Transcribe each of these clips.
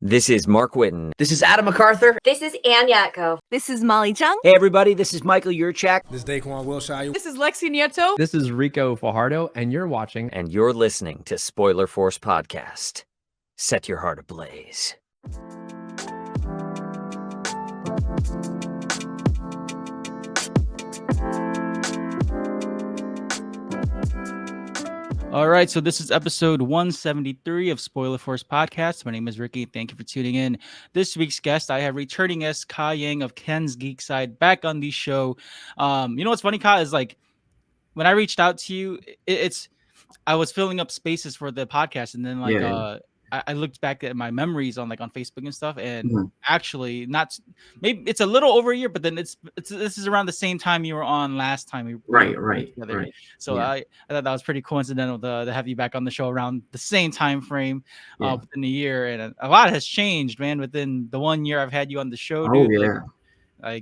This is Mark Whitten. This is Adam MacArthur. This is Ann Yatko. This is Molly Chung. Hey everybody, this is Michael Yurchak. This is Daquan Wilshire. This is Lexi Nieto. This is Rico Fajardo, and you're watching. And you're listening to Spoiler Force Podcast. Set your heart ablaze. All right, so this is episode 173 of Spoiler Force Podcast. My name is Ricky. Thank you for tuning in. This week's guest, I have returning guest Ka Yang of Ken's Geek Side back on the show. You know what's funny, Ka, is like when I reached out to you, I was filling up spaces for the podcast, and then I looked back at my memories on Facebook and stuff, and actually maybe it's a little over a year, but then this is around the same time you were on last time. We Right. So yeah. I thought that was pretty coincidental to have you back on the show around the same time frame within a year, and a lot has changed, man, within the 1 year I've had you on the show, dude. I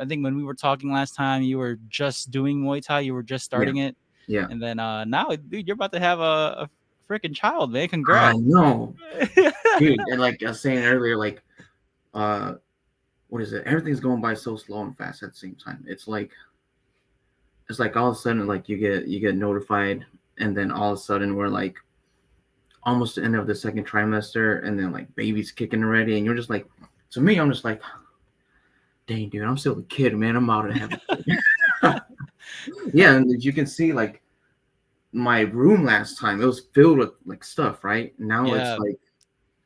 think when we were talking last time, you were just doing Muay Thai, you were just starting it. Yeah. And then now, dude, you're about to have a freaking child, man. Congrats. I know. Dude, and like I was saying earlier, what is it? Everything's going by so slow and fast at the same time. It's like all of a sudden, like you get notified, and then all of a sudden we're like almost the end of the second trimester, and then like baby's kicking already, and you're just like, to me, I'm just like, dang, dude, I'm still a kid, man. I'm out of heaven. Yeah, and as you can see, like my room last time, it was filled with like stuff, right? Now it's like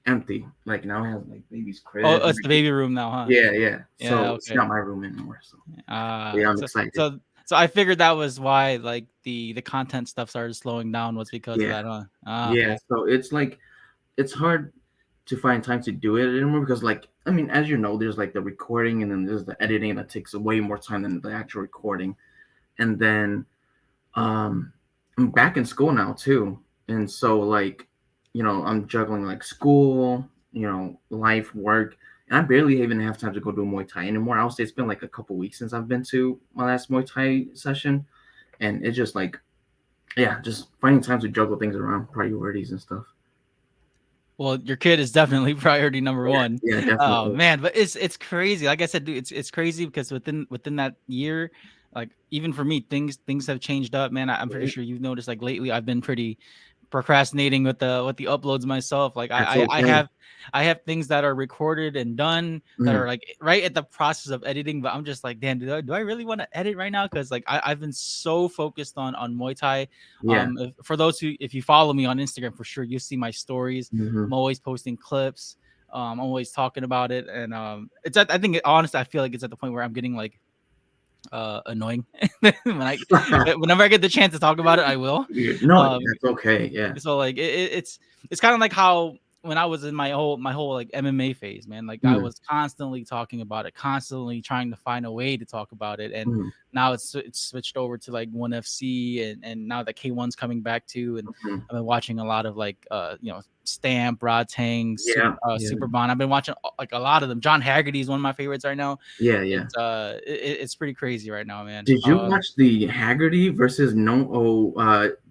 empty. Like now it has like baby's crib. Oh, it's the baby room now, huh? Yeah. So it's not my room anymore. So I'm excited. So I figured that was why like the content stuff started slowing down, was because of that, huh? Yeah. So it's like it's hard to find time to do it anymore because, like, I mean, as you know, there's like the recording and then there's the editing that takes way more time than the actual recording. And then I'm back in school now too. And so like, you know, I'm juggling like school, you know, life, work, and I barely even have time to go do Muay Thai anymore. I would say it's been like a couple weeks since I've been to my last Muay Thai session. And it's just like, just finding time to juggle things around, priorities and stuff. Well, your kid is definitely priority number one. Yeah, definitely. Oh man, but it's crazy. Like I said, dude, it's crazy because within that year, like even for me, things have changed up, man. I'm pretty sure you've noticed. Like lately, I've been pretty procrastinating with the uploads myself. Like I have things that are recorded and done that are like right at the process of editing, but I'm just like, damn, do I really want to edit right now? Because like I've been so focused on Muay Thai. For those who, if you follow me on Instagram, for sure you see my stories. I'm always posting clips. I'm always talking about it, and honestly, I feel like it's at the point where I'm getting like annoying. Whenever I get the chance to talk about it, I will. No, that's okay. Yeah. So like it's kind of like how when I was in my whole like MMA phase, man, like I was constantly talking about it, constantly trying to find a way to talk about it, and now it's switched over to like ONE FC, and now that K1's coming back too, and I've been watching a lot of like Stamp, Rod Tang, Super Bond. I've been watching like a lot of them. John Haggerty is one of my favorites right now. It's pretty crazy right now, man. Did you watch the Haggerty versus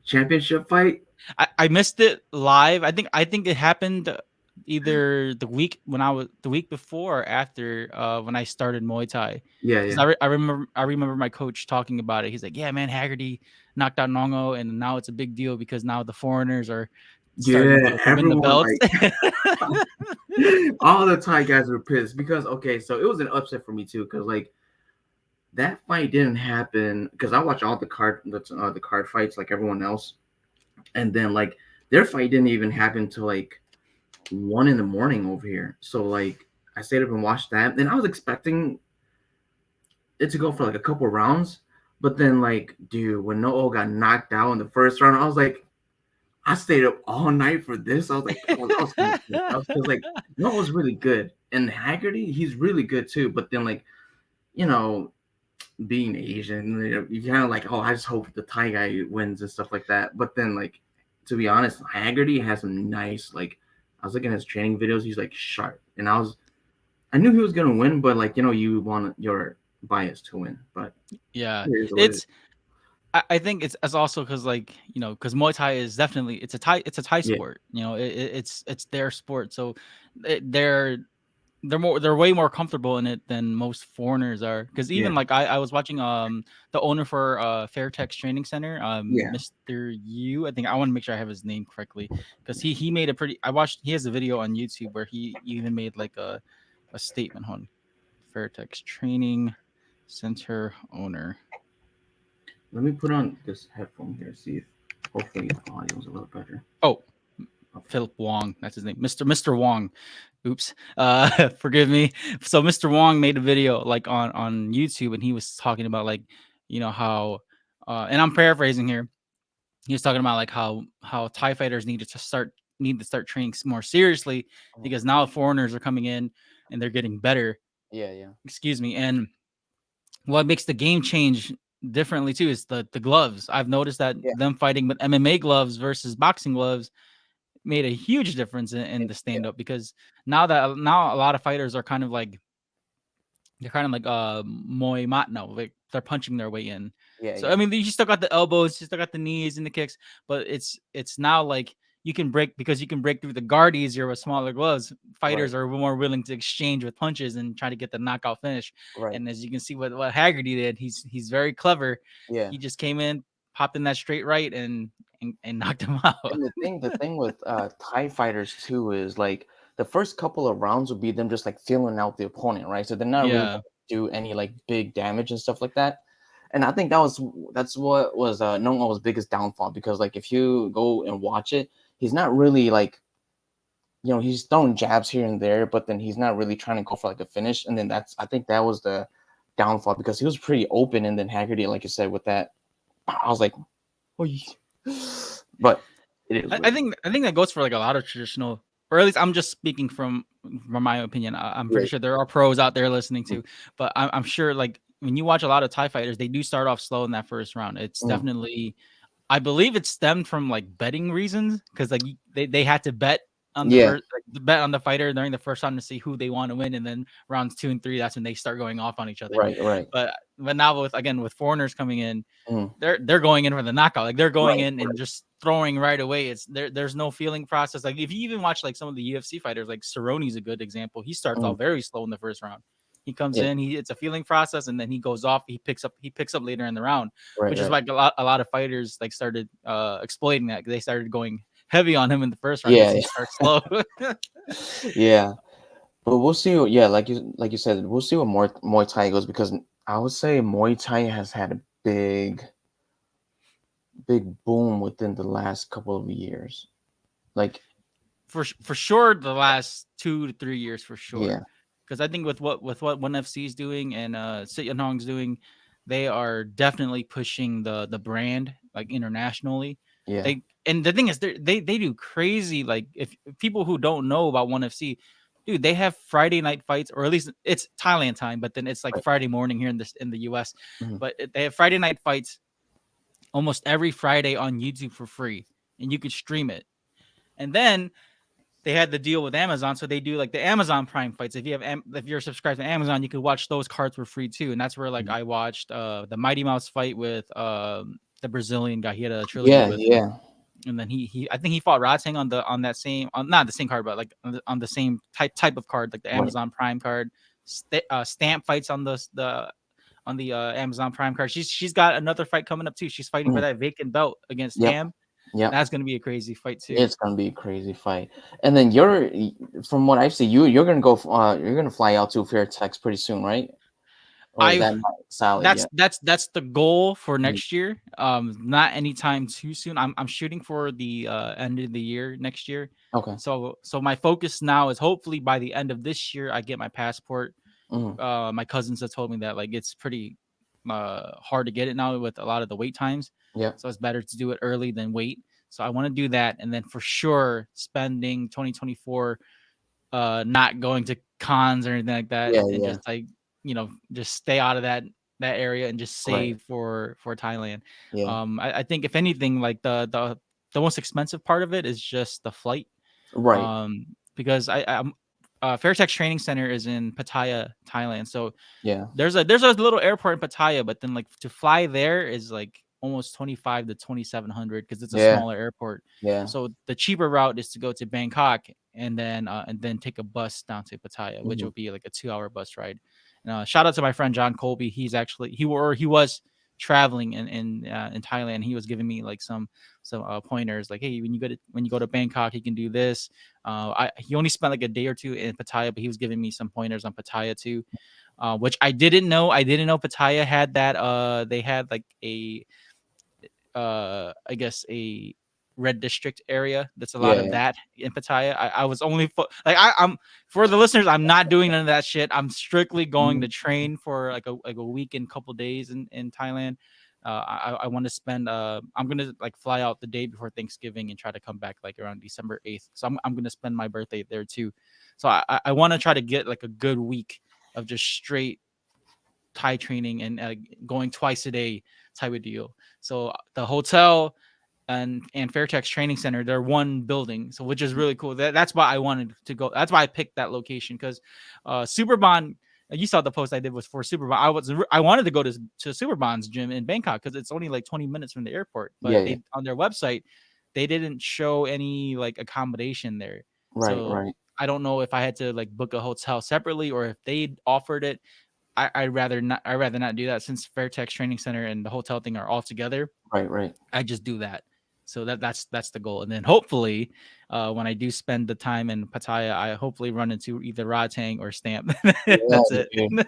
championship fight? I missed it live. I think it happened either the week before or after when I started Muay Thai. I remember my coach talking about it. He's like, yeah, man, Haggerty knocked out Nongo, and now it's a big deal because now the foreigners are everyone like, all the Thai guys were pissed because so it was an upset for me too, because like that fight didn't happen because I watched all the card fights like everyone else, and then like their fight didn't even happen till like 1 a.m. over here. So like I stayed up and watched that, and I was expecting it to go for like a couple rounds, but then like, dude, when Noah got knocked out in the first round, I was like, I stayed up all night for this. I was like, I was like, Noah was really good, and Haggerty, he's really good too. But then like, you know, being Asian, you kind of like, I just hope the Thai guy wins and stuff like that. But then like, to be honest, Haggerty has some nice, like, I was looking at his training videos, he's like sharp, and I knew he was gonna win, but like, you know, you want your bias to win, but yeah, I think it's also because like because Muay Thai is definitely it's a Thai Yeah, sport. It's their sport, so they're they're way more comfortable in it than most foreigners are. Because yeah, even like I was watching the owner for Fairtex Training Center, yeah. Mr. Yu. I think I want to make sure I have his name correctly because he made a pretty. I watched he has a video on YouTube where he even made like a statement on Fairtex Training Center owner. Let me put on this headphone here. See if hopefully the audio is a little better. Oh, Okay. Philip Wong, that's his name. Mr. Wong. Oops. Forgive me. So Mr. Wong made a video like on YouTube and he was talking about like, how and I'm paraphrasing here. He was talking about like how Thai fighters need to start training more seriously because now foreigners are coming in and they're getting better. Yeah. Excuse me. And what makes the game change differently too is the gloves. I've noticed that Yeah. them fighting with MMA gloves versus boxing gloves made a huge difference in the Yeah. stand up because now a lot of fighters are kind of like they're kind of like Muay Matno, like they're punching their way in. So I Yeah. mean, you still got the elbows, you still got the knees and the kicks, but it's now like you can break because you can break through the guard easier with smaller gloves. Fighters Right. are more willing to exchange with punches and try to get the knockout finish. Right. And as you can see, what Haggerty did, he's very clever. Yeah. He just came in, popped in that straight right, and knocked him out. And the thing with Thai fighters too is like the first couple of rounds would be them just like feeling out the opponent, right? So they're not really Yeah. gonna do any like big damage and stuff like that. And I think that's what was Nong O's biggest downfall because like if you go and watch it, he's not really like he's throwing jabs here and there, but then he's not really trying to go for like a finish. And then I think that was the downfall because he was pretty open, and then Haggerty, like you said, with that, I was like, oh, but it is. I think that goes for like a lot of traditional, or at least I'm just speaking from my opinion. I'm pretty Yeah. sure there are pros out there listening to, but I'm sure like when you watch a lot of Thai fighters, they do start off slow in that first round. It's definitely, I believe it stemmed from like betting reasons because like they had to bet on the Yeah. first bet on the fighter during the first round to see who they want to win, and then rounds 2 and 3, that's when they start going off on each other. Right. But now with foreigners coming in, Mm. they're going in for the knockout. Like they're going Right, in and just throwing right away. It's there's no feeling process. Like if you even watch like some of the UFC fighters, like Cerrone's a good example. He starts off very slow in the first round. He comes Yeah. in, it's a feeling process, and then he goes off. He picks up later in the round, which is Right. like a lot of fighters like started exploiting that. They started going heavy on him in the first round. Yeah. He starts slow. Yeah. But we'll see. Yeah, like you said, we'll see what Muay Thai goes because I would say Muay Thai has had a big boom within the last couple of years. Like, for sure, the last 2 to 3 years for sure. yeah, Because I think with what ONE FC is doing and Sit Yun Hong's doing, they are definitely pushing the brand like internationally. yeah, And the thing is, they do crazy like if people who don't know about ONE FC, dude, they have Friday night fights, or at least it's Thailand time, but then it's like Right. Friday morning here in the US. Mhm. But they have Friday night fights almost every Friday on YouTube for free, and you could stream it. And then they had the deal with Amazon, so they do like the Amazon Prime fights. If you're subscribed to Amazon, you could watch those cards for free too. And that's where like I watched the Mighty Mouse fight with the Brazilian guy. He had a trilogy yeah, with, yeah, and then he I think he fought Ratang on that same not the same card, but like on the same type of card, like the Right. Amazon Prime card. Stamp fights on the Amazon Prime card. She's got another fight coming up too. She's fighting for that vacant belt against Yep. Ham. yeah. That's gonna be a crazy fight too. It's gonna be a crazy fight. And then from what I see, you're gonna go. You're gonna fly out to Fairtex pretty soon, right? Or is that not solid yet? That's the goal for next year. Not anytime too soon. I'm shooting for the end of the year next year. Okay. So my focus now is hopefully by the end of this year I get my passport. My cousins have told me that like it's pretty hard to get it now with a lot of the wait times. Yeah. So it's better to do it early than wait. So I want to do that, and then for sure spending 2024 not going to cons or anything like that, Yeah, and yeah. just like just stay out of that area and just Right. save for Thailand. Yeah. I think if anything, like the most expensive part of it is just the flight. Right. Because I'm Fairtex Training Center is in Pattaya, Thailand. So Yeah. there's a little airport in Pattaya, but then like to fly there is like almost 25 to 2,700 because it's a Yeah. smaller airport. Yeah. So the cheaper route is to go to Bangkok and then take a bus down to Pattaya, which Mhm. will be like a 2-hour bus ride. Shout out to my friend John Colby. He's actually he was traveling in Thailand. He was giving me like some pointers, like, hey, when you go to Bangkok, you can do this. He only spent like a day or two in Pattaya, but he was giving me some pointers on Pattaya too, which I didn't know. I didn't know Pattaya had that. They had like a I guess a red district area. That's a lot Yeah. of that in Pattaya. I was only I'm for the listeners. I'm not doing none of that shit. I'm strictly going to train for like a week and couple days in Thailand. I want to spend. I'm gonna like fly out the day before Thanksgiving and try to come back like around December 8th. So I'm gonna spend my birthday there too. So I want to try to get like a good week of just straight Thai training and going twice a day type of deal. So the hotel and Fairtex Training Center, they're one building, so which is really cool. That's why I wanted to go. That's why I picked that location because Superbond. You saw the post I did was for Superbond. I wanted to go to Superbond's gym in Bangkok because it's only like 20 minutes from the airport. But Yeah. they on their website they didn't show any like accommodation there. Right. So Right. I don't know if I had to like book a hotel separately or if they offered it. I'd rather not. I'd rather not do that since Fairtex Training Center and the hotel thing are all together. Right. Right. I just do that. So that's the goal. And then hopefully, when I do spend the time in Pattaya, I hopefully run into either Ratang or Stamp. Yeah, That's it. dude.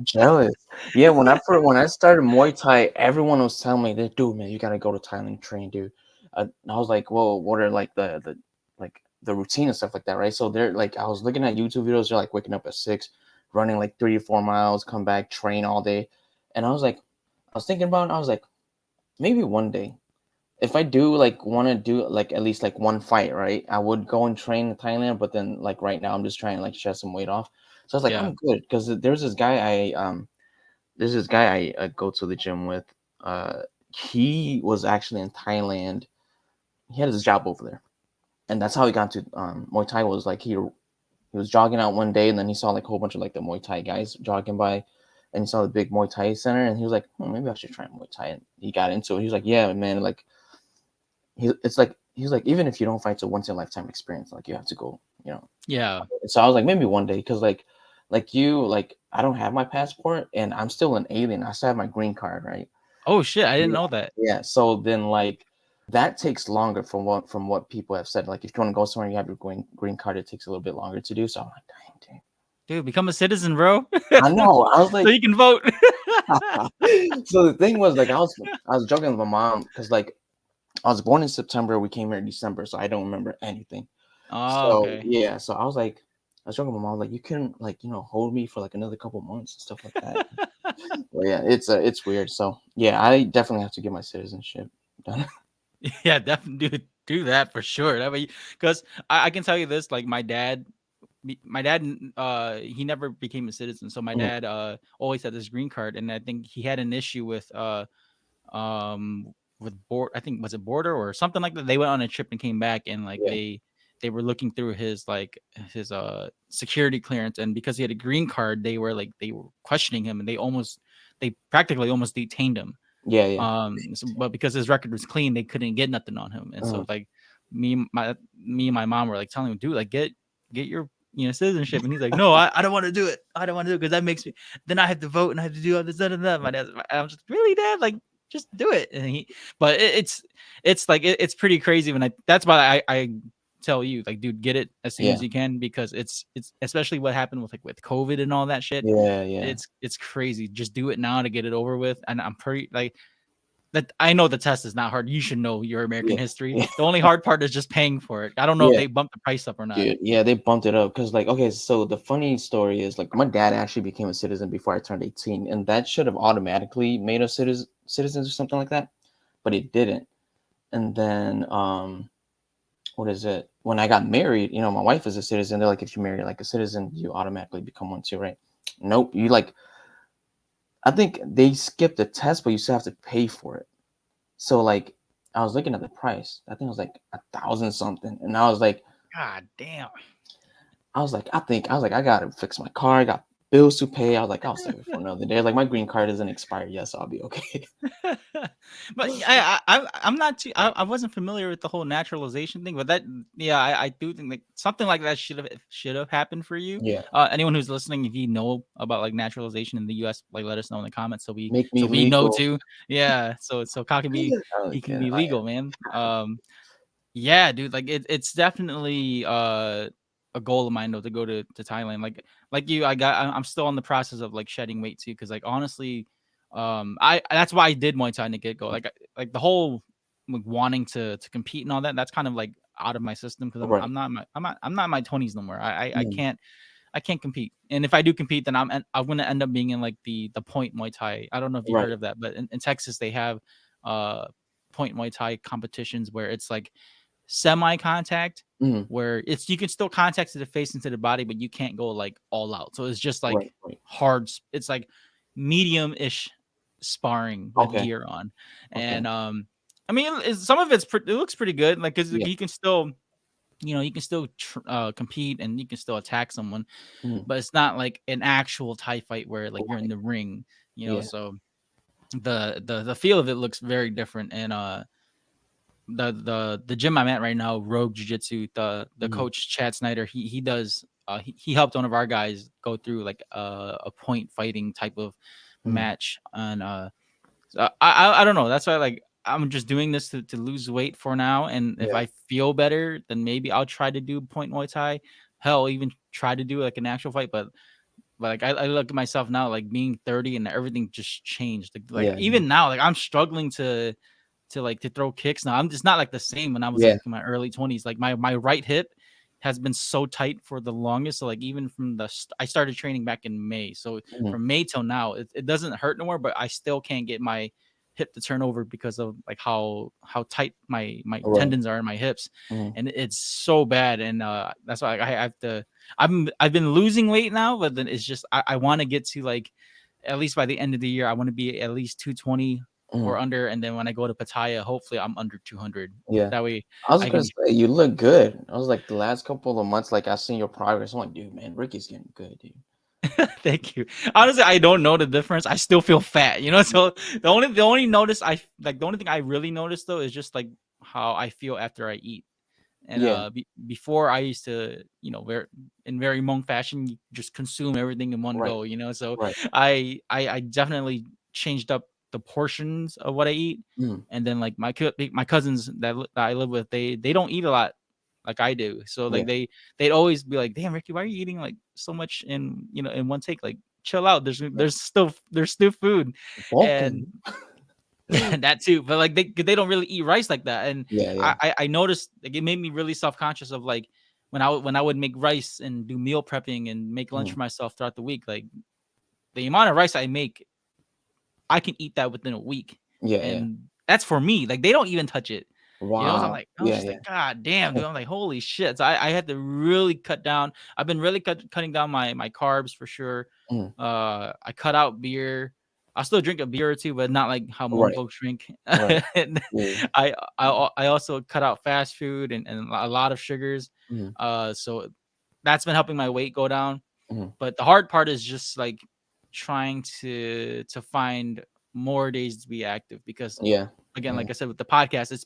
Jealous. Yeah, when I started Muay Thai, everyone was telling me that, dude, man, you gotta go to Thailand and train, dude. And I was like, well, what are like the routine and stuff like that, right? So they're like, I was looking at YouTube videos. They're like waking up at 6, running like 3 to 4 miles, come back, train all day, and I was thinking about it. I was like, maybe one day, if I do like want to do like at least like one fight, right? I would go and train in Thailand, but then like right now I'm just trying to like shed some weight off. So I was like, Yeah. I'm good because there's this guy I go to the gym with. He was actually in Thailand. He had his job over there, and that's how he got to Muay Thai. Was like he was jogging out one day, and then he saw like a whole bunch of like the Muay Thai guys jogging by, and he saw the big Muay Thai center, and he was like, maybe I should try Muay Thai. And he got into it. He was like, yeah, man, like he's like, even if you don't fight, it's a once in a lifetime experience. Like you have to go, you know. Yeah. So I was like, maybe one day, because like you, like I don't have my passport, and I'm still an alien. I still have my green card, right? Oh shit! I didn't know that. Yeah. So then like that takes longer from what people have said. Like if you want to go somewhere, you have your green card. It takes a little bit longer to do. So I'm like, dang. Dude, become a citizen, bro. I know. I was like, so you can vote. so the thing was like I was joking with my mom because like I was born in September. We came here in December, so I don't remember anything. Oh, So okay. yeah, so I was joking with my mom, like you can like hold me for like another couple months and stuff like that. But yeah, it's weird. So yeah, I definitely have to get my citizenship done. Yeah, definitely do that for sure. That way, because I can tell you this, like my dad, he never became a citizen. So my dad always had this green card, and I think he had an issue with board. I think was it border or something like that. They went on a trip and came back, and like they were looking through his security clearance, and because he had a green card, they were questioning him, and they practically almost detained him. Yeah. But because his record was clean, they couldn't get nothing on him, and so like me and my mom were like telling him, dude, like get your citizenship, and he's like, no, I don't want to do it. I don't want to do it because that makes me. Then I have to vote and I have to do all this and that. I'm just really, Dad, like just do it. And it's pretty crazy when that's why I tell you, like, dude, get it as soon as you can, because it's especially what happened with COVID and all that shit. Yeah. It's crazy. Just do it now to get it over with. And I'm pretty like that. I know the test is not hard. You should know your American history. Yeah. The only hard part is just paying for it. I don't know if they bumped the price up or not. Dude, yeah, they bumped it up because, like, okay, so the funny story is, like, my dad actually became a citizen before I turned 18, and that should have automatically made us citizens or something like that, but it didn't. And then, what is it? When I got married, my wife is a citizen. They're like, if you marry like a citizen, you automatically become one too, right? Nope. I think they skipped the test, but you still have to pay for it. So, like, I was looking at the price. I think it was like 1,000 something, and I was like, God damn. I gotta fix my car. I got bills to pay. I was like, I'll save it for another day. Like my green card isn't expired yet, so I'll be okay. But I'm not too. I wasn't familiar with the whole naturalization thing, but that I do think like something like that should have happened for you. Yeah, Anyone who's listening, if you know about like naturalization in the U.S., like let us know in the comments make me we know legal. too. Yeah, so Kyle can be he can Okay, be legal, man. Yeah, dude, like it's definitely a goal of mine though to go to Thailand. Like you, I'm still in the process of like shedding weight too, because like honestly, I that's why I did Muay Thai in the get go. Like the whole like wanting to compete and all that, that's kind of like out of my system because right. I'm not in my 20s no more. I Mm. can't compete, and if I do compete, then I'm gonna end up being in like the point Muay Thai. I don't know if you Right. heard of that, but in Texas they have point Muay Thai competitions where it's like semi-contact, Mm. where it's you can still contact to the face and to the body, but you can't go like all out. So it's just like Right. hard. It's like medium-ish sparring with Okay. gear on, Okay. and I mean, some of it looks pretty good, like because Yeah. you can still. You can still compete and you can still attack someone, Mm. but it's not like an actual Thai fight where like you're in Right. the ring, Yeah. So the feel of it looks very different. And the gym I'm at right now, Rogue Jiu Jitsu, the Mhm. coach Chad Snyder, he does he helped one of our guys go through like a point fighting type of Mhm. match, and so I don't know. That's why like I'm just doing this to lose weight for now, and if Yeah. I feel better, then maybe I'll try to do point Muay Thai. Hell, even try to do like an actual fight, but like I look at myself now, like being 30 and everything just changed. Like Yeah. even now, like I'm struggling to throw kicks now. I'm just not like the same when I was Yeah. like in my early 20s. Like my right hip has been so tight for the longest. So like even from I started training back in May. So Mhm. from May till now, it doesn't hurt no more, but I still can't get my hip to turn over because of like how tight my Right. tendons are in my hips. Mhm. And it's so bad. And that's why I have to I've been losing weight now, but then it's just I want to get to like at least by the end of the year, I want to be at least 220 or Mhm. under, and then when I go to Pattaya, hopefully I'm under 200. Yeah. That way I was I gonna can. say you look good. I was like the last couple of months, like I've seen your progress. I'm like, dude, man, Ricky's getting good, dude. Thank you. Honestly, I don't know the difference. I still feel fat, So the only notice the only thing I really notice though is just like how I feel after I eat. And Yeah. before I used to, in very monk fashion, you just consume everything in one Right. go, So Right. I definitely changed up the portions of what I eat. Mm. And then like my cousins that I live with, they don't eat a lot like I do. So like Yeah. they'd always be like, "Damn, Ricky, why are you eating like so much in one take? Like chill out. There's still food." And Bulking. that too, but like they don't really eat rice like that, and Yeah. Yeah. I noticed like it made me really self-conscious of like when I would make rice and do meal prepping and make lunch Mhm. for myself throughout the week. Like the amount of rice I make, I can eat that within a week, Yeah. Yeah. and that's for me. Like they don't even touch it. So I'm Wow. like, I was Yeah. just Yeah. like, God damn, dude. I'm like, holy shit. So I had to really cut down. I've been really cutting down my carbs for sure. Mm. I cut out beer. I still drink a beer or two, but not like how Hmong Right. folks drink. Right. And Yeah. I also cut out fast food and a lot of sugars. Mhm. So that's been helping my weight go down. Mhm. But the hard part is just like trying to find more days to be active because Yeah. again, Yeah. like I said with the podcast, it's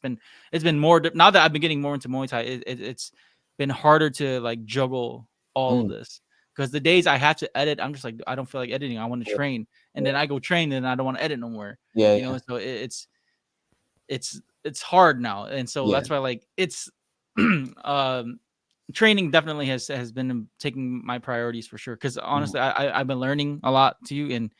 been more now that I've been getting more into Muay Thai. It's been harder to like juggle all of Mm. this because the days I have to edit, I'm just like I don't feel like editing. I want to Yeah. train, and then I go train, and I don't want to edit no more. Yeah. Yeah. So it's hard now, and so Yeah. that's why like it's training definitely has been taking my priorities for sure. Because Mhm. honestly, I've been learning a lot too, and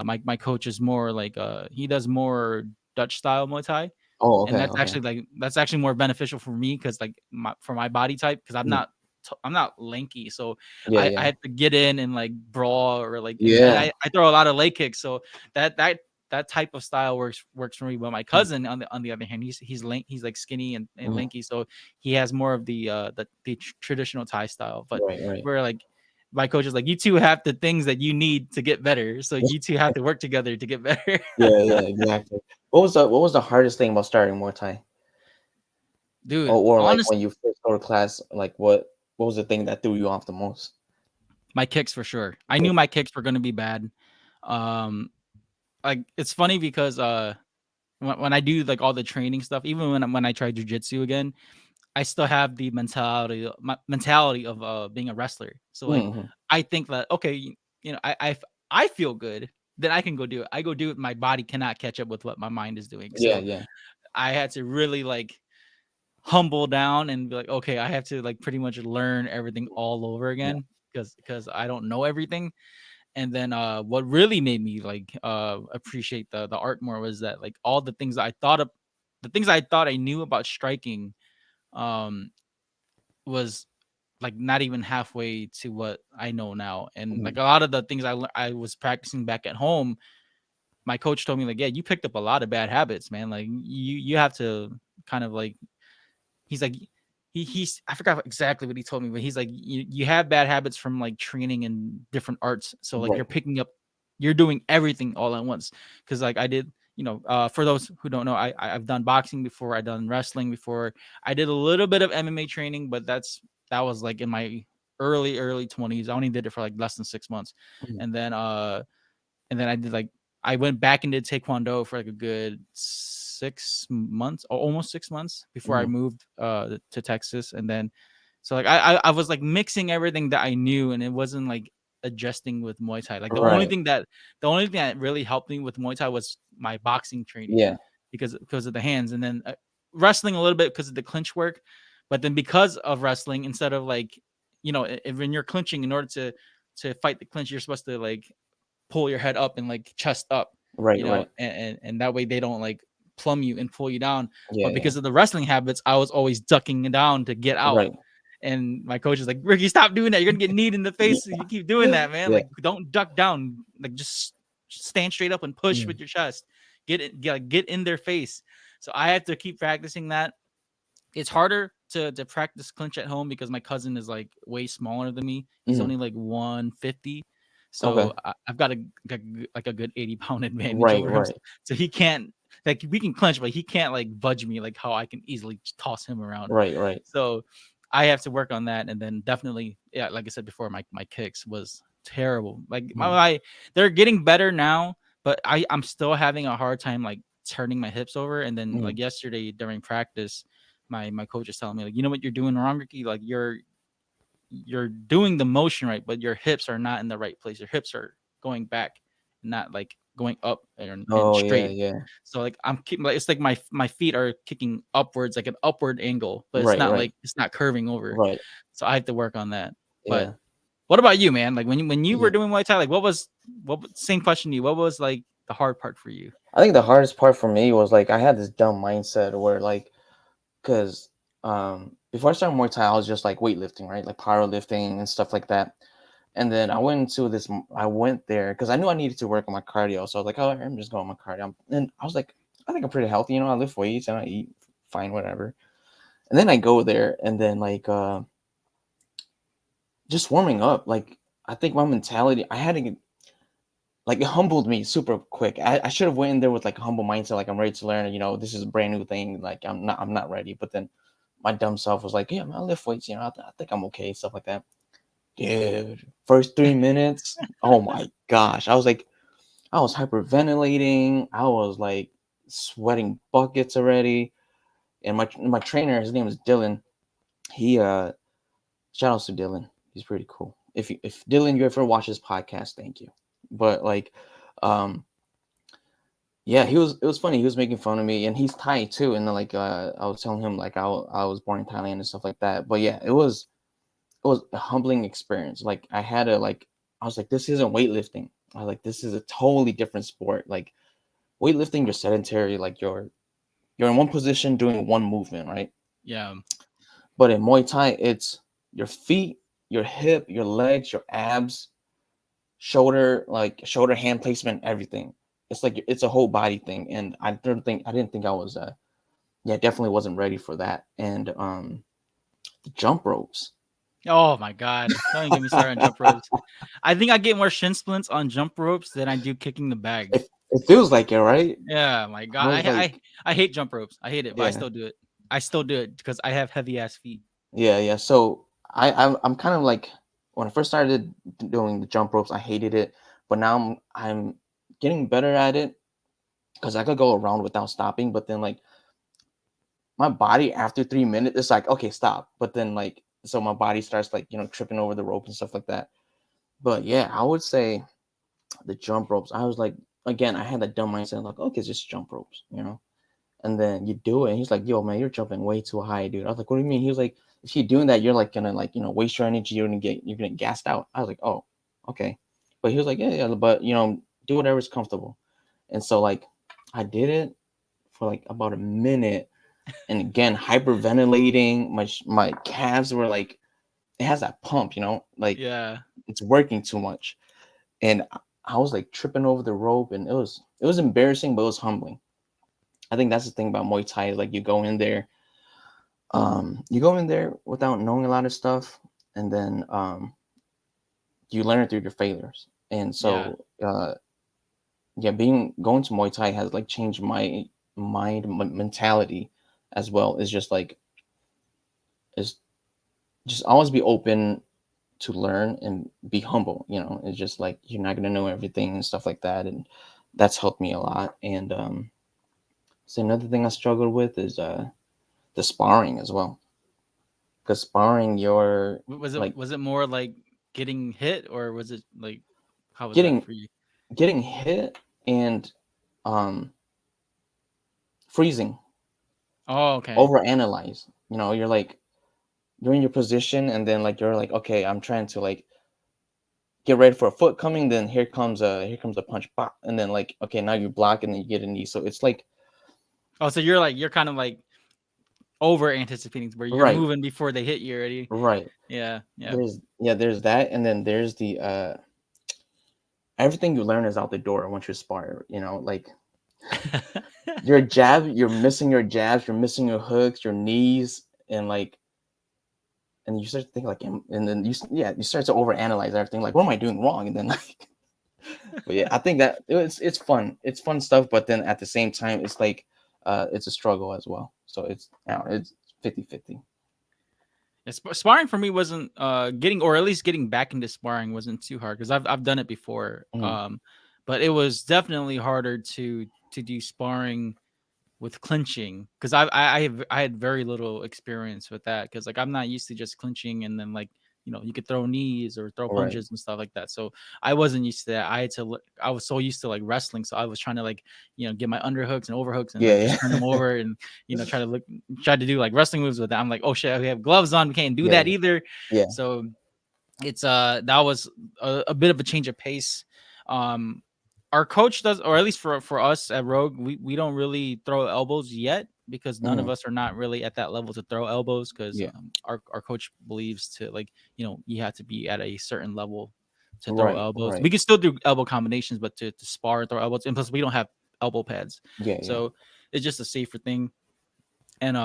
my coach is more like he does more Dutch style Muay Thai, Oh. and Okay. Okay. that's actually more beneficial for me because like for my body type because Mm. I'm not lanky, so Yeah. I Yeah. have to get in and like brawl or like and Yeah. I throw a lot of leg kicks, so that type of style works for me. But my Mm. cousin on the other hand, he's like skinny and Mhm. lanky, so he has more of the traditional Thai style. But Right. Right. we're like my coach is like, you two have the things that you need to get better, so you two have to work together to get better. Yeah. Yeah. Exactly. What was the hardest thing about starting Muay Thai? Dude, Or like honest when you first go to class, like what was the thing that threw you off the most? My kicks for sure. I knew my kicks were gonna be bad. Like it's funny because when I do like all the training stuff, even when I try jujitsu again, I still have the mentality of being a wrestler. So like Mhm. I think that okay, I feel good, then I can go do it. I go do it. My body cannot catch up with what my mind is doing. Yeah, So yeah, I had to really like humble down and be like, okay, I have to like pretty much learn everything all over yeah. again because I don't know everything. And then what really made me like appreciate the art more was that like all the things the things I thought I knew about striking um was like not even halfway to what I know now. And like Mhm. a lot of the things I was practicing back at home, my coach told me like, yeah, you picked up a lot of bad habits, man. Like you have to kind of like he's like he's I forgot exactly what he told me, but he's like you have bad habits from like training in different arts. So like Right. you're doing everything all at once. Cause like I did, for those who don't know, I've done boxing before, I've done wrestling before. I did a little bit of MMA training, but that was like in my early 20s. I only did it for like less than 6 months. Mhm. And then I did like I went back into taekwondo for like a good 6 months, or almost 6 months before I Mhm. moved to Texas. And then so like I was like mixing everything that I knew, and it wasn't like adjusting with Muay Thai. Like Right. the only thing that really helped me with Muay Thai was my boxing training Yeah. because of the hands, and then wrestling a little bit because of the clinch work. But then because of wrestling, instead of like if when you're clinching, in order to fight the clinch, you're supposed to like pull your head up and like chest up, Right. Right. and that way they don't like plumb you and pull you down. Yeah. But Yeah. because of the wrestling habits, I was always ducking down to get out. Right. And my coach is like, Ricky, stop doing that. You're gonna get kneed in the face if you keep doing that, man. Yeah. Like, don't duck down. Like, just stand straight up and push Mhm. with your chest. Get in their face. So I had to keep practicing that. It's harder to practice clinch at home because my cousin is like way smaller than me. He's Mhm. only like 150. Okay. So I've got like a good 80-pound advantage Right. over him. Right. So he can't like we can clinch, but he can't like budge me like how I can easily just toss him around. Right. Right. So I have to work on that. And then definitely, yeah, like I said before, my kicks was terrible. Like Mhm. they're getting better now, but I'm still having a hard time like turning my hips over. And then Mhm. like yesterday during practice, my coach is telling me like, you know what you're doing wrong, Ricky? Like you're doing the motion right, but your hips are not in the right place. Your hips are going back, not like going up and Oh yeah. straight. Yeah. So like I'm keeping like it's like my feet are kicking upwards, like an upward angle, but it's Right. not Right. like it's not curving over. Right. So I have to work on that. But Yeah. what about you, man? Like when you were Yeah. doing Muay Thai, like same question to you? What was like the hard part for you? I think the hardest part for me was like I had this dumb mindset where like because before I started Muay Thai, I was just like weightlifting, right? Like powerlifting and stuff like that. And then I went there because I knew I needed to work on my cardio. So I was like, oh, I'm just going on my cardio. And I was like, I think I'm pretty healthy. I lift weights and I eat fine, whatever. And then I go there and then like just warming up. Like I think my mentality, I had to get, like it humbled me super quick. I should have went in there with like a humble mindset, like I'm ready to learn. This is a brand new thing. Like I'm not ready. But then my dumb self was like, yeah, man, I lift weights. I think I'm okay, stuff like that. Dude, first 3 minutes, oh my gosh, I was hyperventilating. I was like sweating buckets already. And my trainer, his name is Dylan. He shout outs to Dylan. He's pretty cool. If Dylan, you ever watch this podcast, thank you. But like, um, yeah, it was funny. He was making fun of me, and he's Thai too. And then like, I was telling him like I was born in Thailand and stuff like that. But yeah, it was a humbling experience. Like I was like, this isn't weightlifting. I was like, this is a totally different sport. Like weightlifting, you're sedentary. Like you're in one position doing one movement, right? Yeah. But in Muay Thai, it's your feet, your hip, your legs, your abs, shoulder hand placement, everything. It's like it's a whole body thing, and I didn't think I was yeah, definitely wasn't ready for that. And the jump ropes. Oh my god. Don't even get me started on jump ropes. I think I get more shin splints on jump ropes than I do kicking the bag. It feels like it, right? Yeah, my I god. was like, I hate jump ropes. I hate it, but I yeah. still do it. I still do it because I have heavy ass feet. Yeah, yeah. So I'm kind of like when I first started doing the jump ropes, I hated it, but now I'm getting better at it because I could go around without stopping. But then like my body after 3 minutes, it's like okay, stop. But then like so my body starts like tripping over the rope and stuff like that. But yeah, I would say the jump ropes. I was like again, I had that dumb mindset like okay, it's just jump ropes, And then you do it, and he's like, "Yo, man, you're jumping way too high, dude." I was like, "What do you mean?" He was like, "If you're doing that, you're like gonna like waste your energy. You're gonna gassed out." I was like, "Oh, okay." But he was like, "Yeah, yeah, but do whatever's comfortable." And so like, I did it for like about a minute, and again, hyperventilating. My calves were like, it has that pump, like Yeah. it's working too much, and I was like tripping over the rope, and it was embarrassing, but it was humbling. I think that's the thing about Muay Thai. Like you go in there without knowing a lot of stuff, and then you learn through your failures. And Yeah. so yeah, going to Muay Thai has like changed my mentality as well. It's just like it's just always be open to learn and be humble. It's just like you're not gonna know everything and stuff like that, and that's helped me a lot. And so another thing I struggled with is the sparring as well, because sparring you're Was it like was it more like getting hit, or was it like how was that getting for you? getting hit and um freezing, Oh, okay. overanalyze. You're like you're in your position, and then like you're like okay, I'm trying to like get ready for a foot coming, then here comes a punch, pop, and then like okay, now you block and then you get a knee. So it's like Oh, so you're kind of like over anticipating where you're right, moving before they hit you already. right. Yeah, yeah. There's that, and then there's the everything you learn is out the door once you spar. Like your jab, you're missing your jabs, you're missing your hooks, your knees, and like, and you start to think like, and then you start to overanalyze everything. Like, what am I doing wrong? And then like, but yeah, I think that it's fun. It's fun stuff, but then at the same time, it's like, it's a struggle as well. So it's 50-50. Yeah, sparring for me wasn't getting, or at least getting back into sparring wasn't too hard because I've done it before. Mhm. But it was definitely harder to do sparring with clinching because I had very little experience with that because like I'm not used to just clinching and then like you could throw knees or throw Right. punches and stuff like that. So I wasn't used to that. I was so used to like wrestling, so I was trying to like get my underhooks and overhooks and like Yeah, just turn them over and try to do like wrestling moves with that. I'm like, oh shit, we have gloves on, we can't do yeah, that either. yeah. So it's that was a bit of a change of pace. Um, our coach does, or at least for us at Rogue, we don't really throw elbows yet because none of Mhm. us are not really at that level to throw elbows because Yeah. our coach believes to like you have to be at a certain level to throw Right, elbows. right. We can still do elbow combinations, but to spar and throw elbows, and plus we don't have elbow pads, Yeah, yeah. so it's just a safer thing. And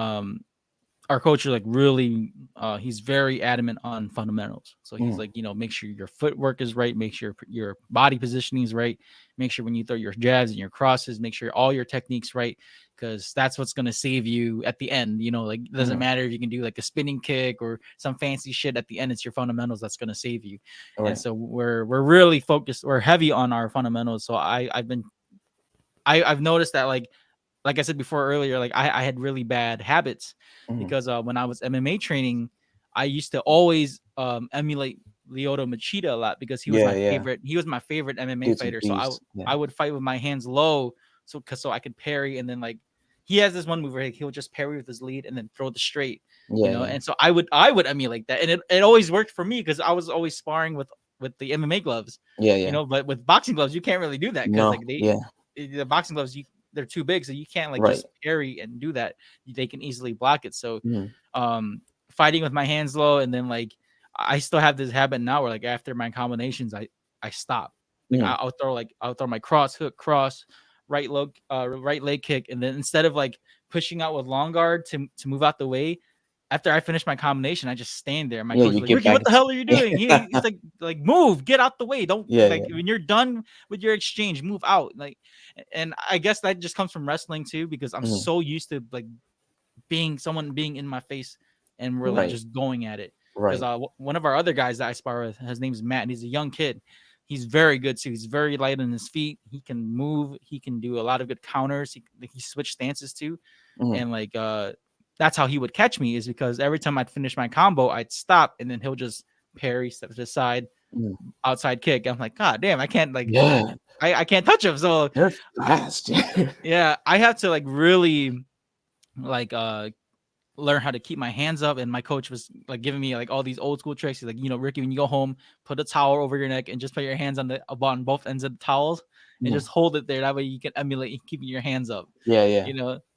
our coach is like really he's very adamant on fundamentals, so he's Mhm. like make sure your footwork is right, make sure your body positioning is right, make sure when you throw your jabs and your crosses, make sure all your techniques right, because that's what's going to save you at the end. Like it doesn't Mhm. matter if you can do like a spinning kick or some fancy shit at the end, it's your fundamentals that's going to save you. And Right. so we're really focused, we're heavy on our fundamentals. So I've noticed that like I said before earlier, like I had really bad habits Mhm. because when I was MMA training, I used to always emulate Lyoto Machida a lot because he was Yeah, my yeah. favorite. He was my favorite MMA Dude's a fighter. So beast. Yeah. I would fight with my hands low, so I could parry, and then like he has this one move where he'll just parry with his lead and then throw the straight, Yeah, yeah. And so I would emulate that, and it always worked for me because I was always sparring with the MMA gloves, Yeah, yeah. But with boxing gloves you can't really do that because No. like Yeah. the boxing gloves they're too big, so you can't like Right. just parry and do that. They can easily block it. So Mhm. fighting with my hands low, and then like I still have this habit now where like after my combinations I stop. Like Mhm. I'll throw my cross hook, cross, right leg kick, and then instead of like pushing out with long guard to move out the way, after I finish my combination, I just stand there. My Yeah, coach you is like, get Ricky, back what the into hell are you doing? He's like, move, get out the way. Don't yeah, like yeah. when you're done with your exchange, move out. Like, and I guess that just comes from wrestling too, because I'm Mhm. so used to like being in my face and really Right. just going at it. Right. Because one of our other guys that I spar with, his name's Matt, and he's a young kid. He's very good too. He's very light on his feet. He can move. He can do a lot of good counters. He switched stances too, and like that's how he would catch me, is because every time I'd finish my combo, I'd stop, and then he'll just parry, step to the side, outside kick. I'm like, God damn, I can't like, I can't touch him. So they're fast. yeah, I have to like really like learn how to keep my hands up. And my coach was like giving me like all these old school tricks. He's like, Ricky, when you go home, put a towel over your neck and just put your hands on both ends of the towels and just hold it there. That way you can emulate keeping your hands up. Yeah.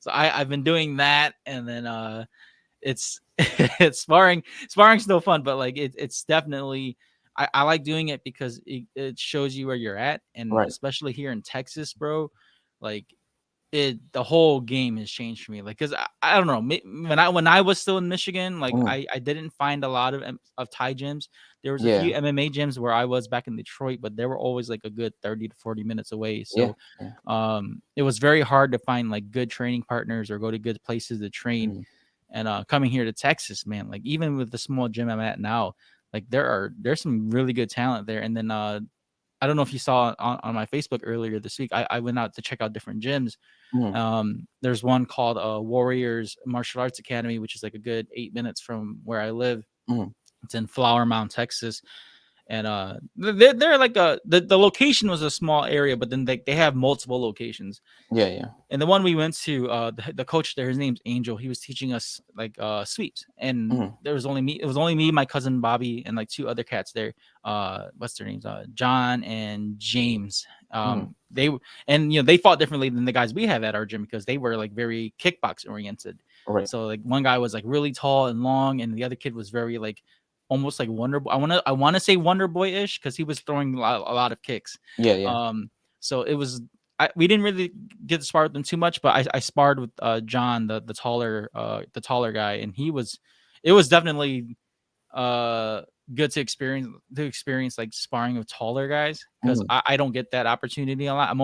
So I've been doing that, and then it's it's sparring's no fun, but like it's definitely I like doing it because it shows you where you're at, and especially here in Texas, bro, like the whole game has changed for me. Like, cause I don't know, when I was still in Michigan, like I didn't find a lot of Thai gyms. There was a few MMA gyms where I was back in Detroit, but they were always like a good 30 to 40 minutes away. So it was very hard to find like good training partners or go to good places to train. And coming here to Texas, man, like even with the small gym I'm at now, like there's some really good talent there. And then I don't know if you saw on my Facebook earlier this week, I went out to check out different gyms. There's one called Warriors Martial Arts Academy, which is like a good 8 minutes from where I live. It's in Flower Mound, Texas. And they're like the location was a small area, but then they have multiple locations. And the one we went to, the coach there, his name's Angel. He was teaching us like sweeps, and there was only me. It was only me, my cousin Bobby, and like two other cats there. What's their names? John and James. They they fought differently than the guys we have at our gym because they were like very kickbox oriented. So like one guy was like really tall and long, and the other kid was very like almost like Wonder Boy. I want to say Wonder Boy-ish because he was throwing a lot of kicks. So it was we didn't really get to spar with them too much, but I sparred with John, the taller guy, and it was definitely good to experience like sparring with taller guys because I don't get that opportunity a lot.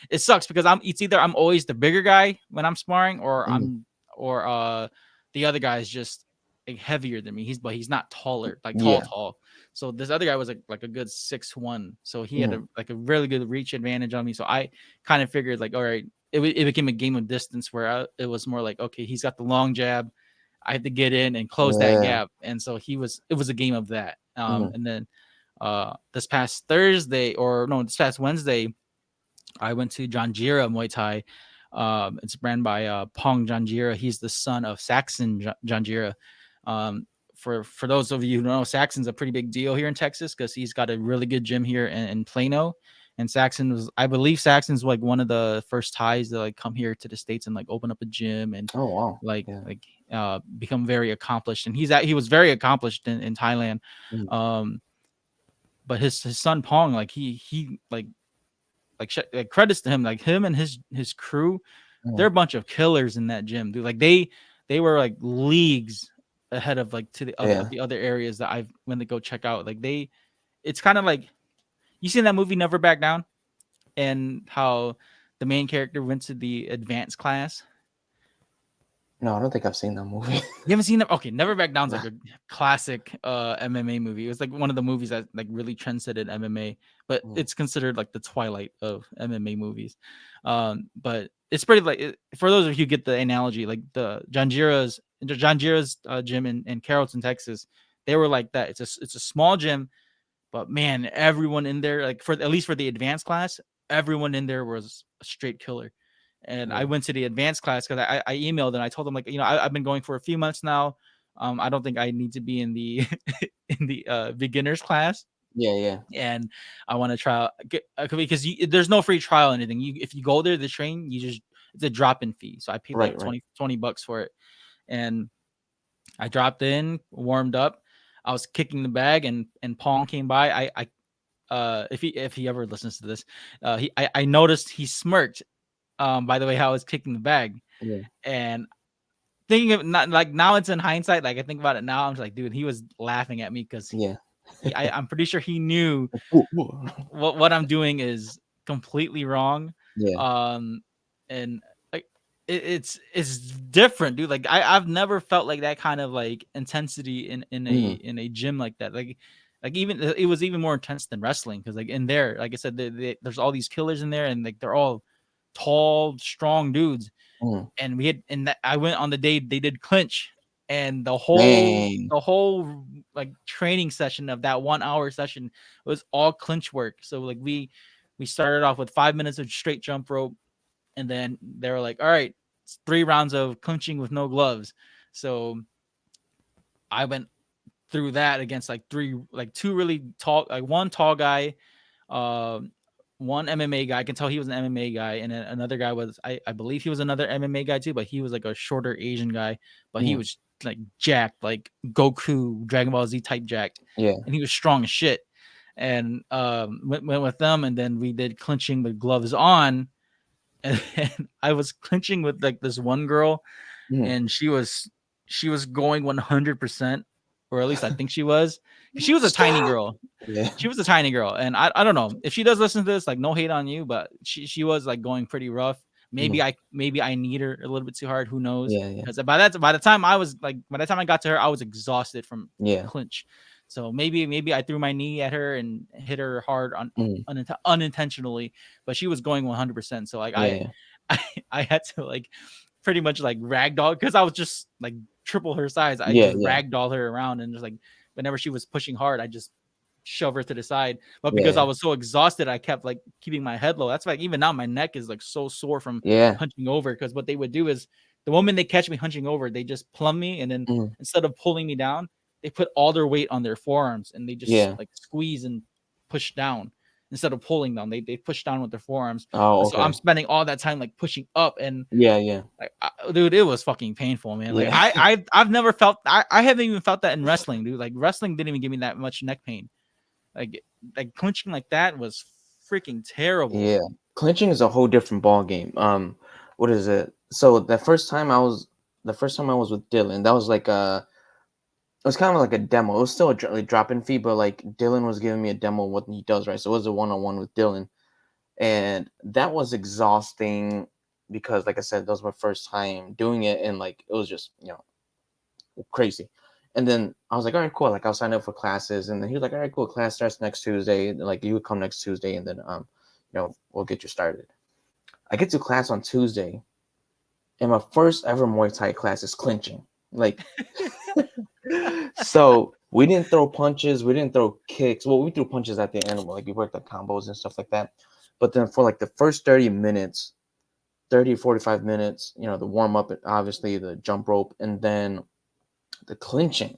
It sucks because it's either I'm always the bigger guy when I'm sparring or the other guy is just like heavier than me. He's not taller, like tall. So this other guy was like a good 6'1", so he had a really good reach advantage on me. So I kind of figured like, all right, it became a game of distance where it was more like, okay, he's got the long jab, I had to get in and close that gap, and so it was a game of that. And then this past Wednesday, I went to Janjira Muay Thai. It's ran by Pong Janjira. He's the son of Saxon Janjira. For those of you who know, Saxon's a pretty big deal here in Texas because he's got a really good gym here in Plano. And I believe Saxon's like one of the first Thais to like come here to the States and like open up a gym and become very accomplished. And he was very accomplished in Thailand. But his son Pong, like he credits to him, like him and his crew, they're a bunch of killers in that gym, dude. Like they were like leagues ahead of like to the other areas that I've went to go check out. Like it's kind of like, you seen that movie Never Back Down, and how the main character went to the advanced class? No, I don't think I've seen that movie. You haven't seen that? Okay, Never Back Down's like a classic MMA movie. It was like one of the movies that like really trendsetted MMA, but it's considered like the twilight of MMA movies. But it's pretty like, for those of you who get the analogy, like the Janjira's gym in Carrollton, Texas, they were like that. It's a small gym, but man, everyone in there, like at least for the advanced class, everyone in there was a straight killer. And I went to the advanced class because I emailed and I told them like, I've been going for a few months now. I don't think I need to be in the in the beginners class. And I want to try because there's no free trial or anything. If you go there to train, it's a drop-in fee. So I paid like $20 for it, and I dropped in, warmed up. I was kicking the bag, and Pong came by. If he ever listens to this, I noticed he smirked. By the way, how I was kicking the bag, and thinking of not like now it's in hindsight. Like I think about it now, I'm just like, dude, he was laughing at me because I'm pretty sure he knew what I'm doing is completely wrong. And like it's different, dude. Like I've never felt like that kind of like intensity in a gym like that. Like even it was even more intense than wrestling because like in there, like I said, there's all these killers in there and like they're all tall, strong dudes. Mm. And we had and that, I went on the day they did clinch, and Dang. the whole like training session of that 1 hour session was all clinch work. So like we started off with 5 minutes of straight jump rope, and then they were like, all right, it's 3 rounds of clinching with no gloves. So I went through that against like two really tall, like one tall guy, um, one MMA guy. I can tell he was an MMA guy, and then another guy was I believe he was another MMA guy too, but he was like a shorter Asian guy, but he was like jacked, like Goku, Dragon Ball Z type jacked, Yeah. and he was strong as shit. And went with them, and then we did clinching with gloves on, and I was clinching with like this one girl, and she was going 100%, or at least I think she was. She was a tiny girl. Yeah. She was a tiny girl, and I don't know if she does listen to this. Like, no hate on you, but she was like going pretty rough. Maybe I need her a little bit too hard. Who knows? Yeah. Yeah. Because by the time I got to her, I was exhausted from Yeah. clinch. So maybe I threw my knee at her and hit her hard unintentionally, but she was going 100%. So like Yeah. I had to like pretty much like ragdoll because I was just like triple her size. I Yeah. just Yeah. ragdoll her around, and just like whenever she was pushing hard, I just shove her to the side. But Yeah. because I was so exhausted, I kept like keeping my head low. That's why even now my neck is like so sore from Yeah. hunching over. Because what they would do is the moment they catch me hunching over, they just plumb me, and then instead of pulling me down, they put all their weight on their forearms and they just like squeeze and push down. Instead of pulling them, they push down with their forearms. Oh, So I'm okay. spending all that time like pushing up, and Yeah. like, dude, it was fucking painful, man. Like Yeah. I've never felt I haven't even felt that in wrestling, dude. Like wrestling didn't even give me that much neck pain. Like clinching like that was freaking terrible. Yeah. Clinching is a whole different ball game. What is it? So the first time I was with Dylan, that was like it was kind of like a demo. It was still a drop-in fee, but like Dylan was giving me a demo of what he does, right? So it was a one-on-one with Dylan, and that was exhausting because, like I said, that was my first time doing it, and like it was just crazy. And then I was like, all right, cool. Like I'll sign up for classes, and then he was like, all right, cool. Class starts next Tuesday. And, like you would come next Tuesday, and then we'll get you started. I get to class on Tuesday, and my first ever Muay Thai class is clinching. Like, so we didn't throw punches, we didn't throw kicks. Well, we threw punches at the end, like we worked at combos and stuff like that. But then for like the first 30 minutes, 45 minutes, the warm up, obviously the jump rope, and then the clinching.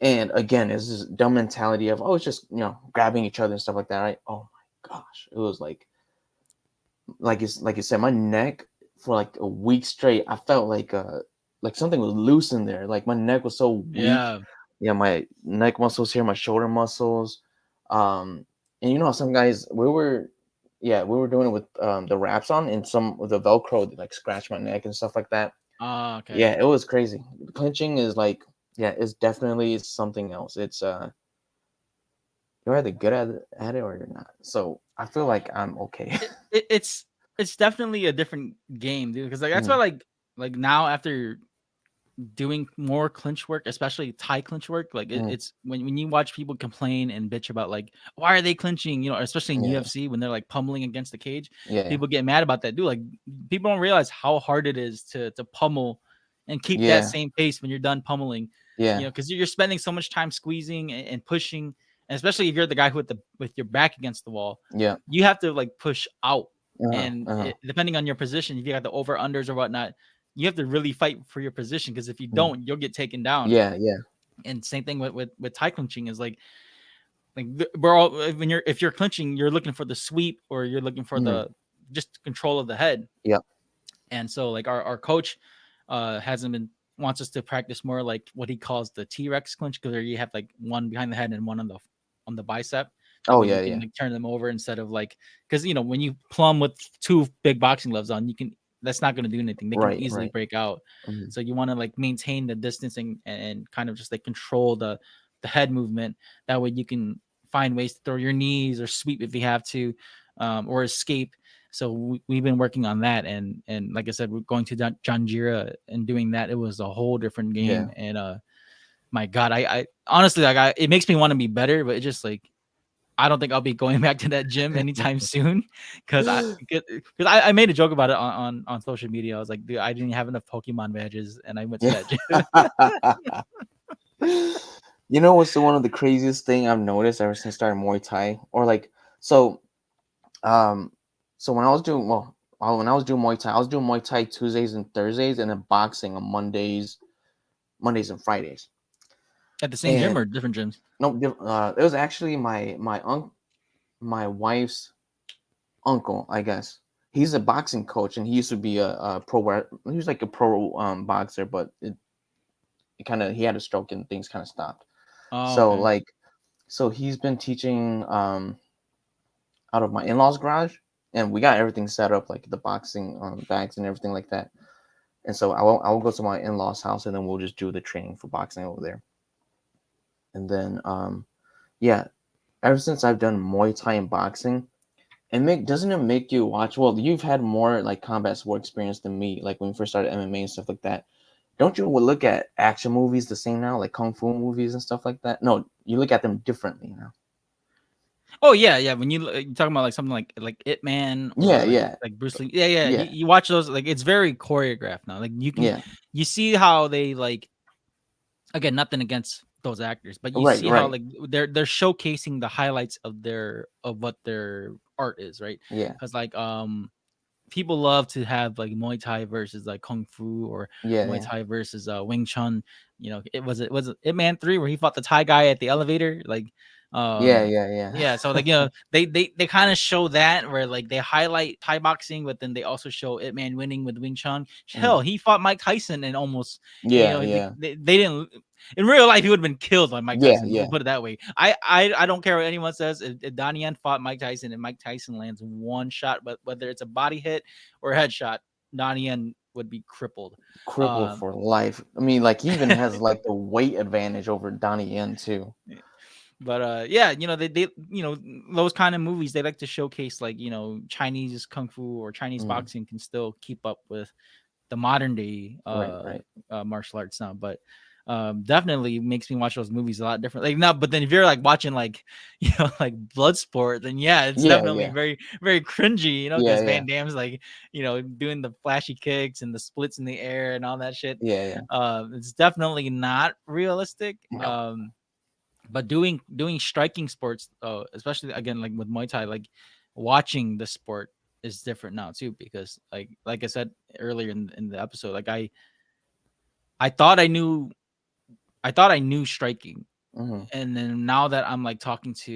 And again, it's this dumb mentality of, it's just, grabbing each other and stuff like that, right? Oh my gosh. It was like you said, my neck for like a week straight, I felt like something was loose in there. Like my neck was so weak. Yeah, my neck muscles here, my shoulder muscles. And some guys, we were doing it with the wraps on, and some with the Velcro like scratch my neck and stuff like that. Oh, okay. Yeah, it was crazy. Clinching is like, it's definitely something else. It's you're either good at it or you're not. So I feel like I'm okay. It's definitely a different game, dude. Because like that's why like now after doing more clinch work, especially Thai clinch work, like it's when you watch people complain and bitch about like why are they clinching, especially in UFC when they're like pummeling against the cage. People get mad about that, dude. Like people don't realize how hard it is to pummel and keep that same pace when you're done pummeling. Because you're spending so much time squeezing and pushing, and especially if you're the guy with your back against the wall. You have to like push out, and depending on your position, if you got the over unders or whatnot, you have to really fight for your position, because if you don't, you'll get taken down. And same thing with Thai clinching is like we're all if you're clinching, you're looking for the sweep, or you're looking for the just control of the head. And so like our coach wants us to practice more like what he calls the T-Rex clinch, because you have like one behind the head and one on the bicep. You can like turn them over instead of like, because when you plumb with two big boxing gloves on, that's not going to do anything. They can easily break out. So you want to like maintain the distancing and kind of just like control the head movement. That way you can find ways to throw your knees or sweep if you have to, or escape. So we've been working on that, and like I said, we're going to Janjira and doing that. It was a whole different game, and my God, I honestly like it makes me want to be better, but it just like I don't think I'll be going back to that gym anytime soon because I made a joke about it on social media. I was like, dude, I didn't have enough Pokemon badges, and I went to that gym. You know what's one of the craziest thing I've noticed ever since I started Muay Thai, or like so when I was doing Muay Thai, I was doing Muay Thai Tuesdays and Thursdays, and then boxing on Mondays and Fridays. At the same gym or different gyms? No, it was actually my wife's uncle, I guess. He's a boxing coach, and he used to be a pro. He was like a pro boxer, but it kind of he had a stroke and things kind of stopped. Oh, so okay. so he's been teaching out of my in-laws' garage, and we got everything set up, like the boxing bags and everything like that. And so I will go to my in-laws' house, and then we'll just do the training for boxing over there. And then ever since I've done Muay Thai and boxing, doesn't it make you watch? Well, you've had more like combat sport experience than me, like when you first started MMA and stuff like that. Don't you look at action movies the same now, like kung fu movies and stuff like that? No, you look at them differently now. Oh yeah. When you're talking about like something like Ip Man, or like Bruce Lee, yeah. You watch those, like it's very choreographed now. Like you can you see how they like. Again, nothing against those actors, but you see how like they're showcasing the highlights of what their art is, right? Yeah. Because like people love to have like Muay Thai versus like Kung Fu, or Muay Thai versus Wing Chun. You know, it was Ip Man 3 where he fought the Thai guy at the elevator, like yeah. So like, you know, they kind of show that where like they highlight Thai boxing, but then they also show Ip Man winning with Wing Chun. Hell, he fought Mike Tyson and almost they didn't. In real life, he would have been killed by Mike Tyson. We'll put it that way. I don't care what anyone says. If Donnie Yen fought Mike Tyson and Mike Tyson lands one shot, but whether it's a body hit or a headshot, Donnie Yen would be crippled for life. I mean, like he even has like the weight advantage over Donnie Yen too. But yeah, you know, they you know, those kind of movies, they like to showcase like, you know, Chinese kung fu or Chinese boxing can still keep up with the modern day martial arts now. But definitely makes me watch those movies a lot different. Like now, but then if you're like watching like, you know, like Bloodsport, then it's definitely very, very cringy, you know, because Van Damme's like, you know, doing the flashy kicks and the splits in the air and all that shit. It's definitely not realistic. But doing striking sports, especially again like with Muay Thai, like watching the sport is different now too, because like I said earlier in the episode, like I thought I knew striking, and then now that I'm like talking to,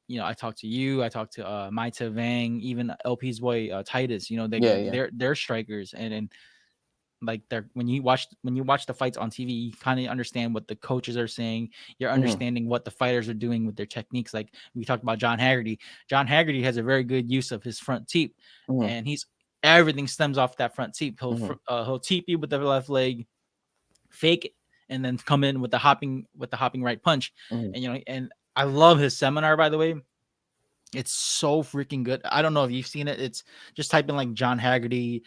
you know, I talked to you, I talked to Maita Vang, even LP's boy Titus, you know, they're strikers, and like when you watch the fights on TV, you kind of understand what the coaches are saying. You're understanding what the fighters are doing with their techniques. Like we talked about John Haggerty. John Haggerty has a very good use of his front teep, and everything stems off that front teep. He'll teep you with the left leg, fake it, and then come in with the hopping right punch. And you know, and I love his seminar, by the way. It's so freaking good. I don't know if you've seen it. It's just type in like John Haggerty.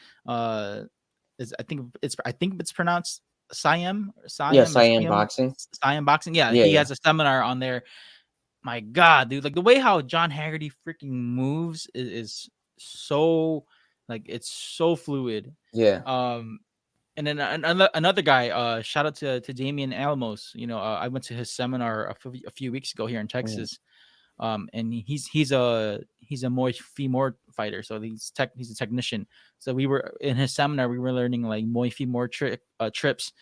I think it's pronounced Siam. Siam boxing. Siam boxing. Yeah, he has a seminar on there. My God, dude! Like the way how John Haggerty freaking moves is so, like, it's so fluid. Yeah. And then another guy. Shout out to Damian Alamos. You know, I went to his seminar a few weeks ago here in Texas. And he's a Muay Thai fighter, so he's a technician. So we were in his seminar, we were learning like Muay Thai trips,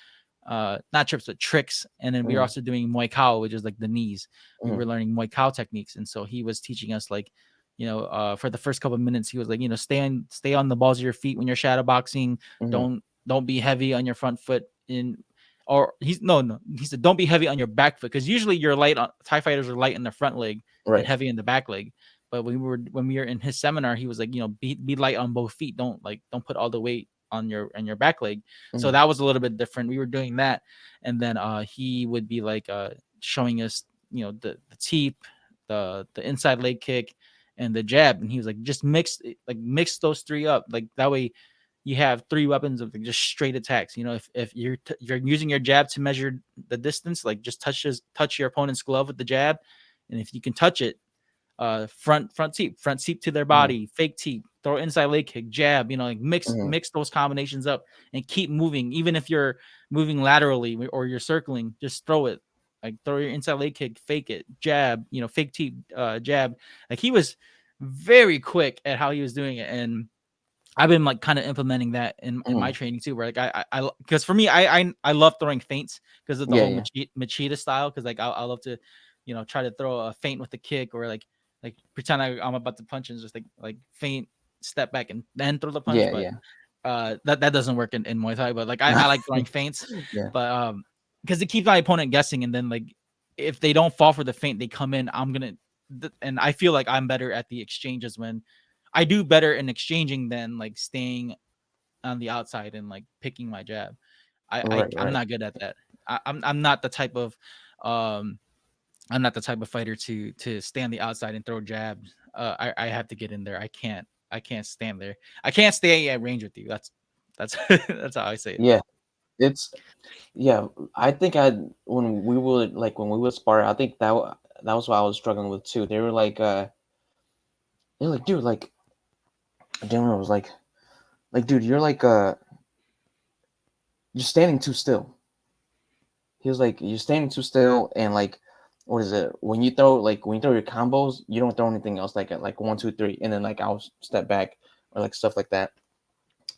not trips but tricks, and then we were also doing Muay Khao, which is like the knees. We were learning Muay Khao techniques, and so he was teaching us like, you know, for the first couple of minutes, he was like, you know, stay on the balls of your feet when you're shadow boxing. Don't be heavy on your front foot he said don't be heavy on your back foot, because usually you're light on Thai fighters are light in the front leg and heavy in the back leg. But when we were in his seminar, he was like, you know, be light on both feet. Don't put all the weight on your back leg. So that was a little bit different. We were doing that, and then he would be like showing us, you know, the teep, the inside leg kick, and the jab, and he was like, just mix those three up, like that way you have three weapons of just straight attacks. You know, if you're using your jab to measure the distance, like just touch your opponent's glove with the jab, and if you can touch it, front seep to their body, fake teep, throw inside leg kick, jab, you know, like mix those combinations up and keep moving. Even if you're moving laterally or you're circling, just throw it. Like throw your inside leg kick, fake it, jab, you know, fake teep, jab. Like he was very quick at how he was doing it. And I've been like kind of implementing that in my training too, where like I because for me, I love throwing feints because of the whole Machida style. Because like I love to, you know, try to throw a feint with a kick, or like pretend I'm about to punch and just like feint, step back and then throw the punch. That doesn't work in Muay Thai. But like I like throwing feints, but because it keeps my opponent guessing, and then like if they don't fall for the feint, they come in. And I feel like I'm better at the exchanges when I do better in exchanging than like staying on the outside and like picking my jab. I'm not good at that. I'm not the type of fighter to stay on the outside and throw jabs. I have to get in there. I can't stand there. I can't stay at range with you. That's that's how I say it. I think when we would spar, I think that was what I was struggling with too. They were like dude, like Dylan was like dude, you're like you're standing too still. He was like, you're standing too still, and like, what is it? When you throw your combos, you don't throw anything else like 1, 2, 3, and then like I'll step back or like stuff like that.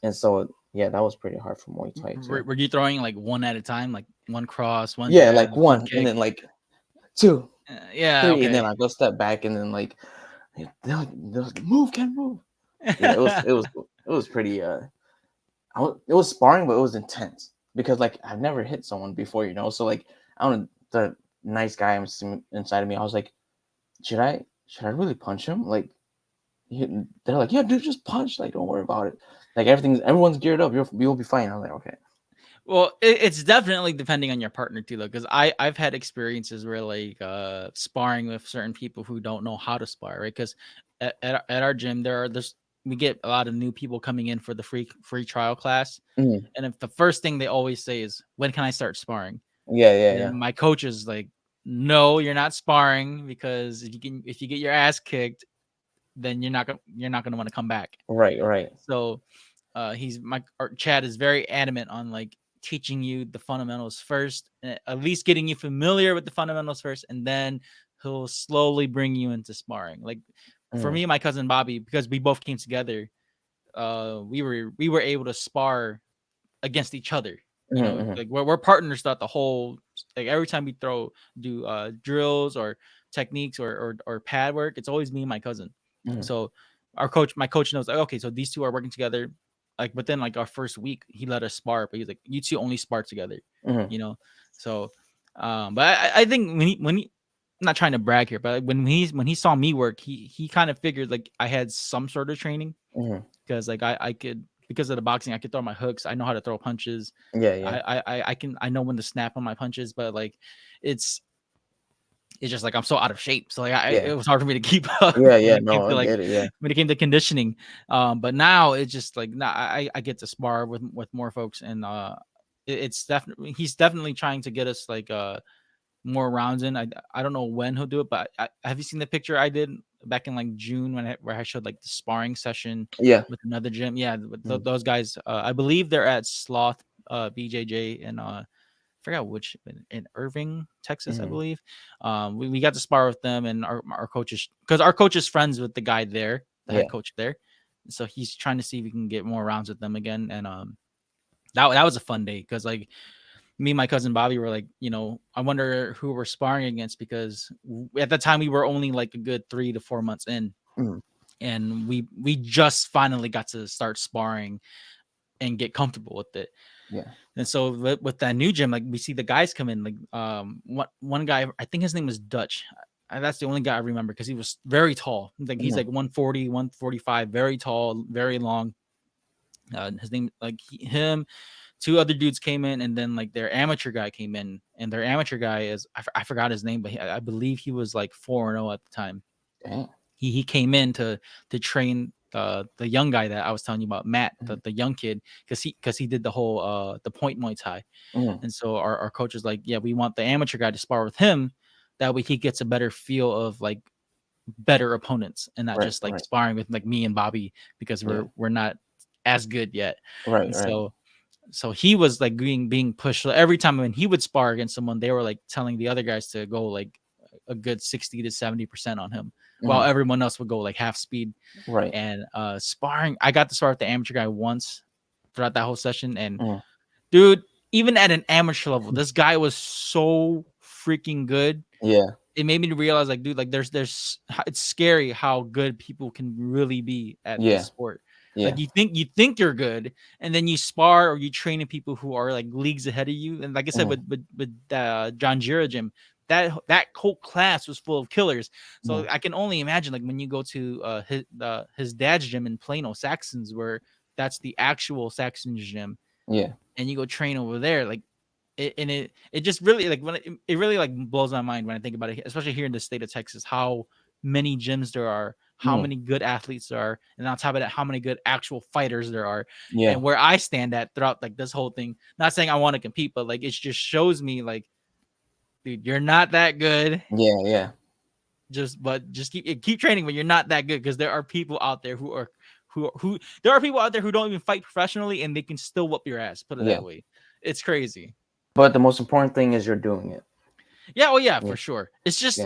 And so that was pretty hard for Muay Thai too. Were you throwing like one at a time, like one cross, one? Yeah, like one and then like 2, 3, okay. and then I go step back, and then like they're like move, can't move. Yeah, it was pretty it was sparring, but it was intense because like I've never hit someone before, you know. So like I don't know, the nice guy inside of me, I was like, should I really punch him? Like they're like, yeah, dude, just punch. Like, don't worry about it. Like everyone's geared up. You'll be fine. I was like, okay. Well, it's definitely depending on your partner too, though, because I've had experiences where like sparring with certain people who don't know how to spar, right? Because at our gym we get a lot of new people coming in for the free trial class, and if the first thing they always say is, when can I start sparring? Yeah. My coach is like, no, you're not sparring, because if you get your ass kicked, then you're not gonna want to come back. Right. So Chad is very adamant on like teaching you the fundamentals first, at least getting you familiar with the fundamentals first, and then he'll slowly bring you into sparring. Like for me and my cousin Bobby, because we both came together, we were able to spar against each other. You know, like we're partners throughout the whole. Like every time we do drills or techniques or pad work, it's always me and my cousin. So my coach knows, like, okay, so these two are working together. Like within like our first week, he let us spar, but he's like, you two only spar together. You know, so but I think when he I'm not trying to brag here, but when he saw me work, he kind of figured like I had some sort of training, because like I could, because of the boxing, I could throw my hooks. I know how to throw punches. I know when to snap on my punches, but like it's just like I'm so out of shape. So like it was hard for me to keep up. No, I get it. Yeah. When it came to conditioning. But now it's just like now I get to spar with more folks, and it's definitely, he's definitely trying to get us like more rounds in. I don't know when he'll do it, but have you seen the picture I did back in like June where I showed like the sparring session with another gym? Yeah, with those guys. I believe they're at Sloth BJJ, and I forgot which, in Irving, Texas, I believe. We got to spar with them, and our coaches, because our coach is friends with the guy there, the head coach there, so he's trying to see if we can get more rounds with them again. And that was a fun day, because like me and my cousin Bobby were like, you know, I wonder who we're sparring against, because at the time we were only like a good 3 to 4 months in, and we just finally got to start sparring and get comfortable with it. Yeah. And so with that new gym, like we see the guys come in, like one guy, I think his name was Dutch. That's the only guy I remember, because he was very tall. Like he's like 140, 145, very tall, very long. His name, like him, 2 other dudes came in, and then like their amateur guy came in, and their amateur guy is, I forgot his name, but I believe he was like 4-0 at the time. Dang. he came in to train the young guy that I was telling you about, Matt, the young kid, because he did the whole the point Muay Thai. And so our coach is like, yeah, we want the amateur guy to spar with him. That way he gets a better feel of like better opponents and not just like sparring with like me and Bobby because we're not as good yet. And so he was like being pushed. So every time when he would spar against someone, they were like telling the other guys to go like a good 60 to 70% on him, while everyone else would go like half speed. And sparring, I got to spar with the amateur guy once throughout that whole session. And dude, even at an amateur level, this guy was so freaking good. It made me realize, like, dude, like there's it's scary how good people can really be at this sport. Like you think you're good, and then you spar or you train in people who are like leagues ahead of you. And like I said, with John Jira gym, that whole class was full of killers. So I can only imagine, like, when you go to his dad's gym in Plano, Saxons, where that's the actual Saxons gym. And you go train over there, like it just really like when it really like blows my mind when I think about it, especially here in the state of Texas, how many gyms there are, how many good athletes there are, and on top of that, how many good actual fighters there are. And where I stand at throughout like this whole thing, not saying I want to compete, but like it just shows me like, dude, you're not that good. Just keep training, but you're not that good, because there are people out there who there are people out there who don't even fight professionally and they can still whoop your ass. Put it that way. It's crazy. But the most important thing is you're doing it. For sure. It's just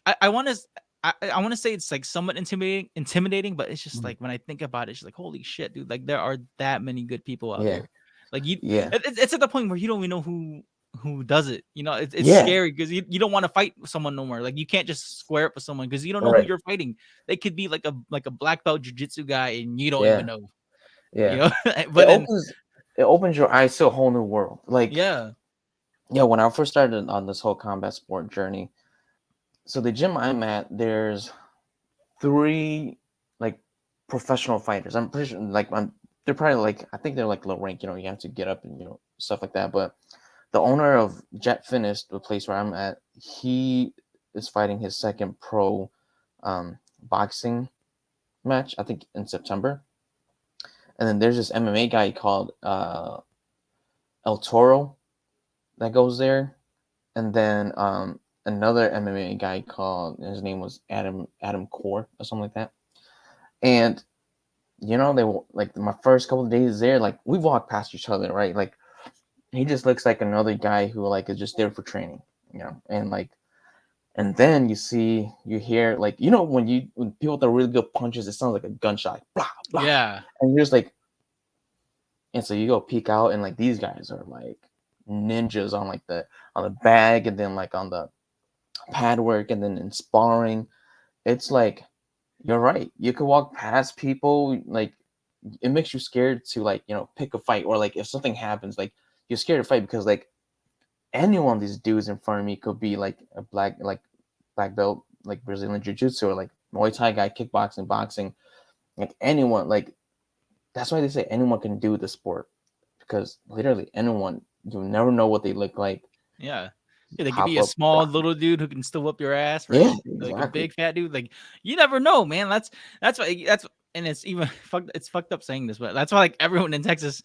I want to say it's like somewhat intimidating, but it's just like when I think about it, it's just like, holy shit, dude! Like there are that many good people out there. Like it's at the point where you don't even know who does it. You know, it's scary because you don't want to fight someone no more. Like you can't just square up with someone because you don't know who you're fighting. They could be like a black belt jiu-jitsu guy and you don't even know. You know? But it opens your eyes to a whole new world. Like when I first started on this whole combat sport journey, so the gym I'm at, there's 3 like professional fighters. I'm pretty sure they're probably like, I think they're like low rank, you know, you have to get up and, you know, stuff like that. But the owner of Jet Fitness, the place where I'm at, he is fighting his second pro boxing match, I think in September. And then there's this MMA guy called El Toro that goes there. And then another MMA guy called, his name was Adam Core or something like that. And you know, they like my first couple of days there, like we walked past each other, right? Like he just looks like another guy who like is just there for training, you know. And then you hear, like, you know, when people throw really good punches, it sounds like a gunshot, blah, blah. And you're just like, and so you go peek out, and like these guys are like ninjas on like on the bag, and then like on the pad work, and then in sparring. It's like, you're right, you could walk past people, like it makes you scared to, like, you know, pick a fight, or like if something happens, like you're scared to fight because like any one of these dudes in front of me could be like a black belt, like Brazilian jiu-jitsu, or like Muay Thai guy, kickboxing, boxing, like anyone. Like that's why they say anyone can do the sport, because literally anyone, you never know what they look like. They could be a small little dude who can still whip your ass, right? Like a big fat dude. Like you never know, man. That's and it's even fucked up saying this, but that's why like everyone in Texas,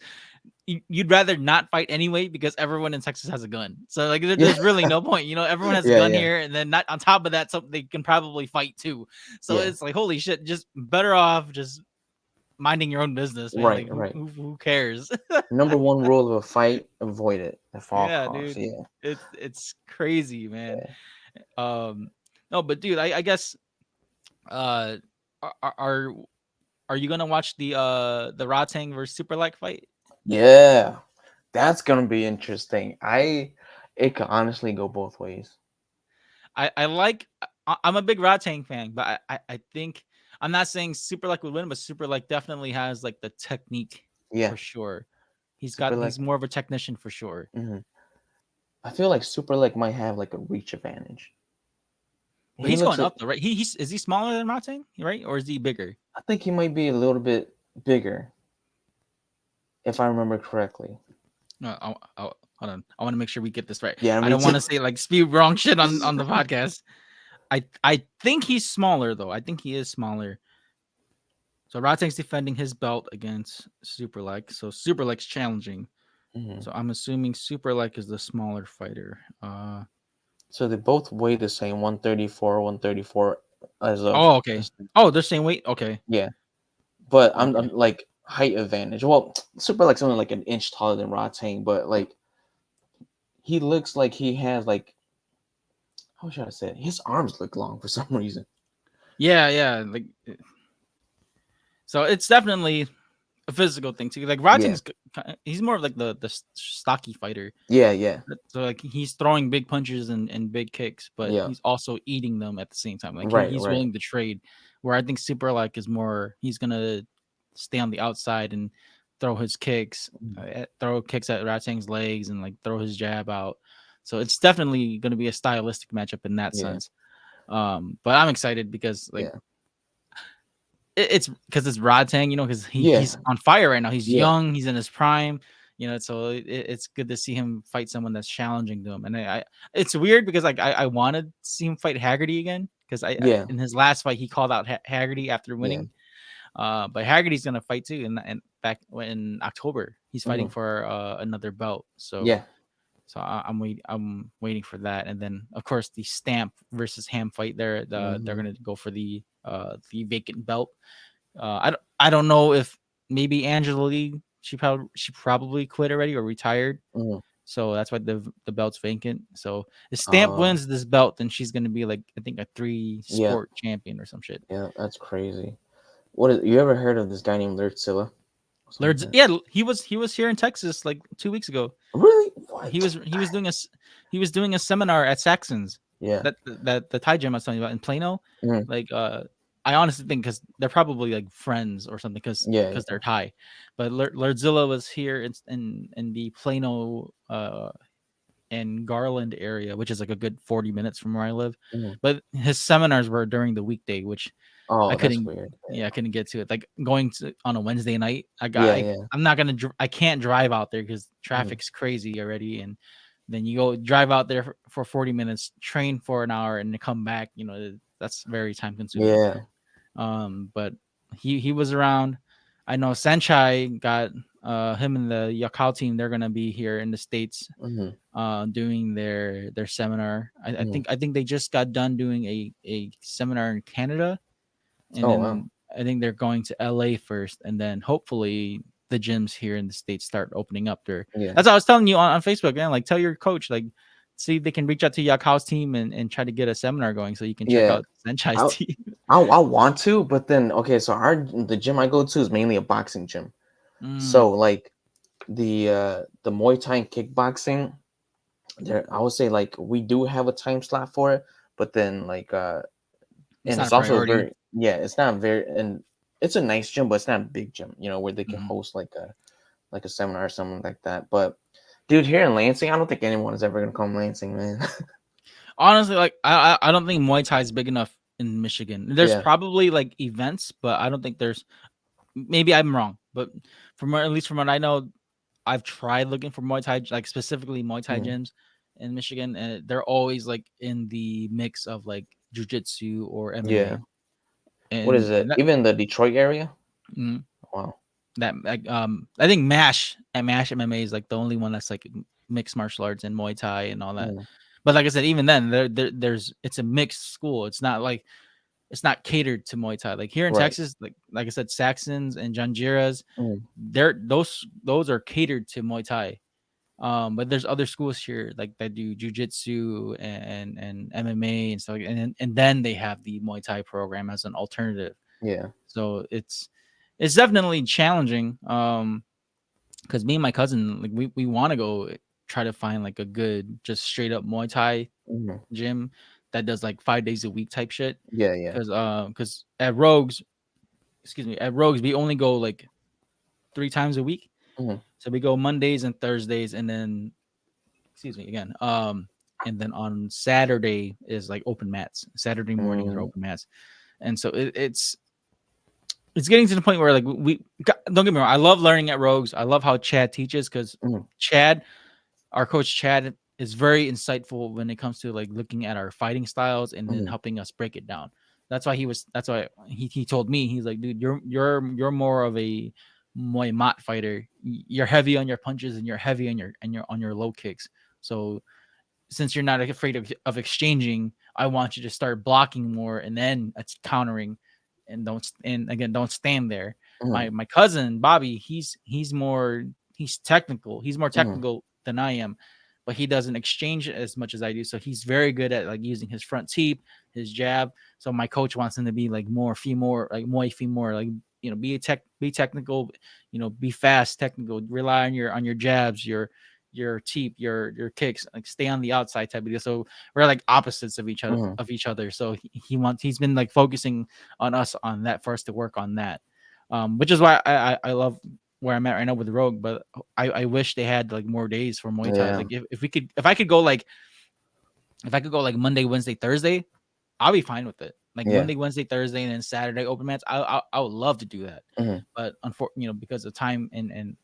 you'd rather not fight anyway, because everyone in Texas has a gun. So like there's really no point, you know. Everyone has a gun here, and then not on top of that, something they can probably fight too. So it's like, holy shit, just better off just minding your own business, man. Who cares? Number one rule of a fight: avoid it at all costs. Dude. It's crazy, man. No, but dude, I guess are you gonna watch the Ratang versus Super Light fight? Yeah, that's gonna be interesting. It could honestly go both ways. I'm a big Ratang fan, but I think, I'm not saying Super Light would win, but Super Light definitely has like the technique for sure. He's more of a technician for sure. Mm-hmm. I feel like Super Light might have like a reach advantage. But he's going up though, right? Is he smaller than Ratang, right? Or is he bigger? I think he might be a little bit bigger, if I remember correctly. No, hold on. I want to make sure we get this right. Yeah, I don't want to say like spew wrong shit on the podcast. I think he's smaller though. I think he is smaller. So Rodtang's defending his belt against Superlek. So Superlek's challenging. Mhm. So I'm assuming Superlek is the smaller fighter. So they both weigh the same, 134 as of. Oh, okay. Oh, they're same weight. Okay. Yeah, but I'm Okay. like height advantage. Well, Superlek's only like an inch taller than Rodtang, but like he looks like he has like, how should I say it? His arms look long for some reason. Yeah. Like, so it's definitely a physical thing too. Like Rodtang's, he's more of like the stocky fighter. Yeah. So like he's throwing big punches and big kicks, but Yeah. he's also eating them at the same time. Like Right, he's right. willing to trade. Where I think Superlek is more, he's gonna stay on the outside and throw his kicks, throw kicks at Rodtang's legs, and like throw his jab out. So it's definitely going to be a stylistic matchup in that sense. But I'm excited because like it's because it's Rodtang, you know, because he's on fire right now. He's young, he's in his prime, you know. So it's good to see him fight someone that's challenging to him. And I it's weird because like I wanted to see him fight Haggerty again because I in his last fight he called out Haggerty after winning. But Haggerty's gonna fight too, and back in October he's fighting for another belt. So so I'm waiting for that, and then of course the Stamp versus Ham fight. They're gonna go for the vacant belt. I don't know if maybe Angela Lee she probably quit already or retired. So that's why the belt's vacant. So if Stamp wins this belt, then she's gonna be like I think a 3-sport champion or some shit. Yeah, that's crazy. You ever heard of this guy named Lurtzilla? Yeah, he was here in Texas like 2 weeks ago. Really? What? He was doing a seminar at Saxon's. Yeah. That the Thai gym I was telling you about in Plano. Like I honestly think because they're probably like friends or something because they're Thai. But Lurtzilla was here in the Plano and Garland area, which is like a good 40 minutes from where I live. But his seminars were during the weekday, which I couldn't. That's weird. Yeah, I couldn't get to it. Like going to on a Wednesday night, I'm not gonna. I can't drive out there because traffic's crazy already, and then you go drive out there for 40 minutes, train for an hour, and then come back. You know that's very time consuming. Yeah. But he was around. I know Sanchai got him and the Yakao team. They're gonna be here in the States, doing their seminar. I think they just got done doing a seminar in Canada. And then I think they're going to LA first, and then hopefully the gyms here in the States start opening up there. That's what I was telling you on Facebook, man. Like tell your coach, like see if they can reach out to Yakao's team and try to get a seminar going so you can check out Senchai's team. I want to, but then the gym I go to is mainly a boxing gym. So like the Muay Thai and kickboxing, I would say like we do have a time slot for it, but then like it's also very it's not very, and it's a nice gym, but it's not a big gym, you know, where they can host like a seminar or something like that. But dude, here in Lansing, I don't think anyone is ever gonna come Lansing, man. Honestly, like I don't think Muay Thai is big enough in Michigan. There's probably like events, but I don't think there's. Maybe I'm wrong, but at least from what I know, I've tried looking for Muay Thai, like specifically Muay Thai gyms in Michigan, and they're always like in the mix of like jiu-jitsu or MMA. Yeah. And what is it? Even the Detroit area? Wow. That I think MASH MMA is like the only one that's like mixed martial arts and Muay Thai and all that. But like I said, even then there's it's a mixed school. It's not like it's not catered to Muay Thai. Like here in Texas, like I said, Saxons and Janjiras, those are catered to Muay Thai. But there's other schools here like that do jujitsu and MMA and stuff, and then they have the Muay Thai program as an alternative. Yeah. So it's definitely challenging. Because me and my cousin, like we want to go try to find like a good, just straight up Muay Thai gym that does like 5 days a week type shit. Yeah. Because at Rogues, we only go like 3 times a week. So we go Mondays and Thursdays, and then and then on Saturday is like open mats. Saturday mornings are open mats, and so it's getting to the point where like don't get me wrong, I love learning at Rogues. I love how Chad teaches because Chad, our coach Chad, is very insightful when it comes to like looking at our fighting styles and then Mhm. helping us break it down. That's why he told me, he's like, dude, you're more of a Muay Mat fighter. You're heavy on your punches and you're heavy on your low kicks. So since you're not afraid of exchanging, I want you to start blocking more and then it's countering, and again, don't stand there. Mhm. My cousin Bobby, he's technical. He's more Mhm. technical than I am, but he doesn't exchange as much as I do. So he's very good at like using his front teep, his jab. So my coach wants him to be like more femur, like Muay femur, like be technical, be fast, technical, rely on your jabs, your teep, your kicks, like stay on the outside type of deal. So we're like opposites Mhm. of each other. So he's been like focusing on us on that for us to work on that. Which is why I love where I'm at right now with Rogue, but I wish they had like more days for Muay Thai. Yeah. Like if I could go like Monday, Wednesday, Thursday, I'll be fine with it. Like Yeah. Monday, Wednesday, Thursday, and then Saturday open mats. I would love to do that. Mhm. But unfortunately, because of time and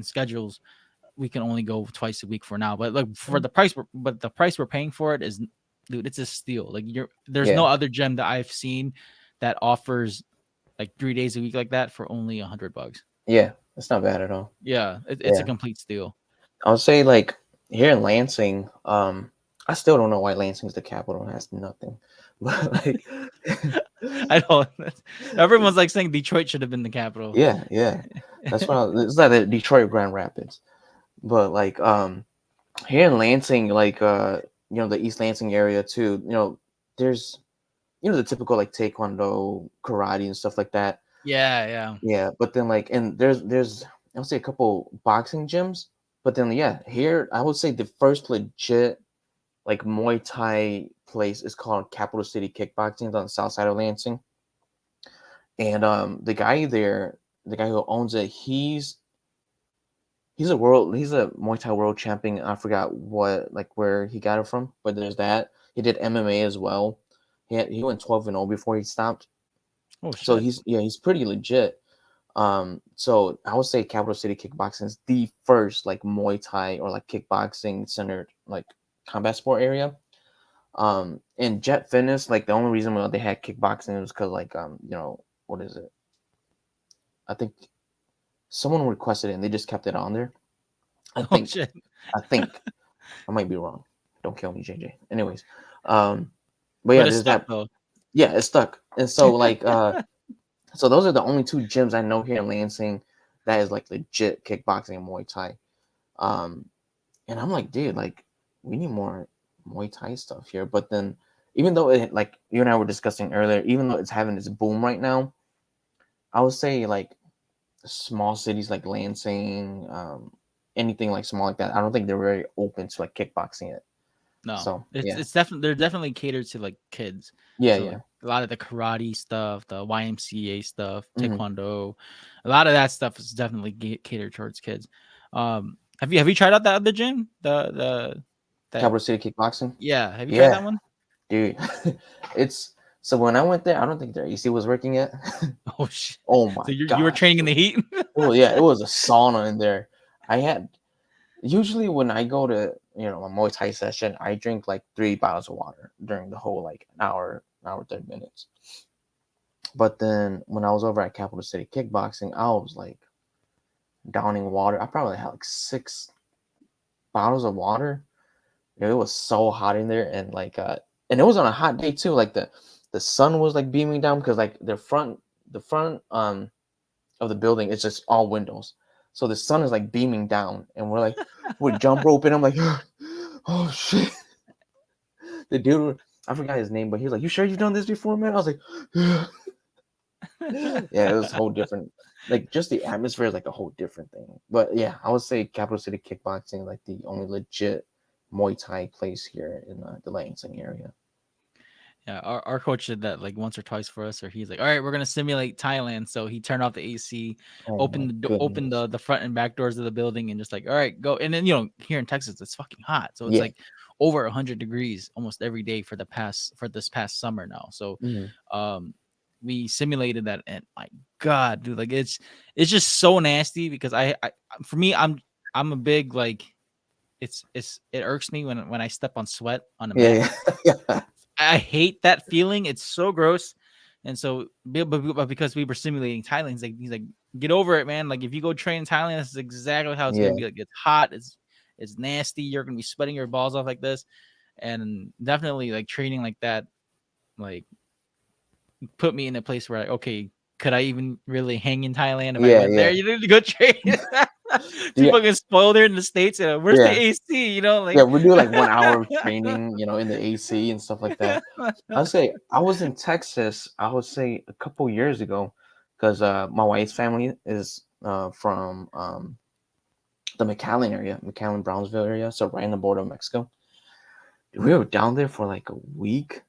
schedules, we can only go twice a week for now. But like for the price, the price we're paying for it is, dude, it's a steal. Like there's no Yeah. other gym that I've seen that offers like 3 days a week like that for only $100. Yeah. That's not bad at all. Yeah, it's a Yeah. complete steal. I would say like here in Lansing, I still don't know why Lansing's the capital and has nothing. But like I don't. Everyone's like saying Detroit should have been the capital. yeah. That's why it's like the Detroit Grand Rapids. But like here in Lansing, like the East Lansing area too, there's the typical like taekwondo, karate and stuff like that. Yeah. Yeah, but then like and there's I would say a couple boxing gyms, but then yeah, here I would say the first legit like Muay Thai place is called Capital City Kickboxing. It's on the south side of Lansing. And the guy there, the guy who owns it, he's a Muay Thai world champion. I forgot where he got it from, but there's that. He did MMA as well. He went 12-0 before he stopped. Oh So shit. he's pretty legit. So I would say Capital City Kickboxing is the first like Muay Thai or like kickboxing centered like combat sport area. And Jet Fitness, like the only reason why they had kickboxing was because like what is it? I think someone requested it and they just kept it on there. I Oh think shit. I might be wrong. Don't kill me, JJ. Anyways, but But yeah, it's there's stuck that. though. Yeah, it's stuck. And so like so those are the only two gyms I know here in Lansing that is like legit kickboxing and Muay Thai. And I'm like, dude, like we need more Muay Thai stuff here. But then even though it like you and I were discussing earlier, even though it's having this boom right now, I would say like small cities like Lansing, anything like small like that, I don't think they're very open to like kickboxing it. No, So yeah. it's definitely they're definitely catered to like kids. Yeah, So yeah. like a lot of the karate stuff, the YMCA stuff, Mhm. taekwondo, a lot of that stuff is definitely catered towards kids. Have you tried out that other gym? That Capital City Kickboxing. yeah. Have you tried that Yeah, one? dude. It's so when I went there, I don't think their AC was working yet. Oh shit! Oh So my you were god. training in the heat? Oh yeah, it was a sauna in there. I had usually when I go to a Muay Thai session, I drink like 3 bottles of water during the whole like an hour 30 minutes. But then when I was over at Capital City Kickboxing, I was like downing water. I probably had like 6 bottles of water. It was so hot in there, and like and it was on a hot day too. Like the sun was like beaming down because like the front of the building is just all windows. So the sun is like beaming down, and we're jump roping. I'm like, oh shit. The dude, I forgot his name, but he was like, "You sure you've done this before, man?" I was like, "Yeah." Yeah, it was a whole different. Like just the atmosphere is like a whole different thing. But yeah, I would say Capital City Kickboxing like the only legit Muay Thai place here in the Lansing area. Yeah, our coach did that like once or twice for us. Or he's like, "All right, we're gonna simulate Thailand." So he turned off the AC, Oh my opened goodness. the front and back doors of the building, and just like, "All right, go." And then here in Texas, it's fucking hot, so it's Yeah. like over 100 degrees almost every day for this past summer now. So, Mhm. we simulated that, and my God, dude, like it's just so nasty because I for me, I'm a big like it irks me when I step on sweat on the mat. Yeah. I hate that feeling. It's so gross. And so, but because we were simulating Thailand, he's like, get over it, man. Like if you go train in Thailand, this is exactly how it's Yeah. gonna be. Like it's hot, it's nasty. You're gonna be sweating your balls off like this, and definitely like training like that, like put me in a place where okay, could I even really hang in Thailand if I went there? You need to go train. People get spoiled there in the States. Where's the AC? You know, like we do like 1 hour of training, in the AC and stuff like that. I'd say I was in Texas, I would say a couple years ago, because my wife's family is from the McAllen area, McAllen, Brownsville area, so right on the border of Mexico. We were down there for like a week.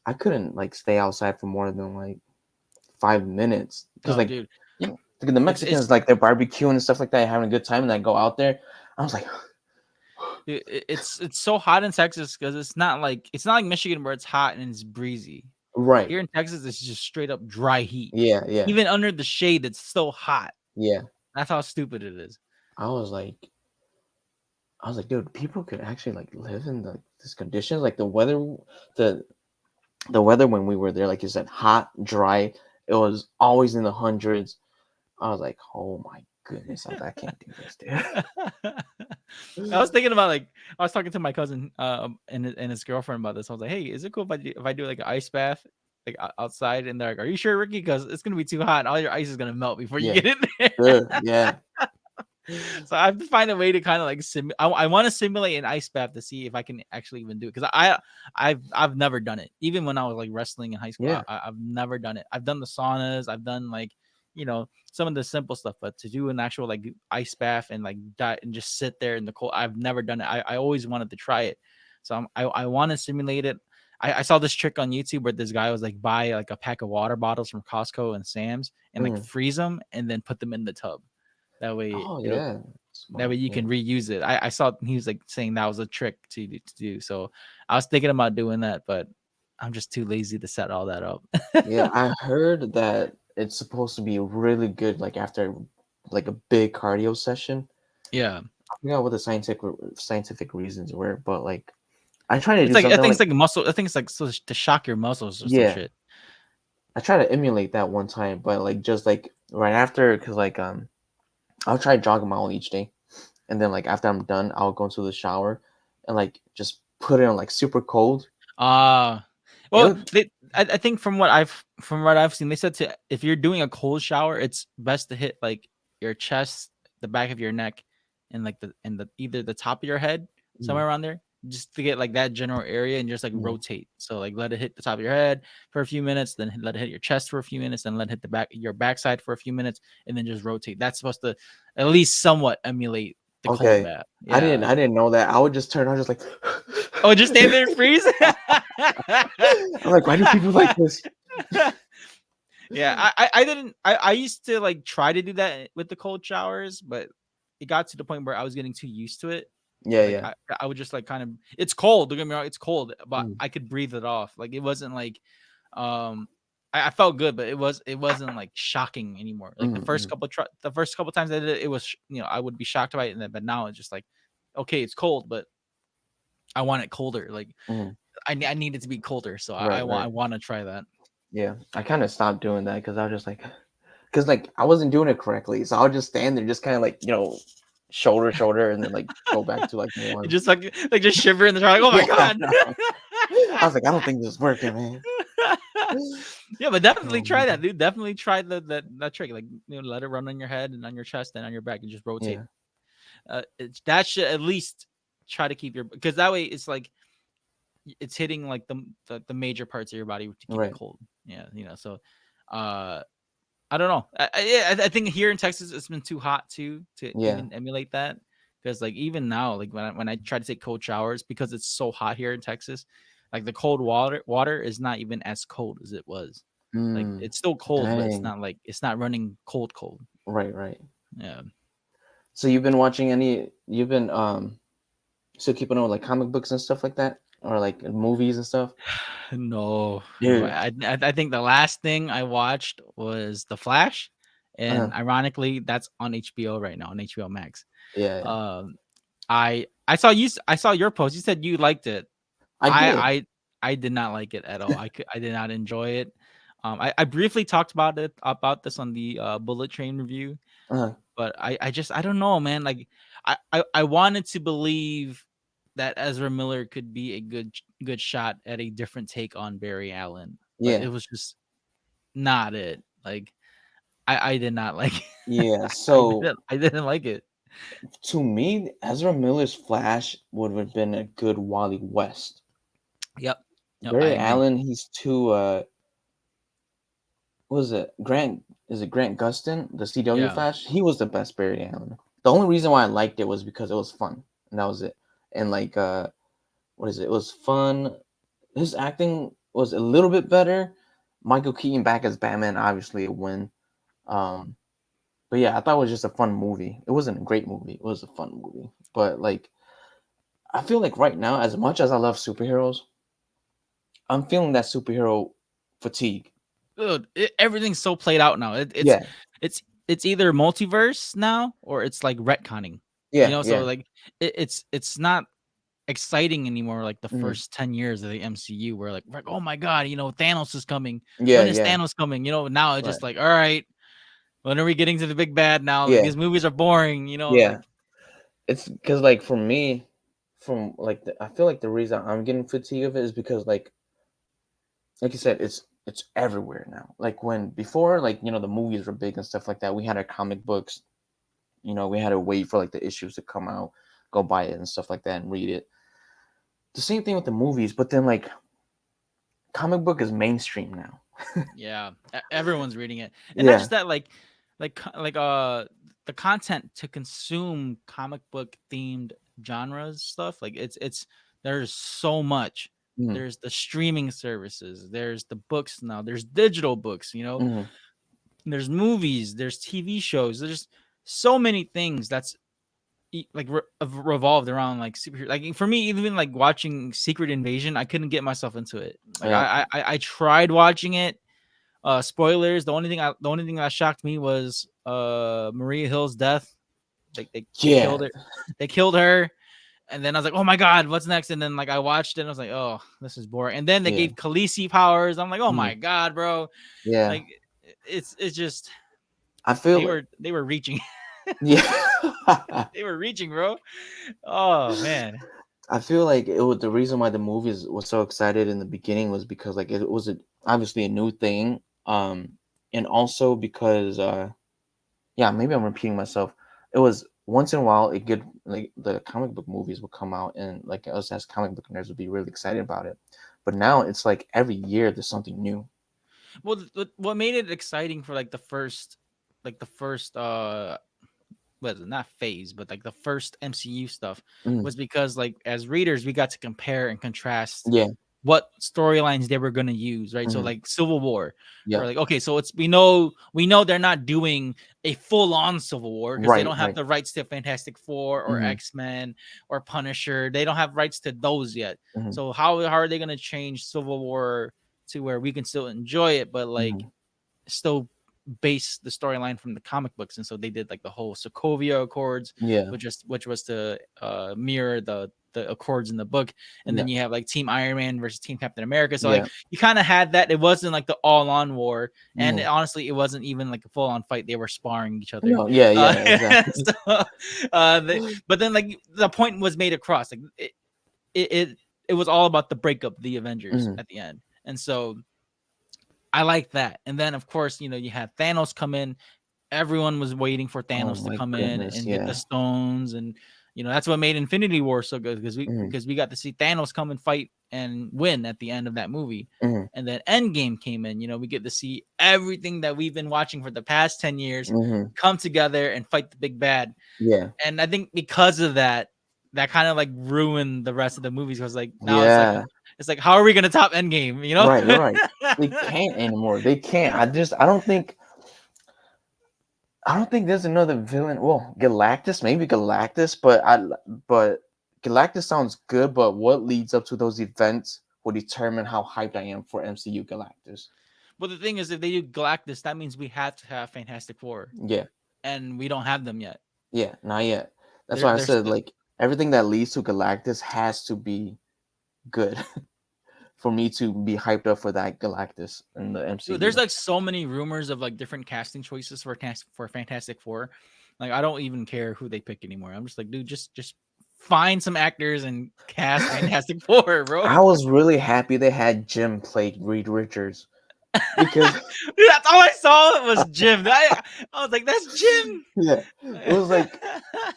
I couldn't like stay outside for more than like 5 minutes because dude, the Mexicans like they're barbecuing and stuff like that, having a good time, and I go out there. I was like, dude, it's so hot in Texas because it's not like Michigan where it's hot and it's breezy. Right. Here in Texas, it's just straight up dry heat. Yeah. Even under the shade, it's still hot. Yeah. That's how stupid it is. I was like, dude, people could actually like live in these conditions. Like the weather when we were there, like you said, hot, dry. It was always in the hundreds. I was like, oh my goodness, I can't do this, dude. I was thinking about I was talking to my cousin and his girlfriend about this. I was like, hey, is it cool if I do like an ice bath like outside? And they're like, are you sure, Ricky? Because it's gonna be too hot. All your ice is gonna melt before you get in there. Sure, yeah. So I have to find a way to kind of like I want to simulate an ice bath to see if I can actually even do it, because I've never done it. Even when I was like wrestling in high school, I've never done it. I've done the saunas, I've done some of the simple stuff, but to do an actual like ice bath and like die and just sit there in the cold, I've never done it. I always wanted to try it, so I want to simulate it. I saw this trick on YouTube where this guy was like buy like a pack of water bottles from Costco and Sam's and like freeze them and then put them in the tub. That way, that way you can reuse it. I saw he was like saying that was a trick to do. So I was thinking about doing that, but I'm just too lazy to set all that up. Yeah, I heard that it's supposed to be really good, like after like a big cardio session. Yeah, I forgot what the scientific reasons were, but like I try to do something. I think it's like muscle. I think it's like so to shock your muscles or some shit. I try to emulate that one time, but like just like right after, because like I'll try jogging my own each day, and then like after I'm done, I'll go into the shower and like just put it on like super cold. Well, I think from what I've seen, they said if you're doing a cold shower, it's best to hit like your chest, the back of your neck, and like either the top of your head, somewhere around there, just to get like that general area and just like rotate. So like let it hit the top of your head for a few minutes, then let it hit your chest for a few minutes, then let it hit your backside for a few minutes, and then just rotate. That's supposed to at least somewhat emulate the cold bath. Yeah. I didn't know that. I would just turn on just like just stand there and freeze. I'm like, why do people like this? Yeah, I didn't. I used to like try to do that with the cold showers, but it got to the point where I was getting too used to it. I would just like kind of, it's cold. Don't get me wrong, it's cold, but I could breathe it off. Like it wasn't like, I felt good, but it wasn't like shocking anymore. Like the first couple times I did it, it was I would be shocked by it, but now it's just like, okay, it's cold, but I want it colder. Like I need it to be colder, so I want to try that. Yeah, I kind of stopped doing that because I was just like, I wasn't doing it correctly, so I would just stand there, just kind of like shoulder, and then like go back to like warm. Just like just shiver in the shower. Like, oh my god! I was like, I don't think this is working, man. Yeah, but definitely try that, dude. Definitely try that trick. Like let it run on your head and on your chest and on your back, and just rotate. That should at least try to keep because that way it's like it's hitting like the major parts of your body to keep it cold. Yeah, so I don't know. I think here in Texas it's been too hot to even emulate that, because like even now, like when I try to take cold showers, because it's so hot here in Texas, like the cold water is not even as cold as it was. Like it's still cold, but it's not like it's not running cold. Right. Yeah. So you've been still keeping on with like comic books and stuff like that, or like movies and stuff? No. I think the last thing I watched was The Flash, and ironically, that's on HBO right now, on HBO Max. Yeah. I saw you. I saw your post. You said you liked it. I did. I did not like it at all. I did not enjoy it. I briefly talked about this on the Bullet Train review, Uh, but I don't know, man. Like I wanted to believe that Ezra Miller could be a good shot at a different take on Barry Allen, but it yeah, was just not it. Like I did not like it. yeah. So I didn't like it. to me, Ezra Miller's Flash would have been a good Wally West. Yep. Yep, I Barry agree. Allen, he's too what was it? Grant is it Grant Gustin, the CW Yeah. Flash? He was the best Barry Allen. The only reason why I liked it was because it was fun. And that was it. And like what is it? It was fun. His acting was a little bit better. Michael Keaton back as Batman, obviously a win. Um but yeah, I thought it was just a fun movie. It wasn't a great movie. It was a fun movie. But like I feel like right now, as much as I love superheroes, I'm feeling that superhero fatigue. Dude, everything's so played out now. Yeah, It's either multiverse now or it's like retconning. yeah, So yeah. like it's not exciting anymore like the Mhm. first 10 years of the MCU where like we're like, oh my god, Thanos is coming. Yeah, When is yeah. Thanos coming? Now it's Right. just like, all right, when are we getting to the big bad now? Like, Yeah, these movies are boring, yeah. like It's because like for me, from like I feel like the reason I'm getting fatigue of it is because like you said, it's everywhere now. Like when before, like the movies were big and stuff like that. We had our comic books. We had to wait for like the issues to come out, go buy it and stuff like that and read it. The same thing with the movies, but then like comic book is mainstream now. yeah, everyone's reading it. And not Yeah. just that, the content to consume comic book themed genres stuff, like it's there's so much. Mhm, There's the streaming services, there's the books now, there's digital books, mhm. there's movies, there's TV shows, there's so many things that's revolved around like superhero. Like for me, even like watching Secret Invasion, I couldn't get myself into it. Like Yeah. I tried watching it. Spoilers. The only thing that shocked me was Maria Hill's death. They Yeah. killed her. They killed her. And then I was like, oh my god, what's next? And then like I watched it and I was like, oh, this is boring. And then they Yeah. gave Khaleesi powers. I'm like, oh Mhm. my god, bro. Yeah. Like it's just I feel like they were reaching. yeah. They were reaching, bro. Oh man. I feel like it was the reason why the movies was so excited in the beginning was because like it was obviously a new thing, and also because yeah, maybe I'm repeating myself. It was once in a while it get like the comic book movies would come out and like us as comic book nerds would be really excited about it, but now it's like every year there's something new. Well, what made it exciting for like the first what is it, not phase, but like the first MCU stuff Mm, was because like as readers we got to compare and contrast yeah. what storylines they were going to use, right? So Mhm, like Civil War, yeah. or like okay, so it's we know they're not doing a full-on Civil War because they Right. don't have Right. the rights to Fantastic Four or Hmm. X-Men or Punisher. They don't have rights to those yet. Hmm. So how are they going to change Civil War to where we can still enjoy it, but like Hmm. still base the storyline from the comic books? And so they did like the whole Sokovia Accords, Yeah. which was to mirror the Accords in the book. And Yeah. then you have like Team Iron Man versus Team Captain America. So Yeah. like you kind of had that. It wasn't like the all-on war, and Mhm. honestly, it wasn't even like a full-on fight. They were sparring each other. No. Yeah. Yeah. Exactly. So, but then like the point was made across. Like it was all about the breakup, the Avengers Mhm. at the end, and so I like that. And then of course, you had Thanos come in. Everyone was waiting for Oh Thanos to my come in goodness. and get the Yeah. stones, and that's what made Infinity War so good because we Mhm. because we got to see Thanos come and fight and win at the end of that movie. Mhm. And then Endgame came in. We get to see everything that we've been watching for the past 10 years Mhm. come together and fight the big bad. Yeah. And I think because of that, that kind of like ruined the rest of the movies because like now Yeah. it's like how are we gonna top Endgame? Right. You're right. They can't anymore. They can't. I don't think there's another villain. Well, Galactus, maybe Galactus, but Galactus sounds good. But what leads up to those events will determine how hyped I am for MCU Galactus. Well, the thing is, if they do Galactus, that means we have to have Fantastic Four, Yeah. and we don't have them yet. Yeah. Not yet. That's They're why I they're said still like everything that leads to Galactus has to be good for me to be hyped up for that Galactus in the MCU. Dude, there's like so many rumors of like different casting choices for Fantastic Four. Like I don't even care who they pick anymore. I'm just like, dude, just find some actors and cast Fantastic Four, bro. I was really happy they had Jim play Reed Richards because Dude, that's all I saw was Jim. I was like, that's Jim. yeah, it was like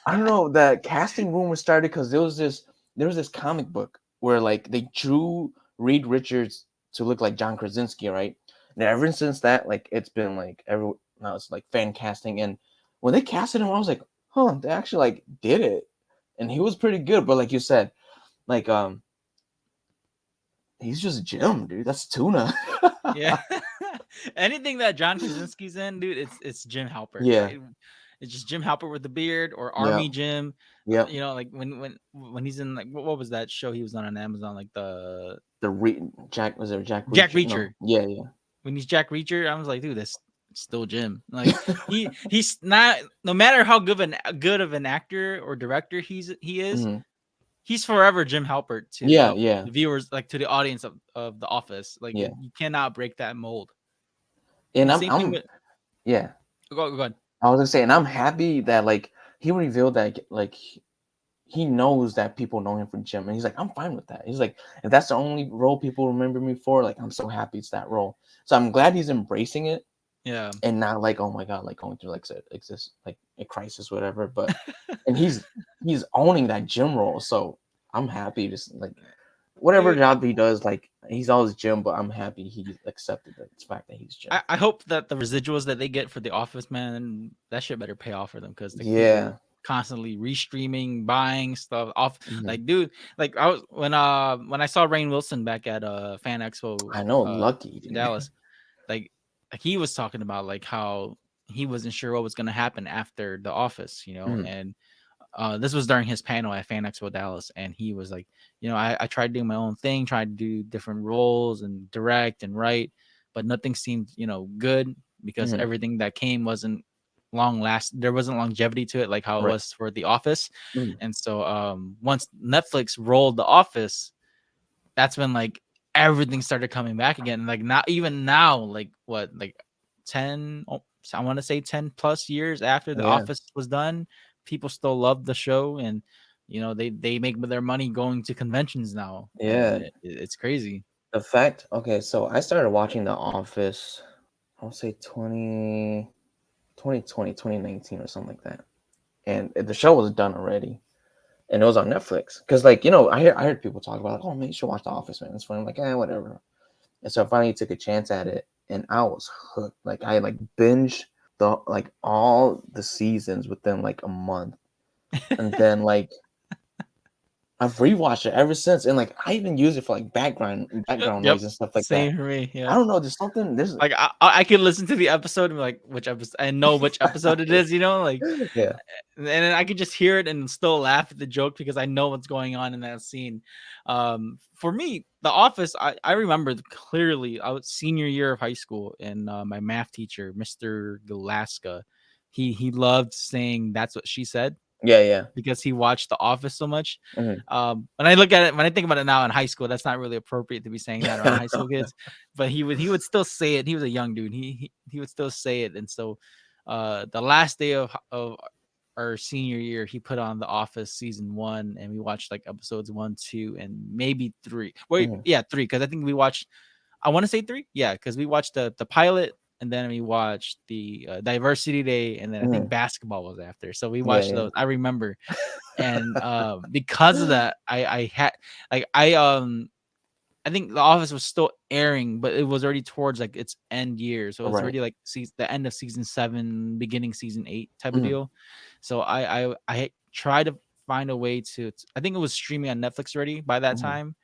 I don't know, that casting rumor started because there was this comic book where like they drew Reed Richards to look like John Krasinski, right? And ever since that, like it's been like now it's like fan casting, and when they casted him, I was like, huh, they actually like did it, and he was pretty good. But like you said, like he's just Jim, dude. That's Tuna. Yeah. Anything that John Krasinski's in, dude, it's Jim Halpert. Yeah. It's just Jim Halpert with the beard or Yeah. Army Jim. Yeah. You know, like when he's in like what was that show he was on Amazon, like Jack Reacher? Jack Reacher. No. Yeah. When he's Jack Reacher, I was like, dude, that's still Jim. Like he's not, no matter how good of an actor or director he is, Mhm. he's forever Jim Halpert to the viewers, like to the audience of The Office. Like you cannot break that mold. And Same thing with, yeah. Go ahead. I was gonna say, and I'm happy that like he revealed that like he knows that people know him from Jim, and he's like, I'm fine with that. He's like, if that's the only role people remember me for, like I'm so happy it's that role. So I'm glad he's embracing it. Yeah. And not like, oh my god, like going through like a crisis, whatever. But and he's owning that Jim role. So I'm happy, just like whatever job he does, like he's always Jim, but I'm happy he accepted the fact that he's Jim. I hope that the residuals that they get for The Office, man, that shit better pay off for them, because yeah, constantly restreaming, buying stuff off. Like, dude, like I was when I saw Rainn Wilson back at Fan Expo, I know, lucky in Dallas, like he was talking about like how he wasn't sure what was going to happen after The Office, you know, and this was during his panel at Fan Expo Dallas, and he was like, you know, I tried doing my own thing, tried to do different roles and direct and write, but nothing seemed, you know, good, because everything that came wasn't long last. There wasn't longevity to it like how it was for The Office. And so once Netflix rolled The Office, that's when like everything started coming back again. Like not even now, like what, like 10, I want to say 10 plus years after The Office was done, people still love the show, and you know they make their money going to conventions now. Yeah, it's crazy. The fact, okay, so I started watching The Office, I'll say 2020, 2019 or something like that, and the show was done already, and it was on Netflix. Because like, you know, I heard people talk about, like, oh man, you should watch The Office, man, it's fun. I'm like, whatever. And so I finally took a chance at it, and I was hooked. Like I like binged all the seasons within like a month, and then like I've rewatched it ever since, and like I even use it for like background noise and stuff like that. Same for me. Yeah. I don't know, there's something. There's like I could listen to the episode and be like, which episode? I know which episode it is. You know, like yeah. And then I could just hear it and still laugh at the joke because I know what's going on in that scene. For me, The Office, I remember clearly. I was senior year of high school, and my math teacher, Mr. Galaska, he loved saying "That's what she said." Yeah. Because he watched The Office so much. When I look at it, when I think about it now in high school, that's not really appropriate to be saying that around high school kids. But he would still say it. He was a young dude. He would still say it. And so, the last day of our senior year, he put on The Office season 1, and we watched like episodes 1, 2, and maybe 3. Wait, 3, because I think we watched. I want to say 3, because we watched the pilot. And then we watched the Diversity Day, and then I think basketball was after. So we watched those. I remember, and because of that, I had like I think The Office was still airing, but it was already towards like its end year, so it was already like the end of season 7, beginning season 8 type of deal. So I tried to find a way to. I think it was streaming on Netflix already by that time.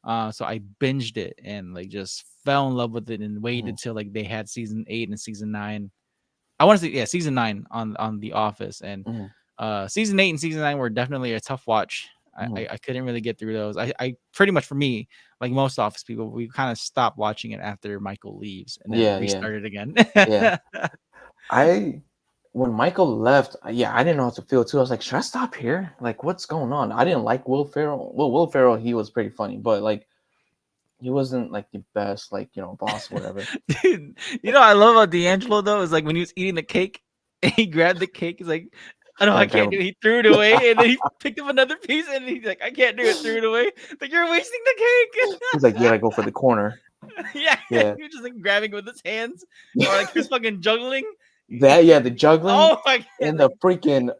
So I binged it and like just fell in love with it and waited till like they had season 8 and season 9. I want to say season 9 on The Office, and season 8 and season 9 were definitely a tough watch. I couldn't really get through those. I pretty much, for me, like most Office people, we kind of stopped watching it after Michael leaves and then restarted again. when Michael left, yeah, I didn't know how to feel too. I was like, should I stop here? Like, what's going on? I didn't like Will Ferrell. Well, Will Ferrell, he was pretty funny, but like, he wasn't like the best, like, boss, whatever. Dude, I love about D'Angelo though is like when he was eating the cake and he grabbed the cake. He's like, I know I can't do it. He threw it away and then he picked up another piece and he's like, I can't do it. Threw it away. Like, you're wasting the cake. He's like, you gotta go for the corner. Yeah. You're just like grabbing with his hands or like he's fucking juggling. The juggling. Oh my god. And the freaking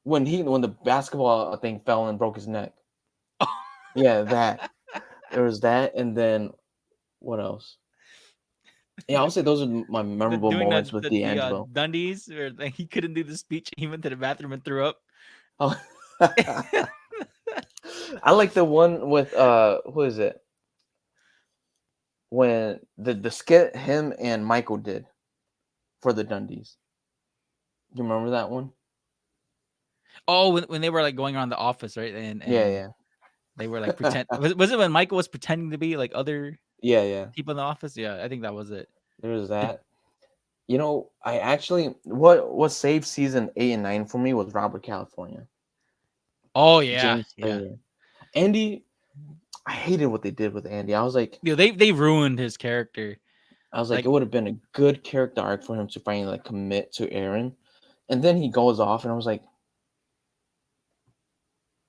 when the basketball thing fell and broke his neck. Yeah, that. There was that, and then what else? Yeah, I would say those are my memorable moments with D'Angelo. Dundies, where like, he couldn't do the speech. He went to the bathroom and threw up. Oh. I like the one with who is it? When the skit him and Michael did for the Dundies. You remember that one? Oh, when they were like going around the office, right? And yeah. They were like pretend. Was it when Michael was pretending to be like other people in the office? Yeah, I think that was it. There was that. I actually what saved season 8 and 9 for me was Robert California. Oh yeah, yeah. Andy, I hated what they did with Andy. I was like, they ruined his character. I was like, it would have been a good character arc for him to finally like commit to Aaron, and then he goes off, and I was like,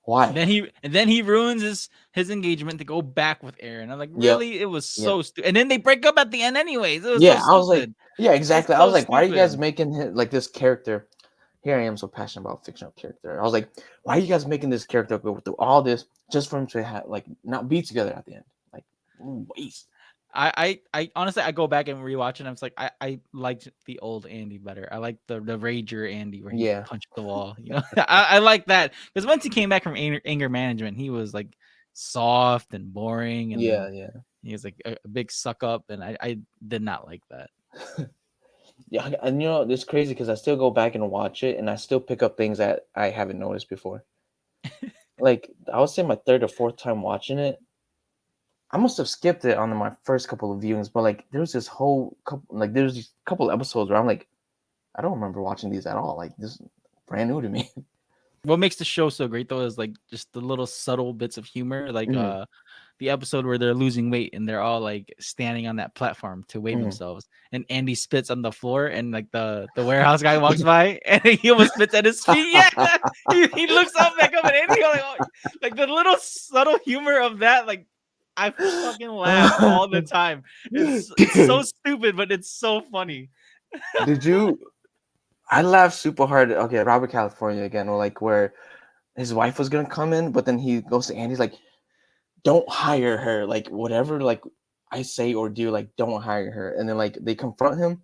why? And then he ruins his engagement to go back with Aaron. I'm like, really? It was so stupid. And then they break up at the end anyways. It was so I was like, yeah, exactly. I was like, why are you guys stupid. making him like this character? Here I am so passionate about fictional character. I was like, why are you guys making this character go through all this just for him to have like not be together at the end? Like, waste. I honestly I go back and rewatch it and I was like I liked the old Andy better. I like the Rager Andy where he punched the wall. I like that because once he came back from anger management, he was like soft and boring and he was like a big suck up and I did not like that. Yeah, and it's crazy because I still go back and watch it and I still pick up things that I haven't noticed before. Like I would say my third or fourth time watching it. I must have skipped it on my first couple of viewings, but like there was this whole couple, like there's these couple episodes where I'm like, I don't remember watching these at all. Like this is brand new to me. What makes the show so great though is like just the little subtle bits of humor, like the episode where they're losing weight and they're all like standing on that platform to weigh themselves, and Andy spits on the floor, and like the warehouse guy walks by and he almost spits at his feet. Yeah, he looks up back up at Andy, like the little subtle humor of that, like. I fucking laugh all the time. It's so stupid, but it's so funny. Did you? I laughed super hard. Okay, Robert California again, or like where his wife was gonna come in, but then he goes to Andy's like, "Don't hire her. Like whatever, like I say or do, like don't hire her." And then like they confront him,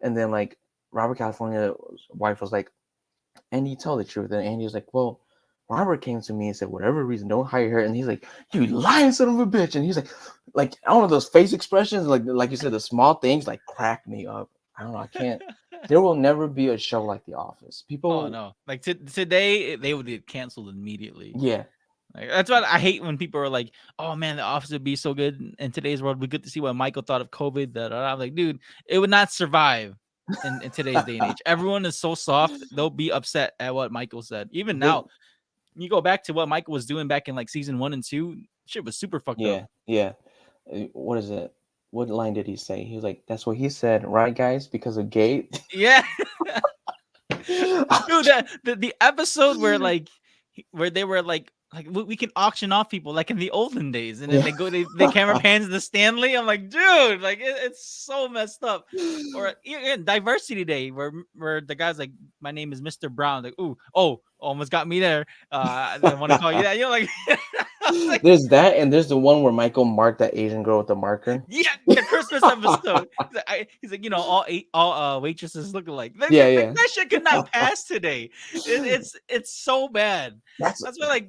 and then like Robert California's wife was like, "Andy, tell the truth." And Andy was like, "Well." Robert came to me and said, whatever reason, don't hire her. And he's like, you lying son of a bitch. And he's like, I don't know, those face expressions, like you said, the small things like crack me up. I don't know. I can't. There will never be a show like The Office. People. Oh, no. Like today, they would get canceled immediately. Yeah. Like, that's what I hate when people are like, oh, man, The Office would be so good in today's world. We get to see what Michael thought of COVID. I'm like, dude, it would not survive in today's day and age. Everyone is so soft. They'll be upset at what Michael said. Even now. You go back to what Michael was doing back in like season 1 and 2, shit was super fucked up. Yeah. What is it? What line did he say? He was like, that's what he said, right, guys? Because of gay. Yeah. Dude, the episode where they were like we can auction off people like in the olden days, and then the camera pans to Stanley. I'm like, dude, like it's so messed up. Or Diversity Day where the guy's like, my name is Mr. Brown. Like, almost got me there. I didn't want to call you that. Like, there's that, and there's the one where Michael marked that Asian girl with the marker. Yeah, the Christmas episode. He's like, all waitresses look alike. That shit could not pass today. It's so bad. That's why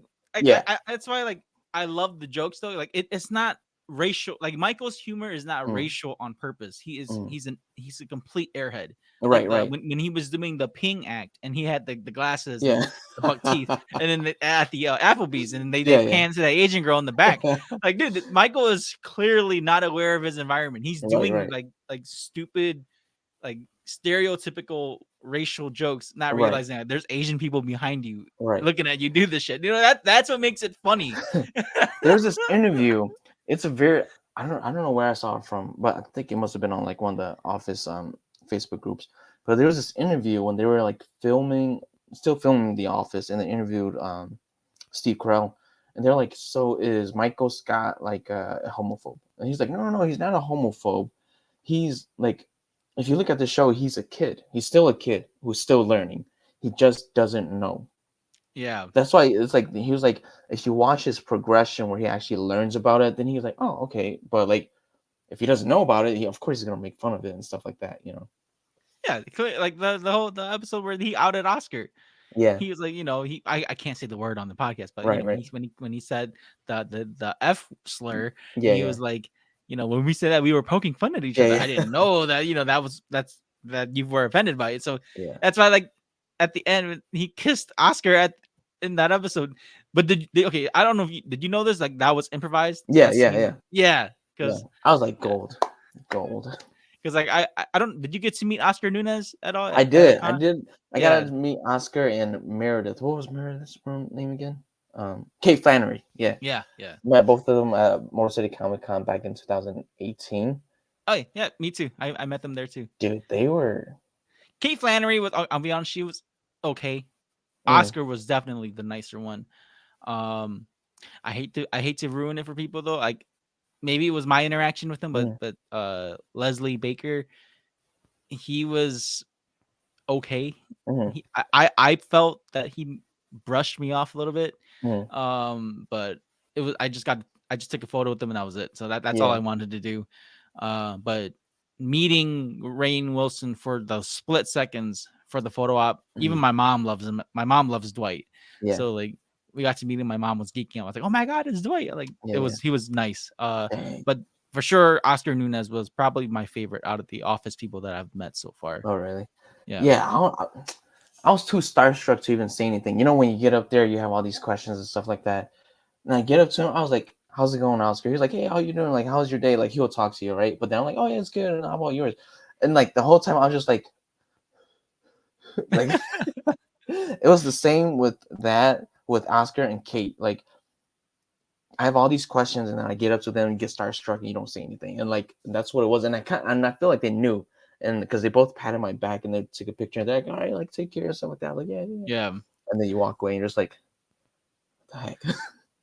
that's why like I love the jokes though. Like it's not racial. Like Michael's humor is not racial on purpose. He's a complete airhead. Right. When he was doing the Ping act and he had the glasses, and the buck teeth, and then at the Applebee's, and they pan to that Asian girl in the back. Like, dude, Michael is clearly not aware of his environment. He's doing like stupid like stereotypical racial jokes, not Right. realizing that there's Asian people behind you Right. looking at you do this shit. You know, that's what makes it funny. There's this interview. It's a very I don't know where I saw it from, but I think it must have been on like one of the office Facebook groups. But there was this interview when they were like still filming The Office, and they interviewed Steve Carell, and they're like, "So is Michael Scott like a homophobe?" And he's like, "No, he's not a homophobe. He's like, if you look at the show, he's a kid. He's still a kid who's still learning. He just doesn't know." Yeah. That's why it's like he was like, if you watch his progression where he actually learns about it, then he's like, "Oh, okay." But like, if he doesn't know about it, of course he's gonna make fun of it and stuff like that, you know? Yeah, like the episode where he outed Oscar. Yeah. He was like, you know, I can't say the word on the podcast, but you Right, know, right. when he said the F slur, Yeah, he was like, you know, when we said that we were poking fun at each Yeah, other. yeah. I didn't know that, you know, that you were offended by it. So Yeah. that's why, like, at the end he kissed Oscar in that episode. But okay, I don't know if did you know this? Like that was improvised. Yeah, that yeah, scene? yeah. Yeah, Yeah. because I was like, gold. because like I don't did you get to meet Oscar Nunez at all? I at did. a con? I Yeah. got to meet Oscar and Meredith. What was Meredith's name again? Kate Flannery. Yeah. Yeah. Met both of them at Motor City Comic Con back in 2018. Oh yeah, me too. I met them there too. Dude, they were. Kate Flannery was. I'll be honest, she was okay. Mm. Oscar was definitely the nicer one. I hate to ruin it for people though. Like maybe it was my interaction with him, but Leslie Baker, he was okay. Mhm. I felt that he brushed me off a little bit. Mhm. But it was I just took a photo with him and that was it. So that's all Yeah. I wanted to do. But meeting Rainn Wilson for the split seconds for the photo op, even Mhm. my mom loves him. My mom loves Dwight. Yeah. So like we got to meet him. My mom was geeking out. I was like, oh my god, it's Dwight. Like he was nice. Dang. But for sure, Oscar Nunez was probably my favorite out of the Office people that I've met so far. Oh, really? Yeah. Yeah. I was too starstruck to even say anything. You know, when you get up there, you have all these questions and stuff like that. And I get up to him, I was like, "How's it going, Oscar?" He's like, "Hey, how you doing? Like, how's your day?" Like, he'll talk to you, right? But then I'm like, "Oh yeah, it's good. And how about yours?" And like the whole time, I was just like it was the same with Oscar and Kate. Like, I have all these questions, and then I get up to them and get starstruck, and you don't say anything, and like that's what it was. And I feel like they knew, and because they both patted my back and they took a picture, and they're like, "All right, like take care of stuff like that." I'm like, yeah. And then you walk away, and you're just like, what the heck?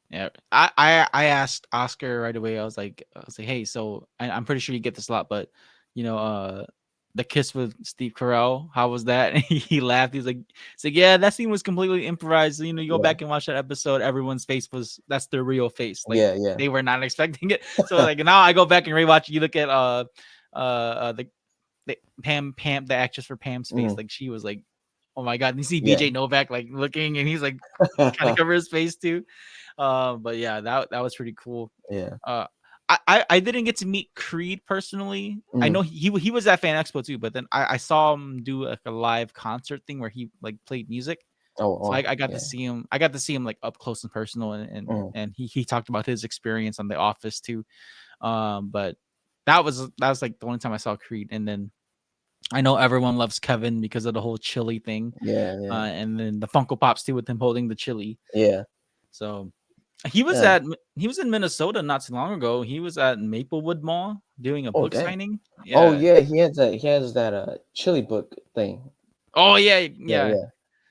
Yeah, I asked Oscar right away. I was like, hey, so I'm pretty sure you get this a lot, but you know, the kiss with Steve Carell, how was that? And he laughed. He's like, yeah, that scene was completely improvised. You know, you go back and watch that episode. Everyone's face that's their real face. Like, they were not expecting it. So like now I go back and rewatch. You look at the Pam, the actress for Pam's face. Like she was like, oh my god. And you see BJ Novak like looking, and he's like trying to cover his face too. But yeah, that was pretty cool. Yeah. I didn't get to meet Creed personally. I know he was at Fan Expo too, but then I saw him do like a live concert thing where he like played music. So I got to see him. I got to see him like up close and personal, and he talked about his experience on The Office too. But that was like the only time I saw Creed, and then I know everyone loves Kevin because of the whole chili thing. Yeah. And then the Funko Pops too with him holding the chili. Yeah. So he was in Minnesota not too long ago. He was at Maplewood Mall doing a book signing. Yeah. Oh yeah, he has that chili book thing. Oh yeah.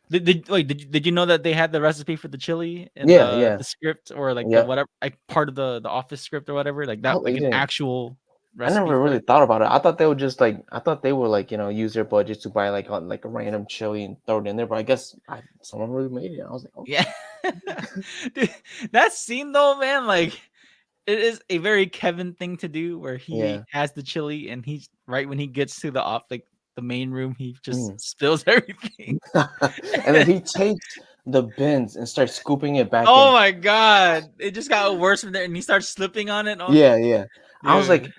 Did you know that they had the recipe for the chili in the script or like the whatever like part of the Office script or whatever like that like an actual recipe? I never really thought about it. I thought they would just use their budget to buy like a random chili and throw it in there. But I guess someone really made it. I was like, oh. Yeah. Dude, that scene though, man, like it is a very Kevin thing to do where he has the chili and he's right when he gets to the main room, he just spills everything. And then he takes the bins and starts scooping it back. Oh my god. It just got worse from there and he starts slipping on it. Yeah. Dude. I was like,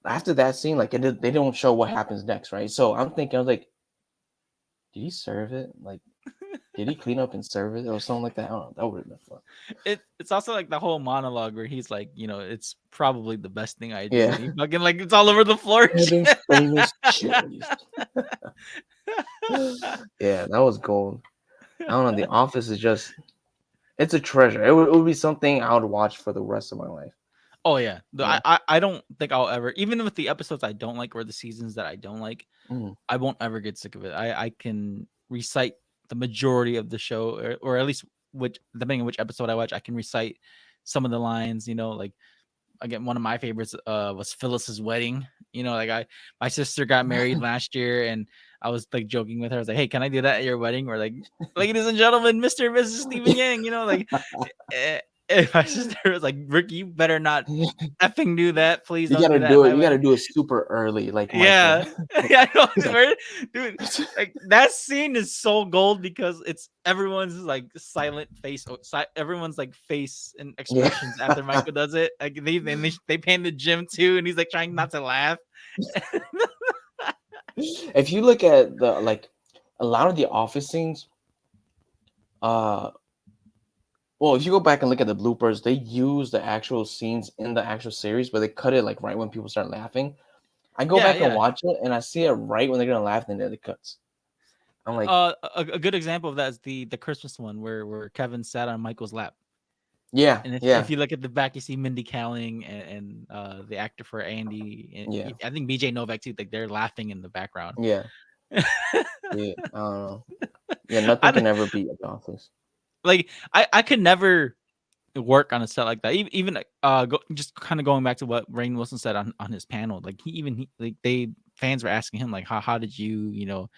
after that scene, like they don't show what happens next, right? So I'm thinking, I was like, did he serve it? Like, Did he clean up and serve it or something like that? I don't know. That would have been fun. It's also like the whole monologue where he's like, you know, it's probably the best thing I do. Yeah. And he fucking like it's all over the floor. Heaven's famous chilies. Yeah, that was gold. I don't know. The Office is just, it's a treasure. It would be something I would watch for the rest of my life. Oh yeah. Yeah. I don't think I'll ever, even with the episodes I don't like or the seasons that I don't like, Mm. I won't ever get sick of it. I can recite the majority of the show, or at least which, depending on which episode I watch, I can recite some of the lines. You know, like again, one of my favorites was Phyllis's wedding. You know, like my sister got married last year, and I was like joking with her. I was like, "Hey, can I do that at your wedding?" Or like, "Ladies and gentlemen, Mr. and Mrs. Stephen Yang." You know, like, and my sister was like, "Rick, you better not effing do that, please. You Don't do gotta that." do at it. my You gotta wedding." do it super early, like Yeah, Michael. yeah, I know, He's like- dude. Like that scene is so gold because it's everyone's like silent face, everyone's like face and expressions after Michael does it. Like they pan the gym too, and he's like trying not to laugh. If you look at the like a lot of the Office scenes, well, if you go back and look at the bloopers, they use the actual scenes in the actual series, but they cut it like right when people start laughing. I go back and watch it, and I see it right when they're gonna laugh, and then it cuts. I'm like, a good example of that is the Christmas one where Kevin sat on Michael's lap. yeah, And yeah, if you look at the back, you see Mindy Kaling and the actor for Andy, and Yeah. I think BJ Novak too. Like they're laughing in the background. yeah, yeah. I don't know. Yeah, nothing can ever beat The Office. Like I could never work on a set like that. Even just kind of going back to what Rainn Wilson said on his panel. Like fans were asking him like how did you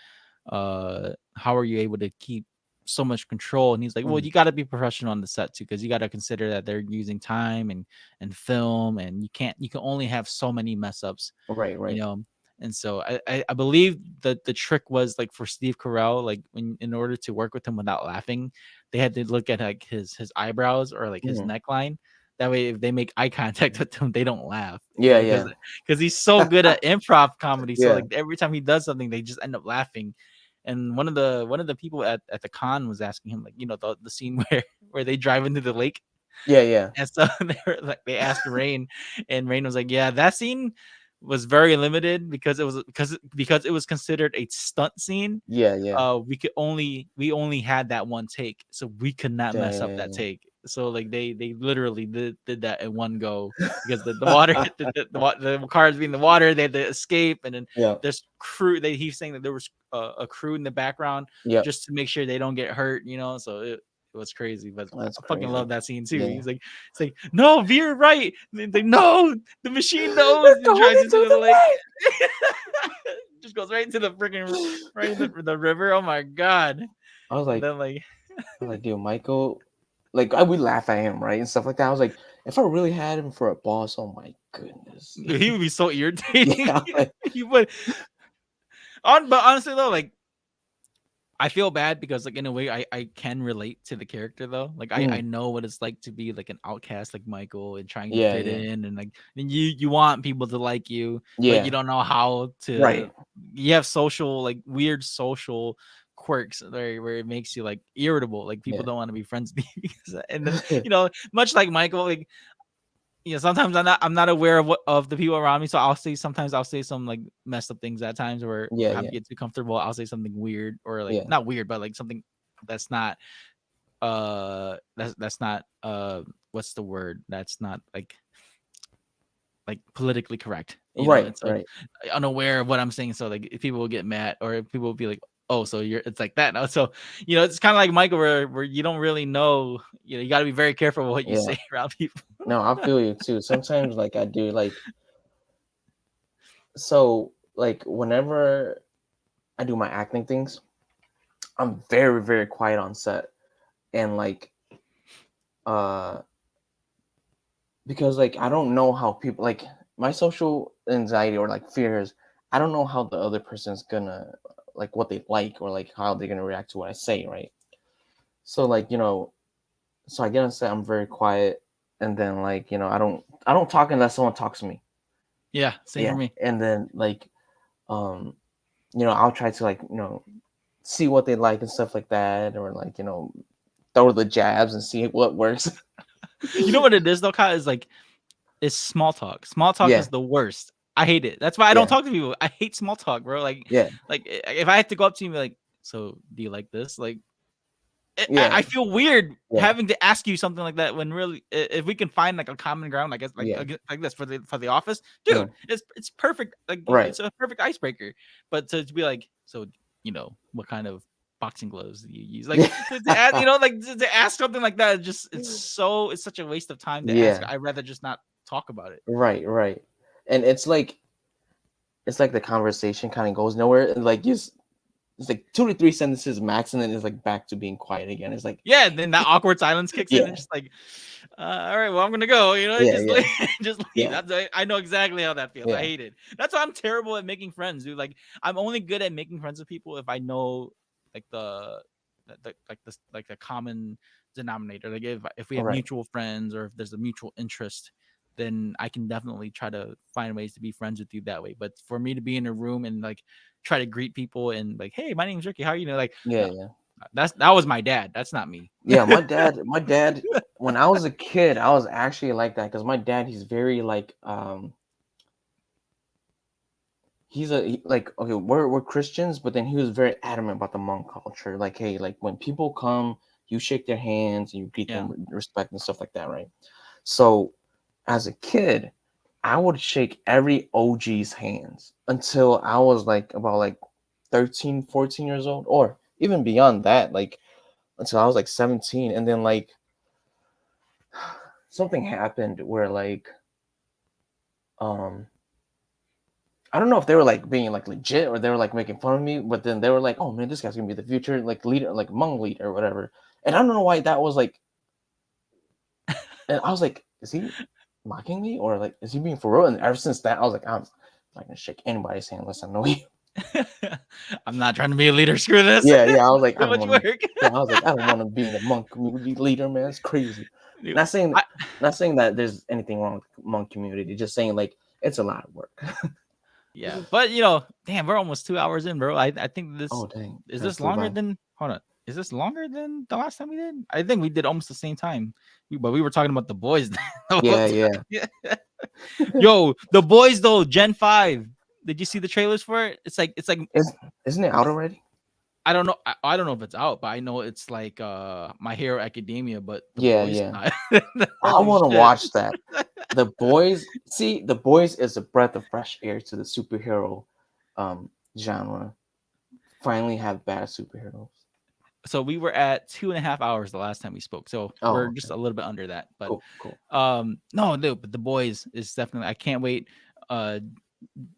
how are you able to keep so much control? And he's like, well, you got to be professional on the set too, because you got to consider that they're using time and film, and you can only have so many mess ups, Right. you know. And so I believe that the trick was like for Steve Carell, like in order to work with him without laughing, they had to look at like his eyebrows or like his neckline. That way, if they make eye contact with him, they don't laugh. Yeah, because he's so good at improv comedy. So Yeah. like every time he does something, they just end up laughing. And one of the people at the con was asking him, like, you know, the scene where they drive into the lake. Yeah. And so they asked Rainn, and Rainn was like, yeah, that scene was very limited because it was considered a stunt scene. Yeah. We only had that one take, so we could not mess up that Dang. take. So like they literally did that in one go because the water the cars being the water, they had to escape, and then there's crew. He's saying that there was a crew in the background just to make sure they don't get hurt, you know. So it was crazy, but I fucking love that scene too. He's like, it's like, no, veer right. And like, no, the machine knows. And drives into the lake. Just goes right into the freaking the river. Oh my god! I was like, then dude, Michael, like I would laugh at him, right, and stuff like that. I was like, if I really had him for a boss, oh my goodness, he would be so irritating. Yeah, He would. But honestly though, like, I feel bad because like in a way I can relate to the character though. Like I know what it's like to be like an outcast like Michael and trying to fit in, and like and you want people to like you, but you don't know how to. Right. You have weird social quirks where it makes you like irritable. Like people don't want to be friends with you. And then, you know, much like Michael, like, you know, sometimes I'm not aware of the people around me, so sometimes I'll say some like messed up things at times where I get too comfortable. I'll say something weird or like not weird, but like something that's not that's not what's the word? That's not like politically correct. You know? It's like unaware of what I'm saying, so like if people will get mad or if people will be like, oh, so it's like that now. So, you know, it's kind of like Michael where you don't really know, you know, you got to be very careful what you say around people. No, I feel you too. Sometimes like I do like, so like whenever I do my acting things, I'm very, very quiet on set. And like, because like, I don't know how people, like my social anxiety or like fears, I don't know how the other person's gonna, like what they like or like how they're gonna react to what I say, right? So like, you know, so I get on set, I'm very quiet, and then like, you know, I don't talk unless someone talks to me. Same for me. And then like, you know, I'll try to like, you know, see what they like and stuff like that, or like, you know, throw the jabs and see what works. You know what it is though, Kyle, is like it's small talk. Small talk Yeah. is the worst. I hate it. That's why I Yeah. don't talk to people. I hate small talk, bro. Like Yeah. if I have to go up to you and be like, so do you like this? Like Yeah. I feel weird Yeah. having to ask you something like that when really if we can find like a common ground, like Yeah. like this for the office, dude, Yeah. it's perfect. Like Right. it's a perfect icebreaker. But to be like, so you know, what kind of boxing gloves do you use? Like to ask, you know, like to ask something like that, it's such a waste of time to ask. Yeah. I'd rather just not talk about it. Right. And it's like the conversation kind of goes nowhere. And like it's like 2 to 3 sentences max, and then it's like back to being quiet again. It's like, Yeah, then that awkward silence kicks in Yeah. and just like, all right, well, I'm gonna go, you know, Yeah, just yeah. leave, just leave. Yeah. I know exactly how that feels. I Yeah. hate it. That's why I'm terrible at making friends, dude. Like I'm only good at making friends with people if I know like the common denominator. Like if we have Right. mutual friends or if there's a mutual interest, then I can definitely try to find ways to be friends with you that way. But for me to be in a room and like try to greet people and like, hey, my name's Ricky, how are you? You know, like Yeah, no, yeah. that was my dad. That's not me. Yeah, my dad, when I was a kid, I was actually like that because my dad, he's very like, like, okay, we're Christians, but then he was very adamant about the monk culture. Like, hey, like when people come, you shake their hands and you greet them with respect and stuff like that, right? So, as a kid, I would shake every OG's hands until I was like about like 13, 14 years old, or even beyond that, like until I was like 17. And then like something happened where like I don't know if they were like being like legit or they were like making fun of me, but then they were like, oh man, this guy's gonna be the future like leader, like Hmong leader or whatever. And I don't know why that was like, and I was like, is he mocking me or like is he being for real? And ever since that, I was like, I'm not gonna shake anybody's hand unless I know you. I'm not trying to be a leader. Screw this. Yeah, I was like, Too much work. I was like, I don't want to be the Hmong community leader, man. It's crazy. Dude, Not saying that there's anything wrong with the Hmong community, just saying like it's a lot of work. Yeah, but you know, damn, we're almost 2 hours in, bro. I think this Oh dang. is this longer than hold on. Is this longer than the last time we did? I think we did almost the same time. But we were talking about the boys. Yeah. Yo, the boys though, Gen 5. Did you see the trailers for it? It's like Isn't it out already? I don't know. I don't know if it's out, but I know it's like My Hero Academia, but the boys. Yeah. I I want to watch that. The Boys is a breath of fresh air to the superhero genre. Finally have bad superheroes. So we were at 2.5 hours the last time we spoke. So we're okay. just a little bit under that. But cool. no, but the boys is definitely I can't wait.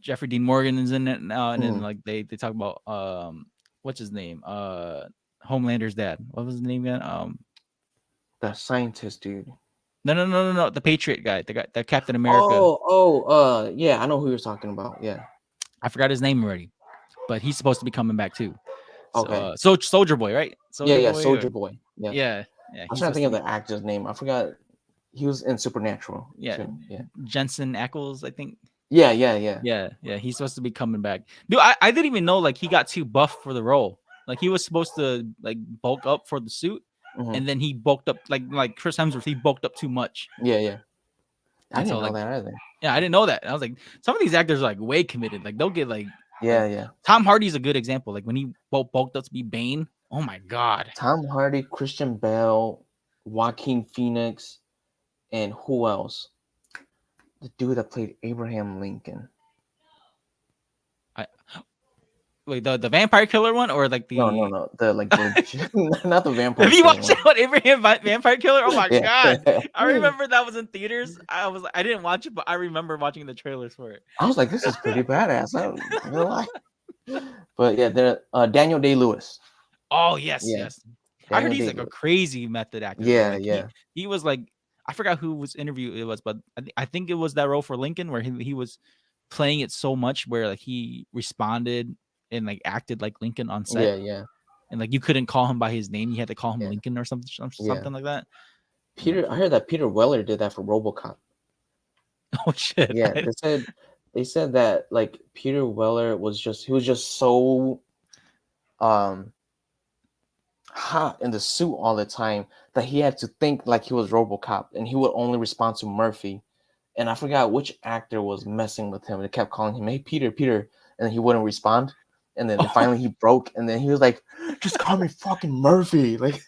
Jeffrey Dean Morgan is in it now, and then like they talk about what's his name? Homelander's dad. What was his name again? The scientist dude. No. The Patriot guy, the Captain America. Yeah, I know who you're talking about. Yeah. I forgot his name already, but he's supposed to be coming back too. Okay. So Soldier Boy, right? Soldier Boy. Yeah. I'm trying to think of the actor's name. I forgot. He was in Supernatural. Yeah. Too. Yeah. Jensen Ackles, I think. Yeah. Yeah. He's supposed to be coming back. Dude, I didn't even know like he got too buff for the role. Like he was supposed to like bulk up for the suit, and then he bulked up like Chris Hemsworth. He bulked up too much. Yeah. I didn't know like, that either. Yeah, I didn't know that. I was like, some of these actors are like way committed. Like they'll get like yeah. Tom Hardy's a good example. Like when he bulked up to be Bane. Oh my god. Tom Hardy, Christian Bale, Joaquin Phoenix, and who else? The dude that played Abraham Lincoln. Wait, the vampire killer one or like the no, the like not the vampire. Have you watched that one, Abraham Vampire Killer? Oh my god, I remember that was in theaters. I didn't watch it, but I remember watching the trailers for it. I was like, this is pretty badass. I don't know why. But yeah, there Daniel Day-Lewis. Oh yes. Daniel I heard he's like a crazy method actor. Yeah. He was like, I forgot who was interview it was, but I think it was that role for Lincoln where he was playing it so much where like he responded and like acted like Lincoln on set. Yeah. And like you couldn't call him by his name; you had to call him Lincoln or something like that. I heard that Peter Weller did that for RoboCop. Oh shit! Yeah, they said that like Peter Weller was just so hot in the suit all the time that he had to think like he was RoboCop, and he would only respond to Murphy. And I forgot which actor was messing with him. They kept calling him, "Hey, Peter, Peter," and then he wouldn't respond. And then finally he broke, and then he was like, "Just call me fucking Murphy." Like,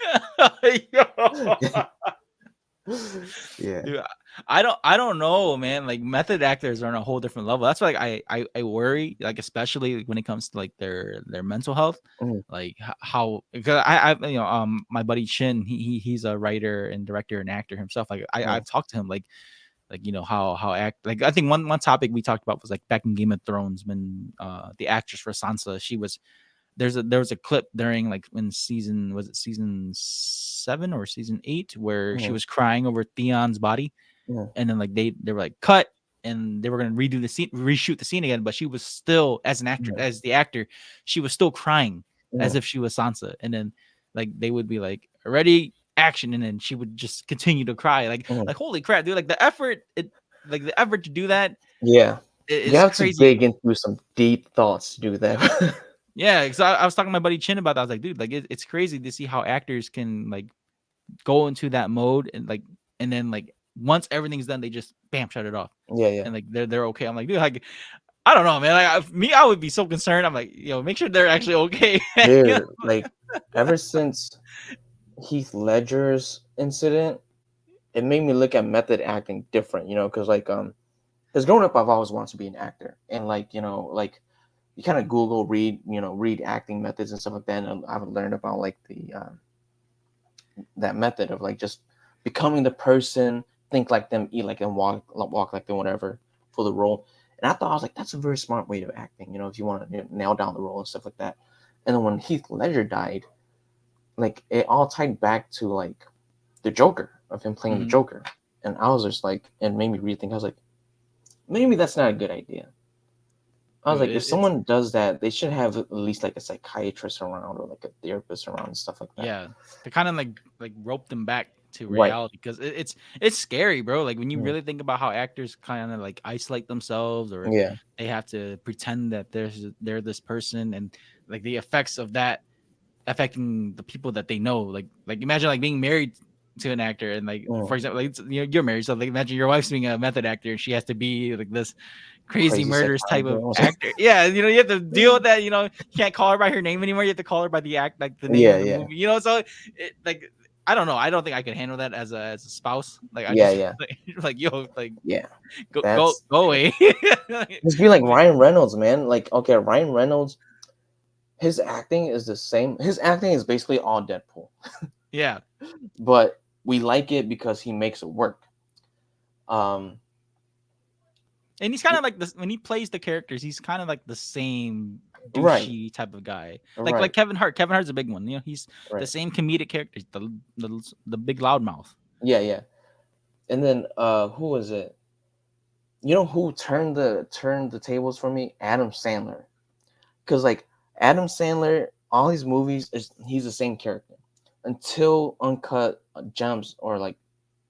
yeah, Dude, I don't know, man. Like method actors are on a whole different level. That's why like, I worry, like especially when it comes to like their mental health, Mhm. like how because my buddy Chin, he's a writer and director and actor himself. Like I've talked to him like how act like I think one topic we talked about was like back in Game of Thrones when the actress for Sansa, she was there was a clip during like when season 7 or season 8 where she was crying over Theon's body, and then like they were like cut and they were gonna reshoot the scene again, but she was still as an actor as the actor, she was still crying as if she was Sansa, and then like they would be like ready action, and then she would just continue to cry like holy crap, dude, like the effort to do that yeah. You is have to crazy. dig into some deep thoughts to do that. Yeah, because I was talking to my buddy Chin about that. I was like, dude, like it's crazy to see how actors can like go into that mode and then like once everything's done, they just bam shut it off. Yeah. And like they're okay. I'm like, dude, like I don't know, man. Like I would be so concerned. I'm like, make sure they're actually okay. Dude, like ever since Heath Ledger's incident, it made me look at method acting different, because because growing up I've always wanted to be an actor, and like you kind of Google read acting methods and stuff like that, and I've learned about like the that method of like just becoming the person, think like them, eat like them, walk like them, whatever, for the role. And I thought, I was like, that's a very smart way of acting, if you want to nail down the role and stuff like that. And then when Heath Ledger died, like it all tied back to like the Joker, of him playing the Joker. And I was just like, and made me rethink. I was like, maybe that's not a good idea. I was Dude, like, if someone does that, they should have at least like a psychiatrist around or like a therapist around and stuff like that. Yeah, to kind of like rope them back to Right. reality, because it's scary, bro. Like when you really think about how actors kind of like isolate themselves, or Yeah. they have to pretend that they're this person, and like the effects of that affecting the people that they know. Like imagine like being married to an actor, and like for example, like you're married, so like imagine your wife's being a method actor and she has to be like this crazy murderous type of actor. Yeah, you have to deal with that. You can't call her by her name anymore. You have to call her by the the name of the movie. So like I don't know. I don't think I could handle that as a spouse. Like I just like yo, like go away. Just be like Ryan Reynolds, man. Like, okay, Ryan Reynolds, his acting is the same. His acting is basically all Deadpool. Yeah. But we like it because he makes it work. And he's kind of like this when he plays the characters. He's kind of like the same douchey type of guy, like Kevin Hart. Kevin Hart's a big one. He's the same comedic character, the big loudmouth. Yeah. And then who was it? Who turned the tables for me? Adam Sandler. Because like Adam Sandler, all his movies he's the same character until Uncut Gems, or like,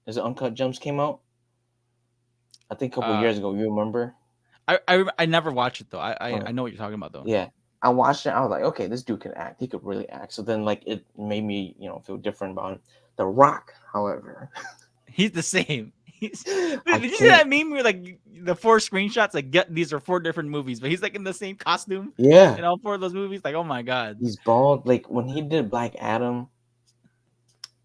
is it Uncut Gems came out? I think a couple years ago. You remember? I never watched it though. I know what you're talking about though. Yeah, I watched it. I was like, okay, this dude can act. He could really act. So then like it made me feel different about him. The Rock, however, he's the same. Did you see that meme where like the 4 screenshots like these are 4 different movies, but he's like in the same costume? Yeah, in all 4 of those movies. Like, oh my god, he's bald. Like when he did Black Adam,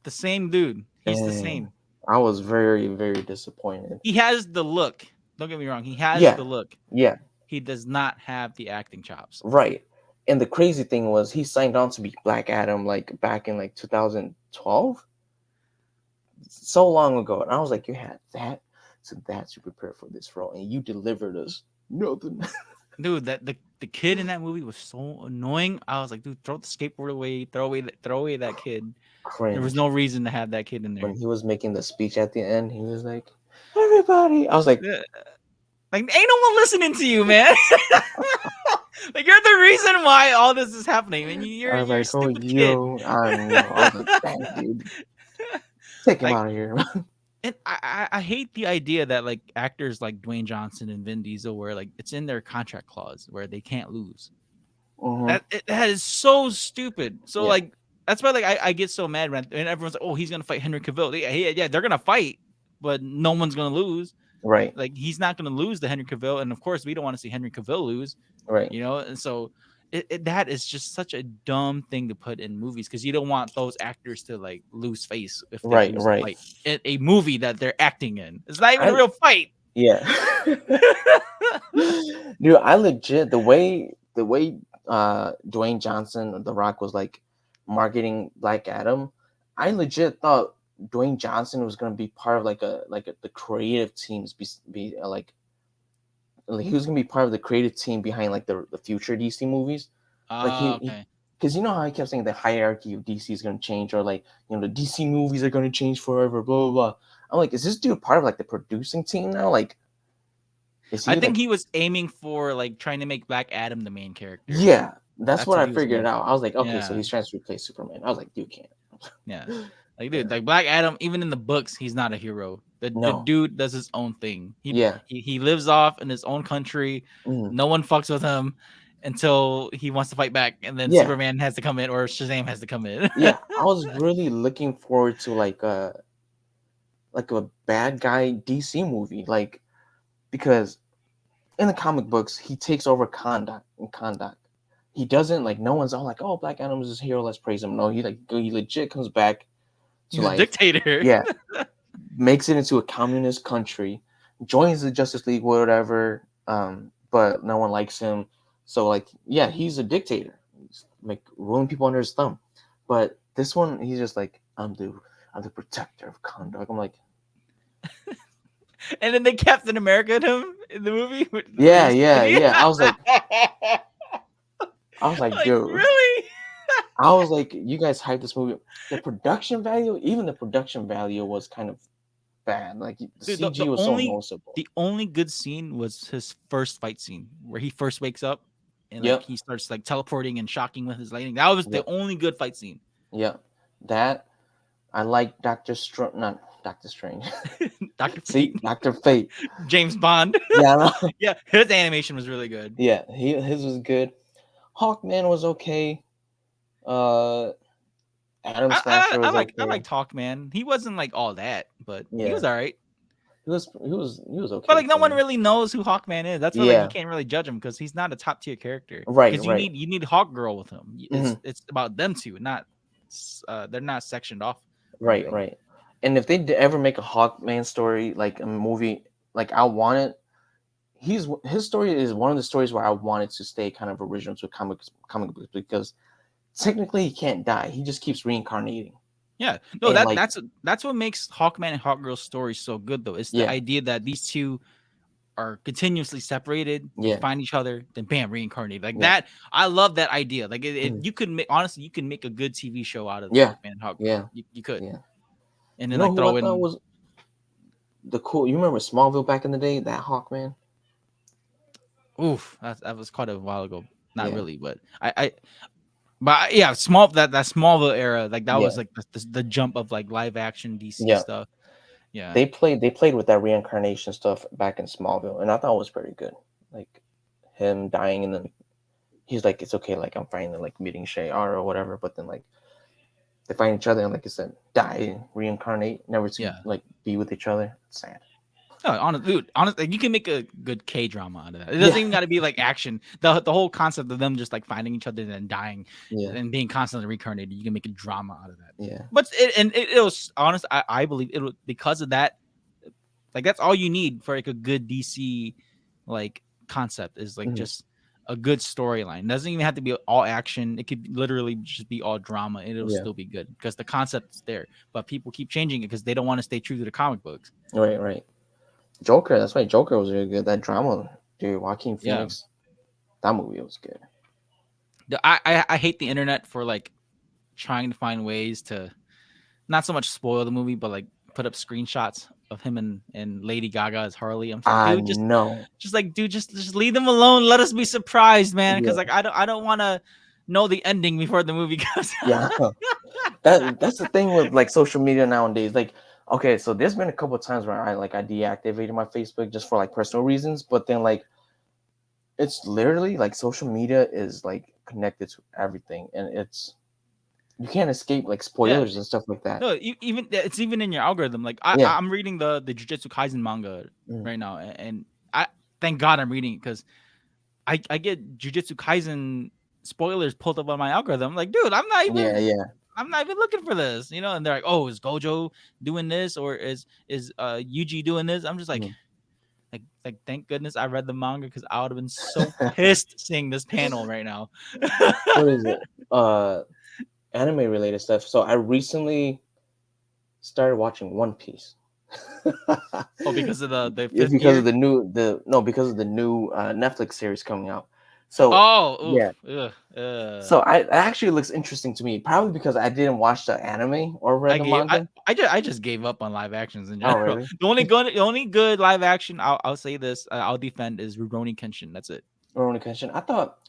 the same dude. He's the same. I was very, very disappointed. He has the look. Don't get me wrong. He has the look. Yeah. He does not have the acting chops. Right. And the crazy thing was he signed on to be Black Adam like back in like 2012. So long ago. And I was like, you had that? So that's you prepared for this role. And you delivered us nothing. Dude, the kid in that movie was so annoying. I was like, dude, throw the skateboard away. Throw away that kid. Cringe. There was no reason to have that kid in there. When he was making the speech at the end, he was like, everybody. I was like, ain't no one listening to you, man. Like you're the reason why all this is happening. And you're like, stupid kid. I know. I was like, dang, dude. Take him out of here. And I hate the idea that like actors like Dwayne Johnson and Vin Diesel, where like it's in their contract clause where they can't lose. That is so stupid. So like that's why like I get so mad when and everyone's like, oh, he's gonna fight Henry Cavill. Yeah, they're gonna fight, but no one's gonna lose. Right. Like he's not gonna lose to Henry Cavill, and of course we don't want to see Henry Cavill lose. Right. You know, and so that is just such a dumb thing to put in movies because you don't want those actors to like lose face if they Right, lose right. a fight in a movie that they're acting in. It's not even I- a real fight. Yeah. Dude, I legit the way Dwayne Johnson, The Rock, was like marketing Black Adam, I legit thought Dwayne Johnson was gonna be part of the creative teams like he was gonna be part of the creative team behind like the future DC movies. Like Okay. because you know how he kept saying the hierarchy of DC is gonna change, or like the DC movies are gonna change forever, blah blah blah. I'm like, is this dude part of like the producing team now? Like, is he? I think he was aiming for like trying to make Black Adam the main character. Yeah, that's what I he was figured aiming out. I was like, okay, so Yeah. he's trying to replace Superman. I was like, dude can't. Yeah. Like dude, like Black Adam, even in the books, he's not a hero. The No. dude does his own thing. Yeah. He lives off in his own country. Mhm. No one fucks with him until he wants to fight back, and then Yeah. Superman has to come in or Shazam has to come in. Yeah, I was really looking forward to like a bad guy DC movie, like because in the comic books he takes over Kondak. He doesn't like no one's all like, oh, Black Adam is his hero, let's praise him. No, he legit comes back to He's a dictator. Yeah, makes it into a communist country, joins the Justice League, whatever. But no one likes him. So like, yeah, he's a dictator. He's like ruling people under his thumb. But this one, he's just like, I'm the protector of Kondak. I'm like, And then they Captain America him in the movie. yeah. I was like, dude. Really? I was like, you guys hyped this movie. The production value was kind of bad. Like the Dude, CG was so noticeable. The only good scene was his first fight scene where he first wakes up and Yep. like he starts like teleporting and shocking with his lightning. That was the only good fight scene. Yeah, that I like Doctor Strange. Dr. See, Fate. Dr. Fate. James Bond. Yeah, I know. Yeah, his animation was really good. Yeah, his was good. Hawkman was okay. Adam Smasher was okay. I like Hawkman. He wasn't like all that, but he Yeah. was all right. He was okay. But like no for one me. really knows who Hawkman is. That's why like, you can't really judge him because he's not a top tier character. Right, Because right. you need Hawk Girl with him. It's Mhm. about them two, not they're not sectioned off. Right, right. And if they ever make a Hawkman story, like a movie, like I want it. His story is one of the stories where I wanted to stay kind of original to comic books because technically he can't die. He just keeps reincarnating. Yeah, no, And, that's what makes Hawkman and Hawkgirl's story so good, though. It's the idea that these two are continuously separated, they find each other, then bam, reincarnate. Like that, I love that idea. Like you could make honestly, you can make a good TV show out of Hawkman and Hawkgirl. Yeah, you could. Yeah, and then you know like who throw I in. thought was the cool. You remember Smallville back in the day? That Hawkman. Oof, that was quite a while ago. Not Yeah. really, but but yeah, that Smallville era, like that was like the jump of like live action DC stuff. Yeah, they played with that reincarnation stuff back in Smallville, and I thought it was pretty good. Like him dying, and then he's like, "It's okay, like I'm finally like meeting Shayar or whatever." But then like they find each other, and like I said, die, reincarnate, never to like be with each other. It's sad. No, honestly, you can make a good K drama out of that. It doesn't even got to be like action. The whole concept of them just like finding each other and then dying and being constantly reincarnated, you can make a drama out of that. Yeah. But it was honest. I believe it was because of that. Like that's all you need for like a good DC like concept is like just a good storyline. It doesn't even have to be all action. It could literally just be all drama and it'll still be good because the concept's there. But people keep changing it because they don't want to stay true to the comic books. Right. Joker, that's right. Joker was really good. That drama, dude. Joaquin Phoenix, that movie was good. I hate the internet for like trying to find ways to not so much spoil the movie, but like put up screenshots of him and Lady Gaga as Harley. I'm like, dude, just leave them alone. Let us be surprised, man. Because like I don't want to know the ending before the movie comes out. That's the thing with like social media nowadays. Like, okay, so there's been a couple of times where I deactivated my Facebook just for like personal reasons, but then like it's literally like social media is like connected to everything, and it's you can't escape like spoilers and stuff like that. No, even it's even in your algorithm. Like Yeah. I'm reading the Jujutsu Kaisen manga Mm. right now, and I thank God I'm reading it because I get Jujutsu Kaisen spoilers pulled up on my algorithm. I'm like, dude, I'm not even looking for this, you know. And they're like, oh, is Gojo doing this or is Yuji doing this? I'm just like, Mhm. like thank goodness I read the manga because I would have been so pissed seeing this panel right now. What is it? Anime related stuff. So I recently started watching One Piece. Oh, because of the Yeah, fifth because gear? of the new Netflix series coming out. So Oh, yeah. oof, So it actually looks interesting to me, probably because I didn't watch the anime or read the manga. I just gave up on live actions in Oh, general. really? The only good live action I'll say this I'll defend is Rurouni Kenshin. That's it. Rurouni Kenshin. I thought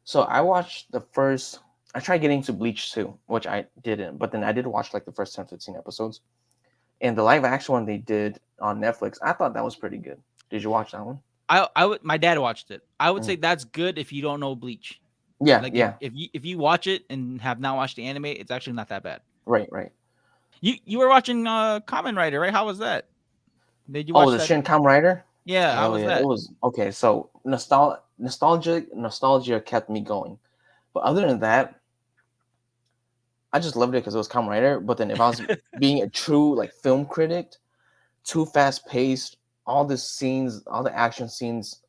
so. I watched the first. I tried getting to Bleach too, which I didn't. But then I did watch like the first 10, 15 episodes. And the live action one they did on Netflix, I thought that was pretty good. Did you watch that one? I would my dad watched it. I would Mm. say that's good if you don't know Bleach. Yeah, Like yeah. if you watch it and have not watched the anime, it's actually not that bad. Right. You were watching Kamen Rider, right? How was that? Did you Oh, watch the that? Shin Kamen Rider? Yeah, how Hell was yeah. that? It was okay. So nostalgia kept me going. But other than that, I just loved it because it was Kamen Rider. But then if I was being a true like film critic, too fast paced, all the scenes, all the action scenes,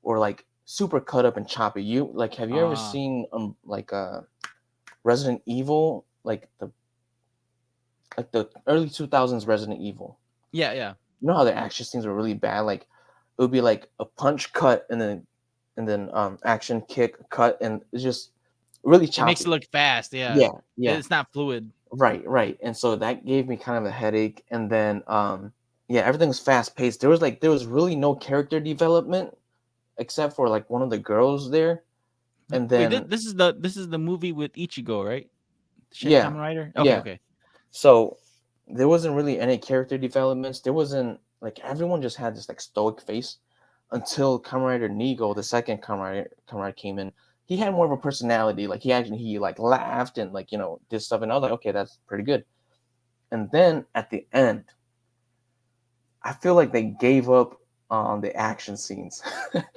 were like super cut up and choppy. Have you ever seen Resident Evil, like the early 2000s Resident Evil? Yeah. You know how the action scenes were really bad? Like it would be like a punch cut and then action kick cut, and it's just really choppy. It makes it look fast. Yeah. It's not fluid. Right. And so that gave me kind of a headache. And then everything was fast paced. There was really no character development except for like one of the girls there. And then Wait, this is the movie with Ichigo, right? Shin yeah, Kamen Rider? yeah. Okay. So there wasn't really any character developments. There wasn't like everyone just had this like stoic face until Kamen Rider Nigo, the second Kamen Rider came in. He had more of a personality. Like he like laughed and like did stuff, and I was like, okay, that's pretty good. And then at the end, I feel like they gave up on the action scenes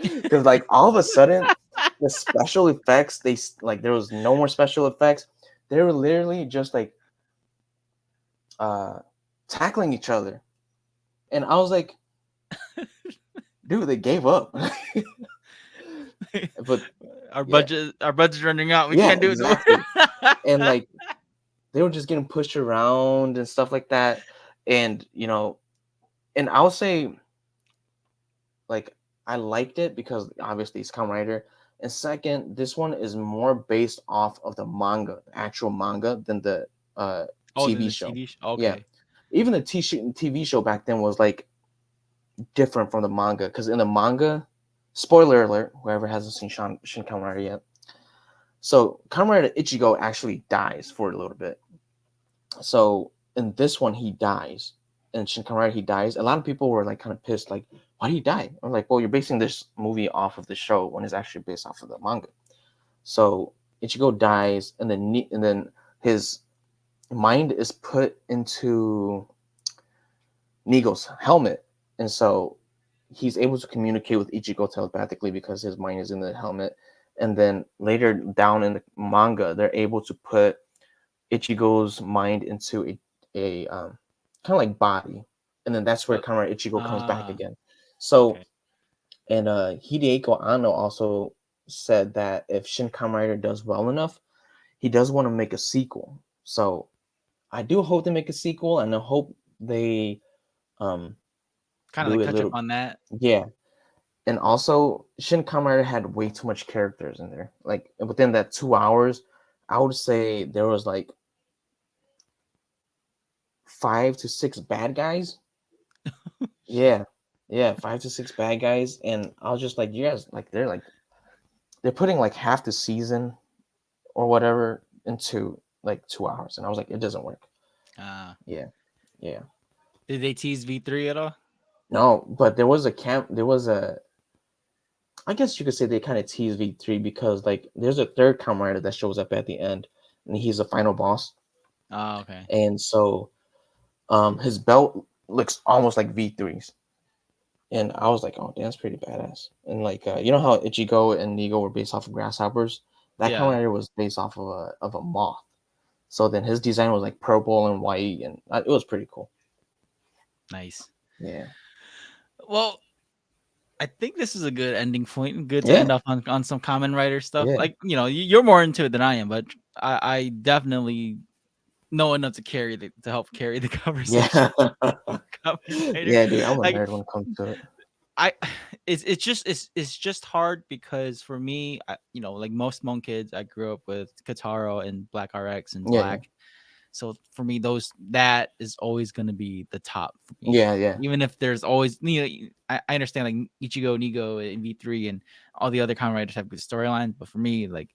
because like all of a sudden the special effects there was no more special effects. They were literally just like tackling each other, and I was like, dude, they gave up. But our budget's running out. We yeah, can't do exactly. it. And like they were just getting pushed around and stuff like that, and and I'll say like I liked it because obviously it's Kamen Rider, and second, this one is more based off of the manga, the actual manga, than the TV show. TV show. Okay. Yeah, even the TV show back then was like different from the manga, because in the manga, spoiler alert, whoever hasn't seen Shin Kamen Rider yet, so Kamen Rider Ichigo actually dies for a little bit. So in this one, he dies. In Shin Kamen Rider, he dies. A lot of people were like kind of pissed, like, why did he die? I'm like, well, you're basing this movie off of the show when it's actually based off of the manga. So Ichigo dies, and then his mind is put into Nigo's helmet, and so he's able to communicate with Ichigo telepathically because his mind is in the helmet. And then later down in the manga, they're able to put Ichigo's mind into a kind of like body, and then that's where Kamen Rider Ichigo comes back again. So, okay. and Hideko Anno also said that if Shin Kamen Rider does well enough, he does want to make a sequel. So, I do hope they make a sequel, and I hope they kind of like touch up on that. Yeah. And also, Shin Kamen Rider had way too much characters in there. Like within that 2 hours, I would say there was like 5 to 6 bad guys. Yeah, 5 to 6 bad guys, and I was just like, you guys, like they're putting like half the season or whatever into like 2 hours, and I was like, it doesn't work. Yeah. Did they tease V3 at all? No, but there was a. I guess you could say they kind of tease V3 because like there's a third Kamen Rider that shows up at the end, and he's the final boss. Oh, okay. And so, his belt looks almost like V3's, and I was like, oh, damn, that's pretty badass. And like, you know how Ichigo and Nigo were based off of grasshoppers? That Yeah. Kamen Rider was based off of a moth. So then his design was like purple and white, and it was pretty cool. Nice. Yeah. Well, I think this is a good ending point and good to Yeah. end off on some Kamen Rider stuff. Yeah. Like, you're more into it than I am, but I definitely know enough to help carry the conversation. Yeah. Kamen Rider. Yeah, dude, I'm a Like, nerd when it comes to it. It's just hard because for me, like most Mon kids, I grew up with Kataro and Black RX and Yeah, Black. So for me, that is always going to be the top for me. Yeah. Even if there's always, I understand like Ichigo, Nigo, and V3 and all the other Kamen Riders have good storylines, but for me, like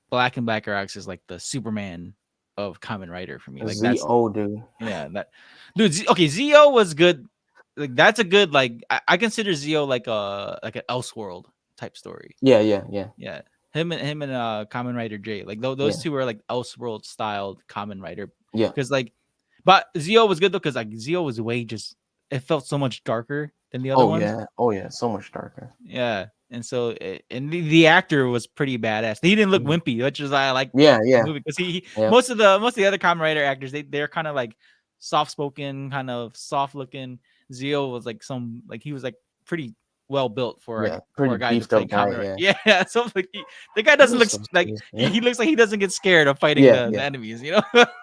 Black and Black RX is like the Superman of Kamen Rider for me. Like that's ZO, dude. yeah, dude. Okay, Zio was good. Like that's a good like I consider Zio like an Elseworld type story. Yeah. Yeah, him and Kamen Rider J, like those two were like Elseworld styled Kamen Rider. Yeah. Because but Zio was good though because like Zio was it felt so much darker than the other ones. Yeah, so much darker. Yeah, and so and the actor was pretty badass. He didn't look wimpy, which is I like. Yeah. Because most of the other Kamen Rider actors they're kind of like soft spoken, kind of soft looking. Zio was like he was like pretty well built for a guy to play Kamen Rider. Yeah, so like the guy doesn't look like he looks like he doesn't get scared of fighting the enemies,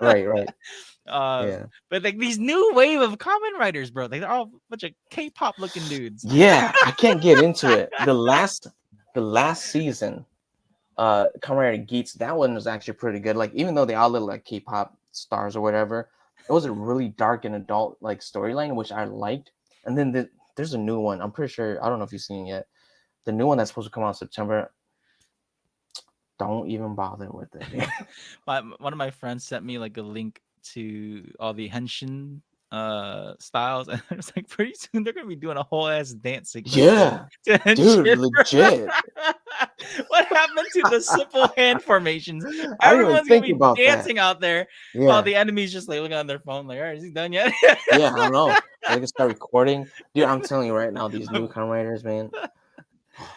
Right. But like these new wave of Kamen Riders, bro, they're all a bunch of K-pop looking dudes. Yeah, I can't get into it. The last season, Kamen Rider Geats, that one was actually pretty good. Like even though they all look like K-pop stars or whatever, it was a really dark and adult like storyline, which I liked. And then there's a new one. I'm pretty sure, I don't know if you've seen it yet. The new one that's supposed to come out in September. Don't even bother with it. One of my friends sent me like a link to all the henshin styles, and it's like pretty soon they're gonna be doing a whole ass dance sequence. Yeah, dude, legit. What happened to the simple hand formations? I Everyone's gonna be dancing that. out there while the enemies just like looking on their phone, like, all right, is he done yet? Yeah, I don't know. They can start recording, dude. I'm telling you right now, these new Kamen Riders, man. Oh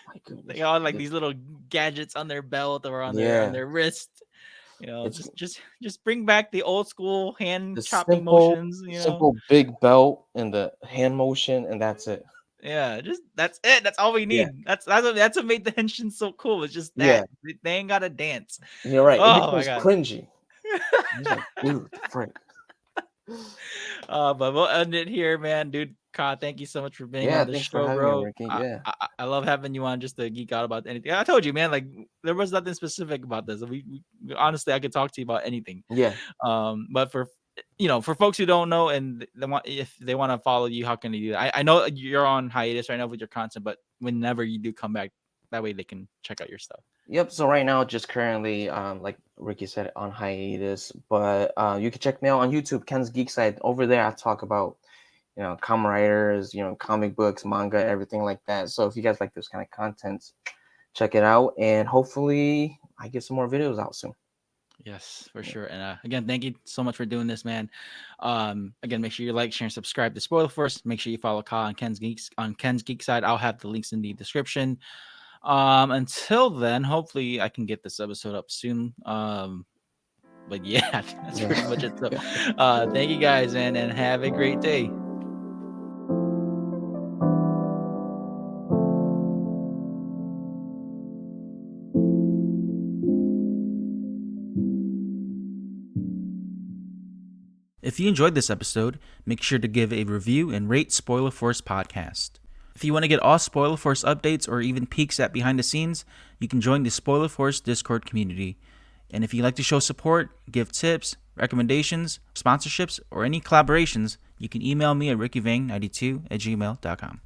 my goodness. They all like these little gadgets on their belt or on their wrist. Just bring back the old school hand chopping motions. Simple big belt and the hand motion, and that's it. Yeah, that's it. That's all we need. Yeah. That's what made the henshin so cool. It's just that they ain't gotta dance. You're right. Oh, it becomes cringy. Like, dude, frick. But we'll end it here, man, dude. Ka, thank you so much for being on the show, bro. I love having you on just to geek out about anything. I told you, man, like there was nothing specific about this. We honestly, I could talk to you about anything. Yeah. But for folks who don't know and if they want to follow you, how can they do that? I know you're on hiatus right now with your content, but whenever you do come back, that way they can check out your stuff. Yep. So right now, just currently, like Ricky said, on hiatus. But you can check me out on YouTube, Ken's Geek Side. Over there, I talk about Kamen Riders, comic books, manga, everything like that. So if you guys like this kind of content, check it out, and hopefully I get some more videos out soon. Yes, for sure. And again, thank you so much for doing this, man. Again, make sure you like, share, and subscribe to Spoiler Force. Make sure you follow Kyle on Ken's Geek Side. I'll have the links in the description. Until then, hopefully I can get this episode up soon. But yeah, that's pretty much it. So, thank you guys, and have a great day. If you enjoyed this episode, make sure to give a review and rate Spoiler Force Podcast. If you want to get all Spoiler Force updates or even peeks at behind the scenes, you can join the Spoiler Force Discord community. And if you'd like to show support, give tips, recommendations, sponsorships, or any collaborations, you can email me at rickyvang92@gmail.com.